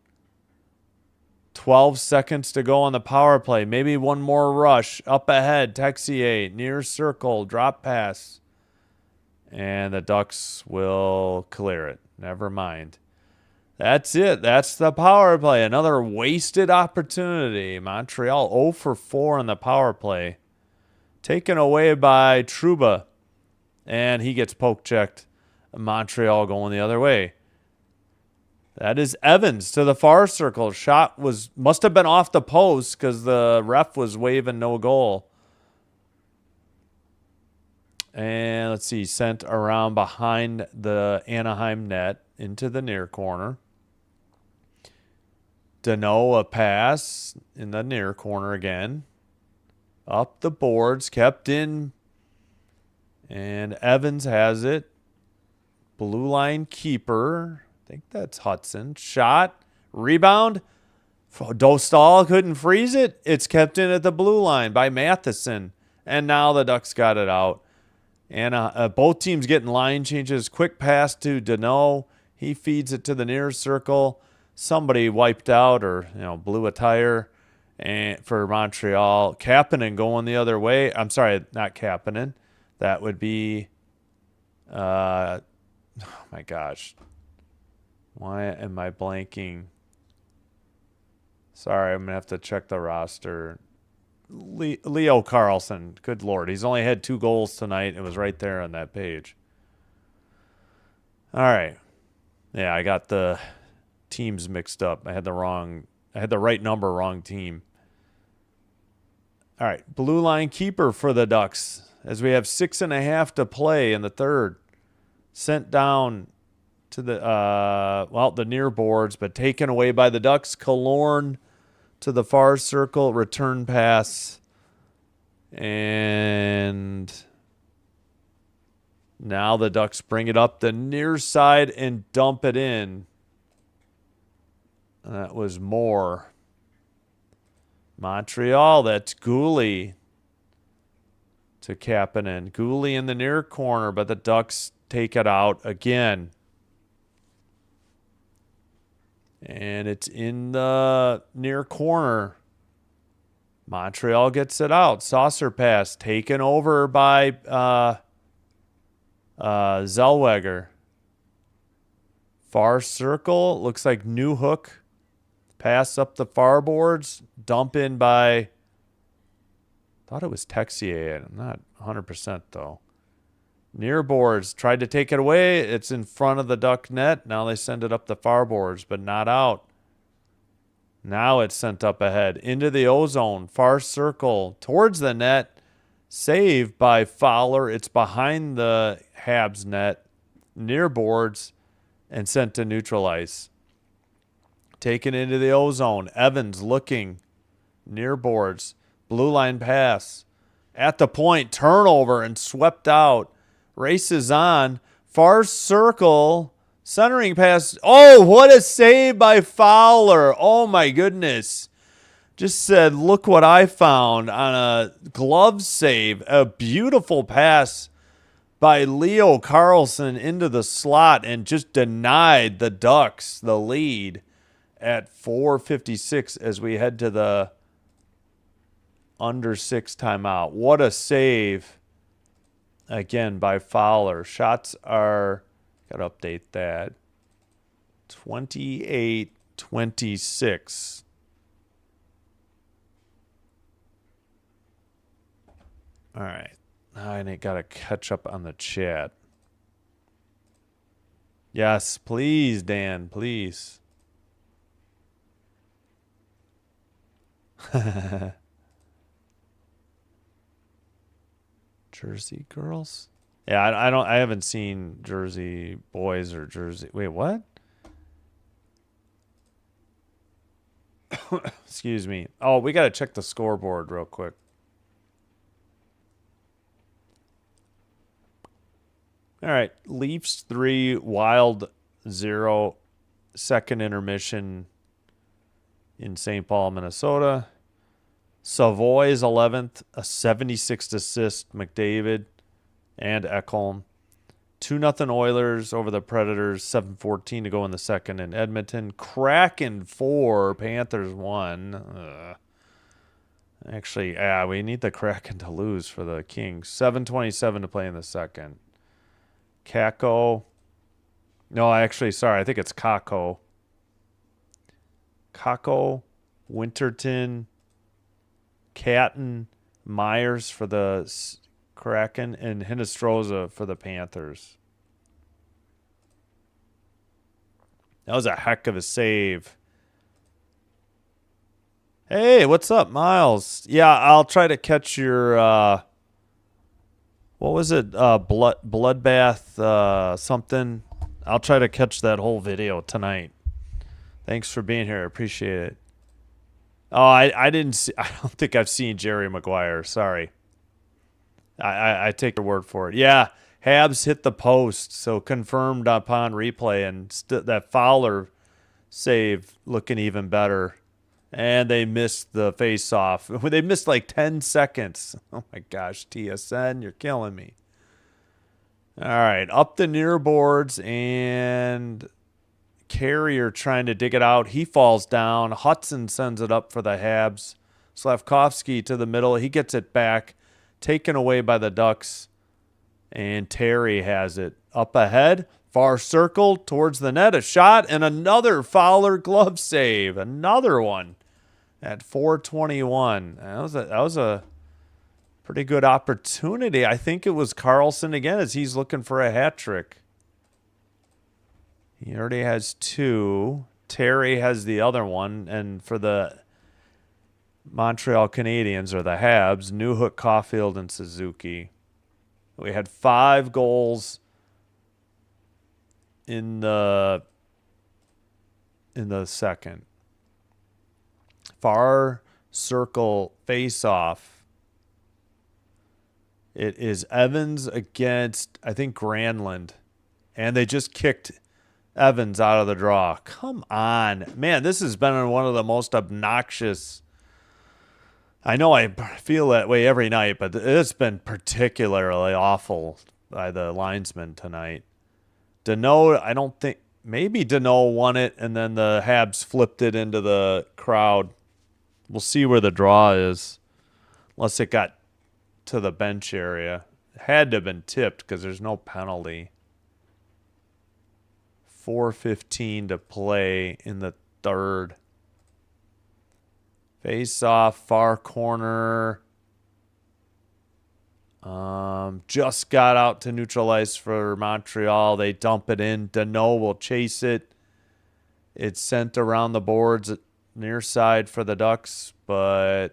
12 seconds to go on the power play. Maybe one more rush. Up ahead, Texier, near circle, drop pass. And the Ducks will clear it. Never mind. That's it. That's the power play. Another wasted opportunity. Montreal 0 for 4 on the power play. Taken away by Trouba. And he gets poke checked. Montreal going the other way. That is Evans to the far circle. Shot must have been off the post because the ref was waving no goal. And let's see, sent around behind the Anaheim net into the near corner. Danault a pass in the near corner again. Up the boards, kept in. And Evans has it. Blue line keeper. I think that's Hudson. Shot. Rebound. Dostal couldn't freeze it. It's kept in at the blue line by Matheson. And now the Ducks got it out. And both teams getting line changes. Quick pass to Danault. He feeds it to the near circle. Somebody wiped out or blew a tire. And for Montreal, Kapanen going the other way. I'm sorry, not Kapanen. That would be, oh my gosh. Why am I blanking? Sorry, I'm going to have to check the roster. Leo Carlson. Good Lord. He's only had 2 goals tonight. It was right there on that page. All right. Yeah, I got the teams mixed up. I had the right number, wrong team. All right. Blue line keeper for the Ducks as we have 6.5 to play in the third. Sent down to the near boards, but taken away by the Ducks. Killorn to the far circle, return pass. And now the Ducks bring it up the near side and dump it in. That was Moore. Montreal, that's Gooley to Kapanen. Gooley in the near corner, but the Ducks take it out again. And it's in the near corner. Montreal gets it out. Saucer pass taken over by Zellweger. Far circle. Looks like Newhook. Pass up the far boards. Dump in by Thought it was Texier. I'm not 100% though. Near boards tried to take it away. It's in front of the Duck net. Now they send it up the far boards, but not out. Now it's sent up ahead into the ozone, far circle towards the net. Saved by Fowler. It's behind the Habs net, near boards, and sent to neutral ice. Taken into the ozone. Evans looking near boards. Blue line pass. At the point, turnover and swept out. Races on. Far circle. Centering pass. Oh, what a save by Fowler. Oh, my goodness. Just said, look what I found on a glove save. A beautiful pass by Leo Carlson into the slot and just denied the Ducks the lead at 4:56 as we head to the under 6 timeout. What a save again by Fowler. Shots are, got to update that, 28-26. All right. Now I got to catch up on the chat. Yes, please, Dan, please. Jersey girls? Yeah, I haven't seen Jersey boys or Jersey. Wait, what? Excuse me. Oh, we got to check the scoreboard real quick. All right, Leafs 3, Wild 0, second intermission in St. Paul, Minnesota. Savoy's 11th, a 76th assist, McDavid and Ekholm. 2-0 Oilers over the Predators, 7:14 to go in the second in Edmonton. Kraken 4, Panthers 1. Actually, we need the Kraken to lose for the Kings. 7:27 to play in the second. Kako. No, actually, sorry. I think it's Kako. Kako, Winterton, Catton, Myers for the Kraken, and Hinostroza for the Panthers. That was a heck of a save. Hey, what's up, Miles? Yeah, I'll try to catch your... what was it? Bloodbath something. I'll try to catch that whole video tonight. Thanks for being here. I appreciate it. Oh, I didn't see. I don't think I've seen Jerry Maguire. Sorry. I take your word for it. Yeah, Habs hit the post, so confirmed upon replay, and that Fowler save looking even better. And they missed the face-off. They missed like 10 seconds. Oh, my gosh, TSN, you're killing me. All right, up the near boards, and Carrier trying to dig it out. He falls down. Hudson sends it up for the Habs. Slavkovsky to the middle. He gets it back. Taken away by the Ducks. And Terry has it. Up ahead. Far circle towards the net. A shot and another Fowler glove save. Another one at 4:21. That was a pretty good opportunity. I think it was Carlson again as he's looking for a hat trick. He already has 2. Terry has the other one. And for the Montreal Canadiens, or the Habs, Newhook, Caulfield, and Suzuki. We had 5 goals in the second. Far circle face-off. It is Evans against, I think, Granlund. And they just kicked Evans out of the draw. Come on. Man, this has been one of the most obnoxious. I know I feel that way every night, but it's been particularly awful by the linesman tonight. Dano, I don't think, maybe Dano won it, and then the Habs flipped it into the crowd. We'll see where the draw is, unless it got to the bench area. It had to have been tipped because there's no penalty. 4:15 to play in the third. Face off, far corner. Just got out to neutral ice for Montreal. They dump it in. Deneau will chase it. It's sent around the boards near side for the Ducks, but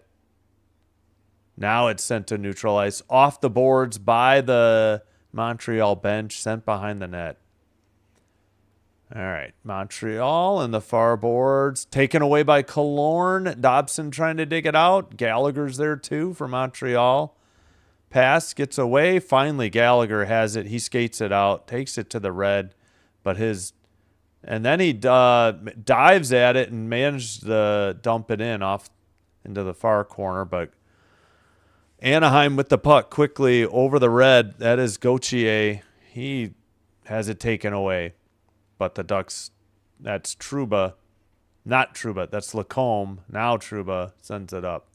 now it's sent to neutral ice. Off the boards by the Montreal bench, sent behind the net. All right, Montreal and the far boards. Taken away by Killorn. Dobson trying to dig it out. Gallagher's there too for Montreal. Pass gets away. Finally, Gallagher has it. He skates it out, takes it to the red, but and then he dives at it and manages to dump it in off into the far corner. But Anaheim with the puck quickly over the red. That is Gauthier. He has it taken away. But the Ducks, that's Trouba. Not Trouba, that's Lacombe. Now Trouba sends it up.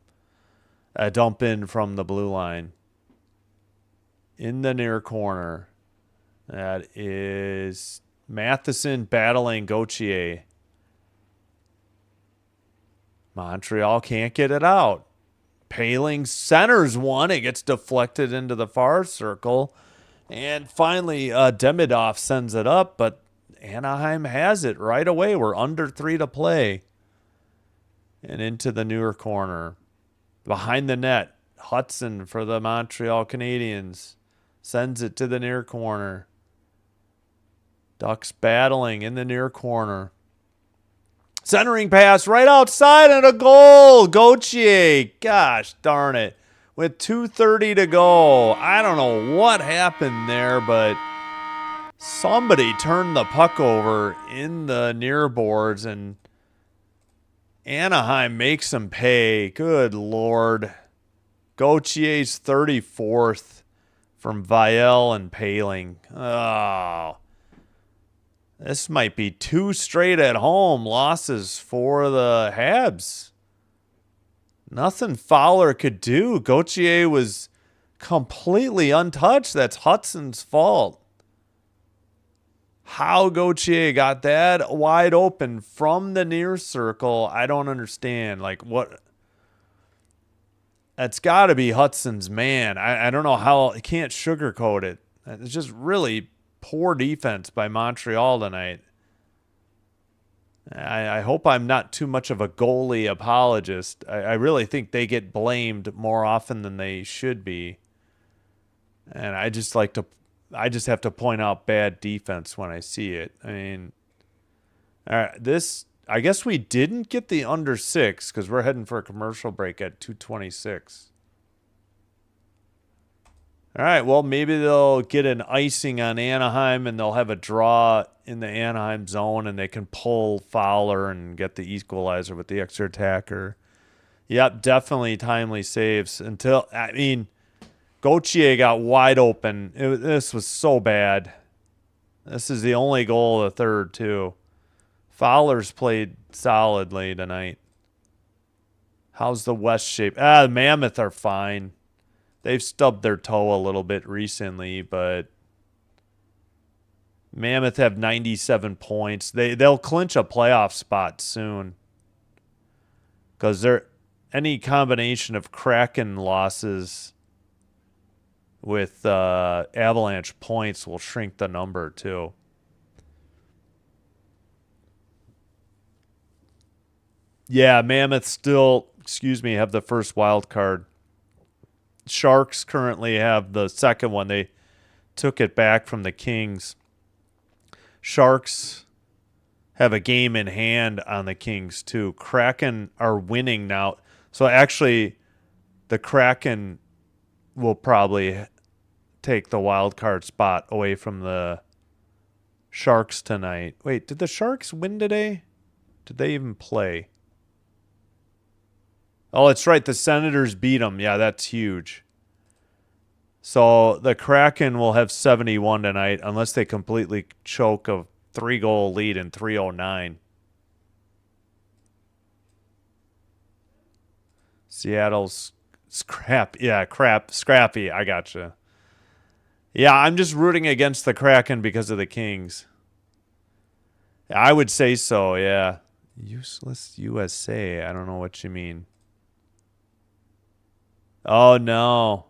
A dump in from the blue line. In the near corner. That is Matheson battling Gauthier. Montreal can't get it out. Paling centers one. It gets deflected into the far circle. And finally, Demidov sends it up, but Anaheim has it right away. We're under 3 to play. And into the near corner. Behind the net, Hudson for the Montreal Canadiens. Sends it to the near corner. Ducks battling in the near corner. Centering pass right outside and a goal. Gauthier. Gosh darn it. With 2:30 to go. I don't know what happened there, but somebody turned the puck over in the near boards, and Anaheim makes them pay. Good Lord. Gauthier's 34th from Vielle and Paling. Oh. This might be 2 straight at home losses for the Habs. Nothing Fowler could do. Gauthier was completely untouched. That's Hudson's fault. How Gauthier got that wide open from the near circle, I don't understand. Like, what? That's got to be Hudson's man. I don't know how. He can't sugarcoat it. It's just really poor defense by Montreal tonight. I hope I'm not too much of a goalie apologist. I really think they get blamed more often than they should be. And I just have to point out bad defense when I see it. I mean, I guess we didn't get the under 6 because we're heading for a commercial break at 2:26. All right, well, maybe they'll get an icing on Anaheim and they'll have a draw in the Anaheim zone and they can pull Fowler and get the equalizer with the extra attacker. Yep, definitely timely saves Gauthier got wide open. This was so bad. This is the only goal of the third, too. Fowler's played solidly tonight. How's the West shape? The Mammoth are fine. They've stubbed their toe a little bit recently, but Mammoth have 97 points. They'll clinch a playoff spot soon because any combination of Kraken losses with Avalanche points will shrink the number too. Yeah, Mammoth still, have the first wild card. Sharks currently have the second one. They took it back from the Kings. Sharks have a game in hand on the Kings too. Kraken are winning now. So actually the Kraken will probably take the wild card spot away from the Sharks tonight. Wait, did the Sharks win today? Did they even play? Oh, it's right. The Senators beat them. Yeah, that's huge. So the Kraken will have 71 tonight unless they completely choke a 3-goal lead in 3:09. Seattle's scrappy. I gotcha. Yeah, I'm just rooting against the Kraken because of the Kings. I would say so, yeah. Useless USA. I don't know what you mean. Oh, no.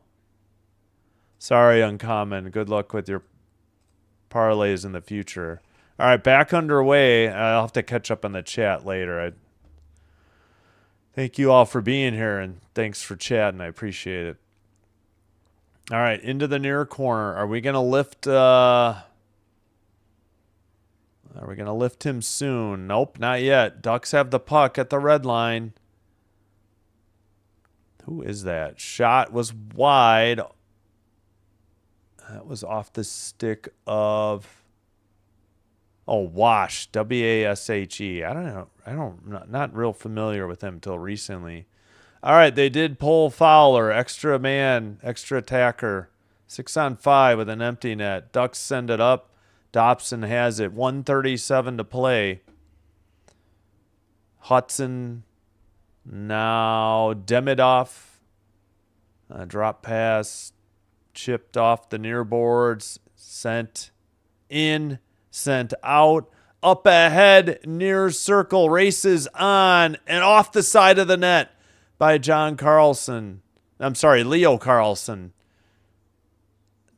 Sorry, Uncommon. Good luck with your parlays in the future. All right, back underway. I'll have to catch up on the chat later. Thank you all for being here, and thanks for chatting. I appreciate it. All right, into the near corner. Are we going to lift... Are we going to lift him soon? Nope, not yet. Ducks have the puck at the red line. Who is that? Shot was wide. That was off the stick of... Oh, Wash. W-A-S-H-E. I don't know. Not real familiar with him until recently. All right, they did pull Fowler. Extra man, extra attacker. 6-on-5 with an empty net. Ducks send it up. Dobson has it. 1:37 to play. Hudson. Now Demidov. Drop pass. Chipped off the near boards. Sent in. Sent out. Up ahead. Near circle. Races on. And off the side of the net by John Carlson. I'm sorry, Leo Carlson.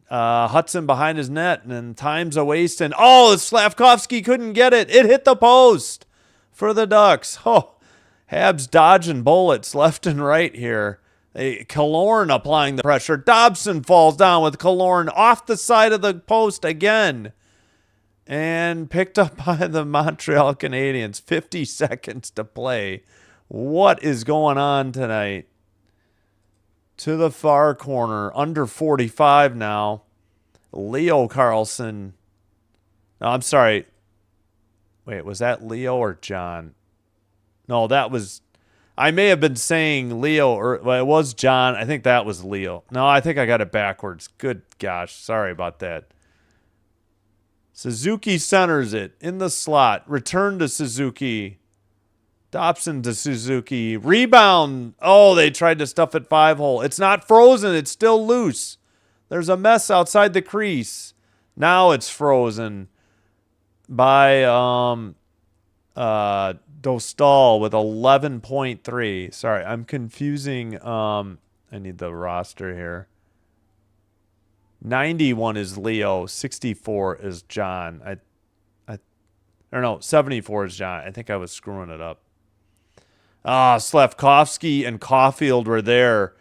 Hudson behind his net, and then time's a waste. And Slavkovsky couldn't get it. It hit the post for the Ducks. Oh, Habs dodging bullets left and right here. Killorn applying the pressure. Dobson falls down with Killorn off the side of the post again. And picked up by the Montreal Canadiens. 50 seconds to play. What is going on tonight? To the far corner. Under 45 now. Leo Carlson. No, I'm sorry. Wait, was that Leo or John? No, that was... I may have been saying Leo, or well, it was John. I think that was Leo. No, I think I got it backwards. Good gosh. Sorry about that. Suzuki centers it in the slot. Return to Suzuki. Dobson to Suzuki. Rebound. Oh, they tried to stuff it 5-hole. It's not frozen. It's still loose. There's a mess outside the crease. Now it's frozen by Dostal with 11.3. Sorry, I'm confusing. I need the roster here. 91 is Leo. 64 is John. Or no, 74 is John. I think I was screwing it up. Slavkovsky and Caulfield were there.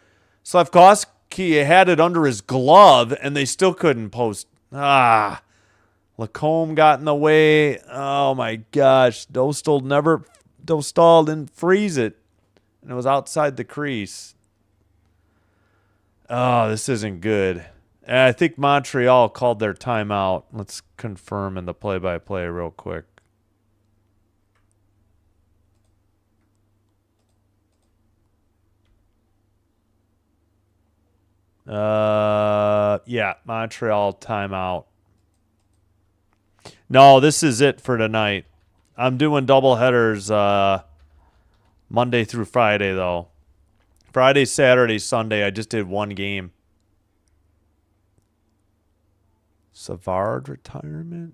Slavkovsky had it under his glove, and they still couldn't post. Lacombe got in the way. Oh, my gosh. Dostal didn't freeze it, and it was outside the crease. Oh, this isn't good. And I think Montreal called their timeout. Let's confirm in the play-by-play real quick. Yeah, Montreal timeout. No, this is it for tonight. I'm doing double headers Monday through Friday, though. Friday, Saturday, Sunday, I just did one game. Savard retirement?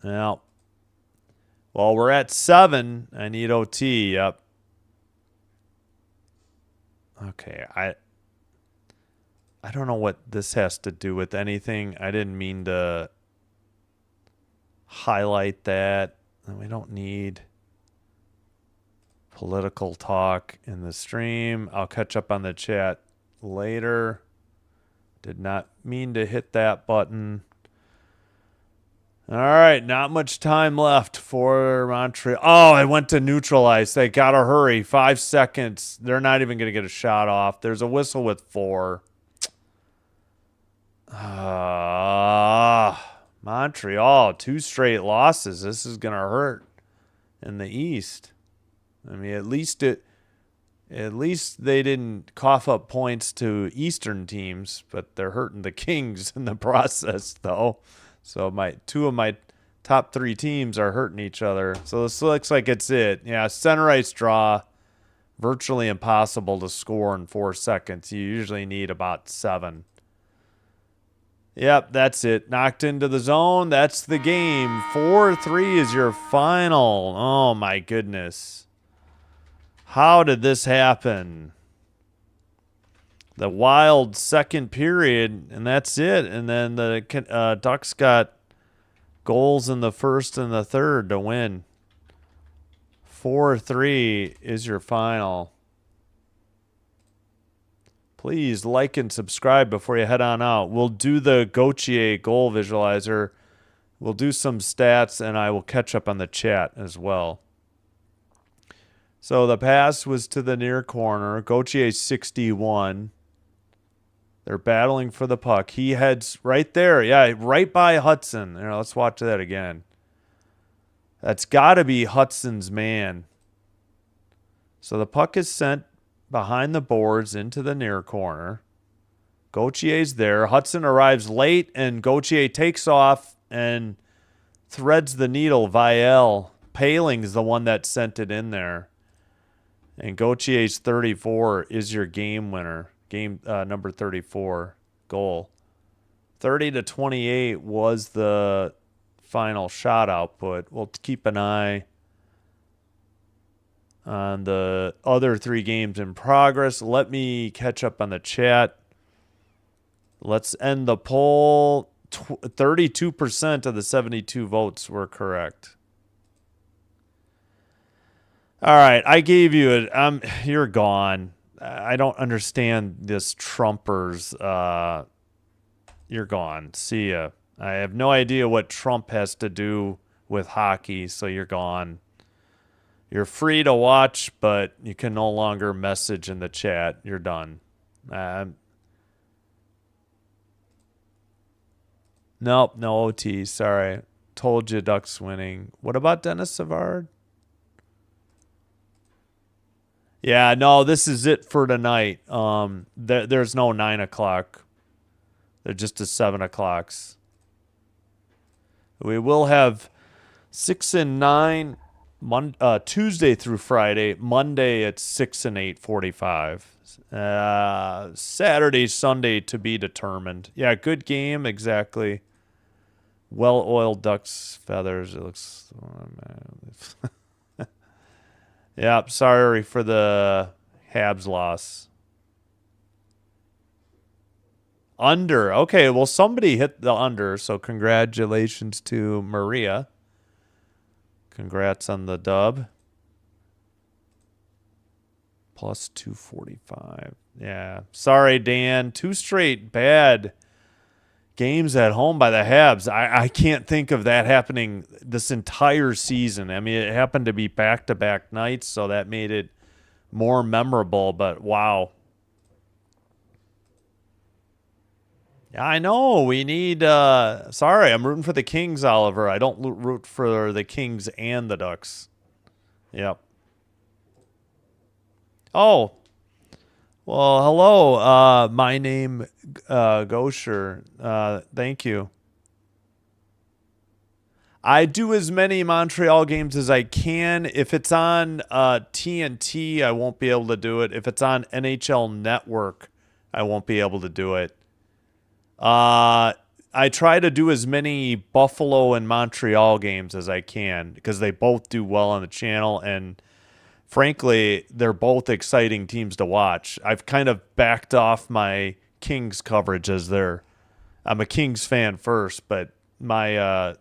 Yeah. Well, we're at 7. I need OT. Yep. Okay, I don't know what this has to do with anything. I didn't mean to highlight that. We don't need political talk in the stream. I'll catch up on the chat later. Did not mean to hit that button. All right, not much time left for Montreal. Oh, I went to neutralize. They got to hurry. 5 seconds. They're not even going to get a shot off. There's a whistle with 4. Montreal, 2 straight losses. This is going to hurt in the East. I mean, at least they didn't cough up points to Eastern teams, but they're hurting the Kings in the process, though. So 2 of my top 3 teams are hurting each other. So this looks like it's it. Yeah, center ice draw. Virtually impossible to score in 4 seconds. You usually need about 7. Yep, that's it. Knocked into the zone. That's the game. 4-3 is your final. Oh, my goodness. How did this happen? The Wild second period, and that's it. And then the Ducks got goals in the first and the third to win. 4-3 is your final. Please like and subscribe before you head on out. We'll do the Gauthier goal visualizer. We'll do some stats, and I will catch up on the chat as well. So the pass was to the near corner. Gauthier 61. They're battling for the puck. He heads right there. Yeah, right by Hudson. Here, let's watch that again. That's got to be Hudson's man. So the puck is sent behind the boards into the near corner. Gauthier's there. Hudson arrives late, and Gauthier takes off and threads the needle. Vielle. Paling's the one that sent it in there. And Gauthier's 34 is your game winner. Game number 34 goal. 30-28 was the final shot output. We'll keep an eye on the other three games in progress. Let me catch up on the chat. Let's end the poll. 32% of the 72 votes were correct. All right, I gave you it. You're gone. I don't understand this Trumpers. You're gone. See ya. I have no idea what Trump has to do with hockey, so you're gone. You're free to watch, but you can no longer message in the chat. You're done. Nope, no OT. Sorry. Told you Ducks winning. What about Dennis Savard? Yeah, no, this is it for tonight. There's no 9 o'clock. They're just the 7 o'clocks. We will have 6 and 9 Tuesday through Friday. Monday at 6 and 8:45. Saturday, Sunday to be determined. Yeah, good game, exactly. Well-oiled Ducks feathers. It looks. Oh, man. Yeah, sorry for the Habs loss. Under. Okay, well, somebody hit the under, so congratulations to Maria. Congrats on the dub. Plus 245. Yeah. Sorry, Dan. 2 straight bad games at home by the Habs. I can't think of that happening this entire season. I mean, it happened to be back-to-back nights, so that made it more memorable, but wow. Yeah, I know. We need sorry, I'm rooting for the Kings, Oliver. I don't root for the Kings and the Ducks. Yep. Oh. Well, hello. My name Gosher. Thank you. I do as many Montreal games as I can. If it's on TNT, I won't be able to do it. If it's on NHL Network, I won't be able to do it. I try to do as many Buffalo and Montreal games as I can because they both do well on the channel, and frankly, they're both exciting teams to watch. I've kind of backed off my Kings coverage as I'm a Kings fan first, but my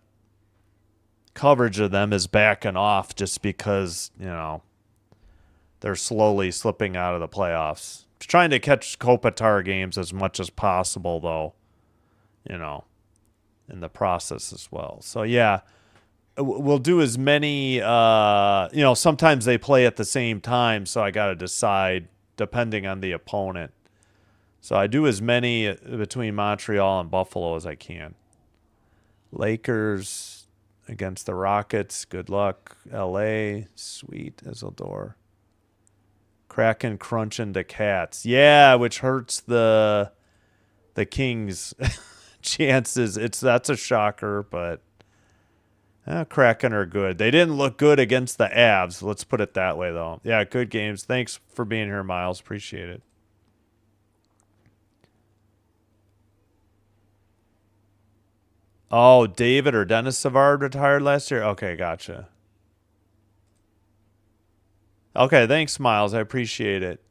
coverage of them is backing off just because, they're slowly slipping out of the playoffs. Just trying to catch Kopitar games as much as possible, though, in the process as well. So, yeah. We'll do as many, sometimes they play at the same time, so I got to decide depending on the opponent. So I do as many between Montreal and Buffalo as I can. Lakers against the Rockets. Good luck. LA. Sweet. Isildur. Kraken crunching the Cats. Yeah, which hurts the Kings' chances. That's a shocker, but Kraken are good. They didn't look good against the Avs. Let's put it that way, though. Yeah, good games. Thanks for being here, Miles. Appreciate it. Oh, David or Dennis Savard retired last year? Okay, gotcha. Okay, thanks, Miles. I appreciate it.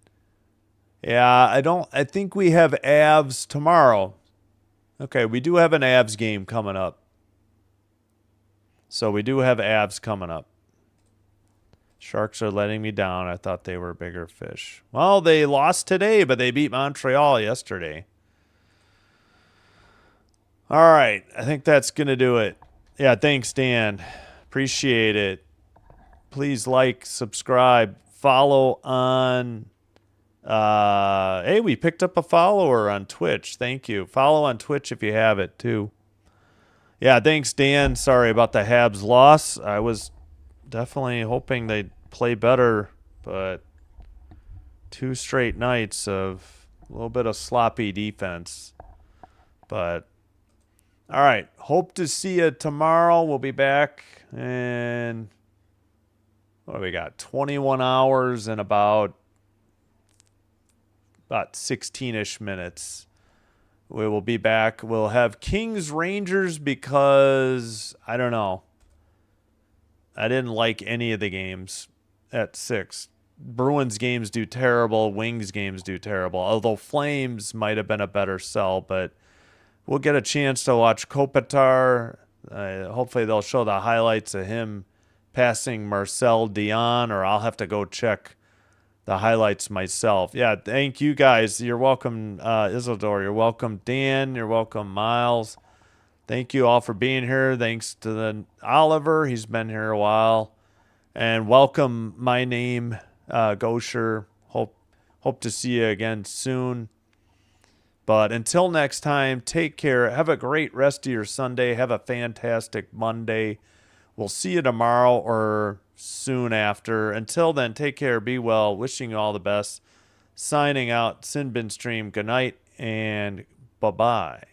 Yeah, I think we have Avs tomorrow. Okay, we do have an Avs game coming up. So we do have Avs coming up. Sharks are letting me down. I thought they were bigger fish. Well, they lost today, but they beat Montreal yesterday. All right, I think that's going to do it. Yeah, thanks, Dan. Appreciate it. Please like, subscribe, follow on. Hey, we picked up a follower on Twitch. Thank you. Follow on Twitch if you have it, too. Yeah, thanks, Dan. Sorry about the Habs loss. I was definitely hoping they'd play better, but 2 straight nights of a little bit of sloppy defense. But all right, hope to see you tomorrow. We'll be back in, what do we got? 21 hours and about 16-ish minutes. We will be back. We'll have Kings Rangers because I don't know. I didn't like any of the games at 6. Bruins games do terrible. Wings games do terrible. Although Flames might have been a better sell, but we'll get a chance to watch Kopitar. Hopefully they'll show the highlights of him passing Marcel Dion, or I'll have to go check the highlights myself. Yeah, thank you guys. You're welcome, Isildur. You're welcome, Dan. You're welcome, Miles. Thank you all for being here. Thanks to the Oliver. He's been here a while. And welcome, my name, Gosher. Hope to see you again soon. But until next time, take care. Have a great rest of your Sunday. Have a fantastic Monday. We'll see you tomorrow or soon after. Until then, take care. Be well. Wishing you all the best. Signing out, Sinbin Stream. Good night and bye-bye.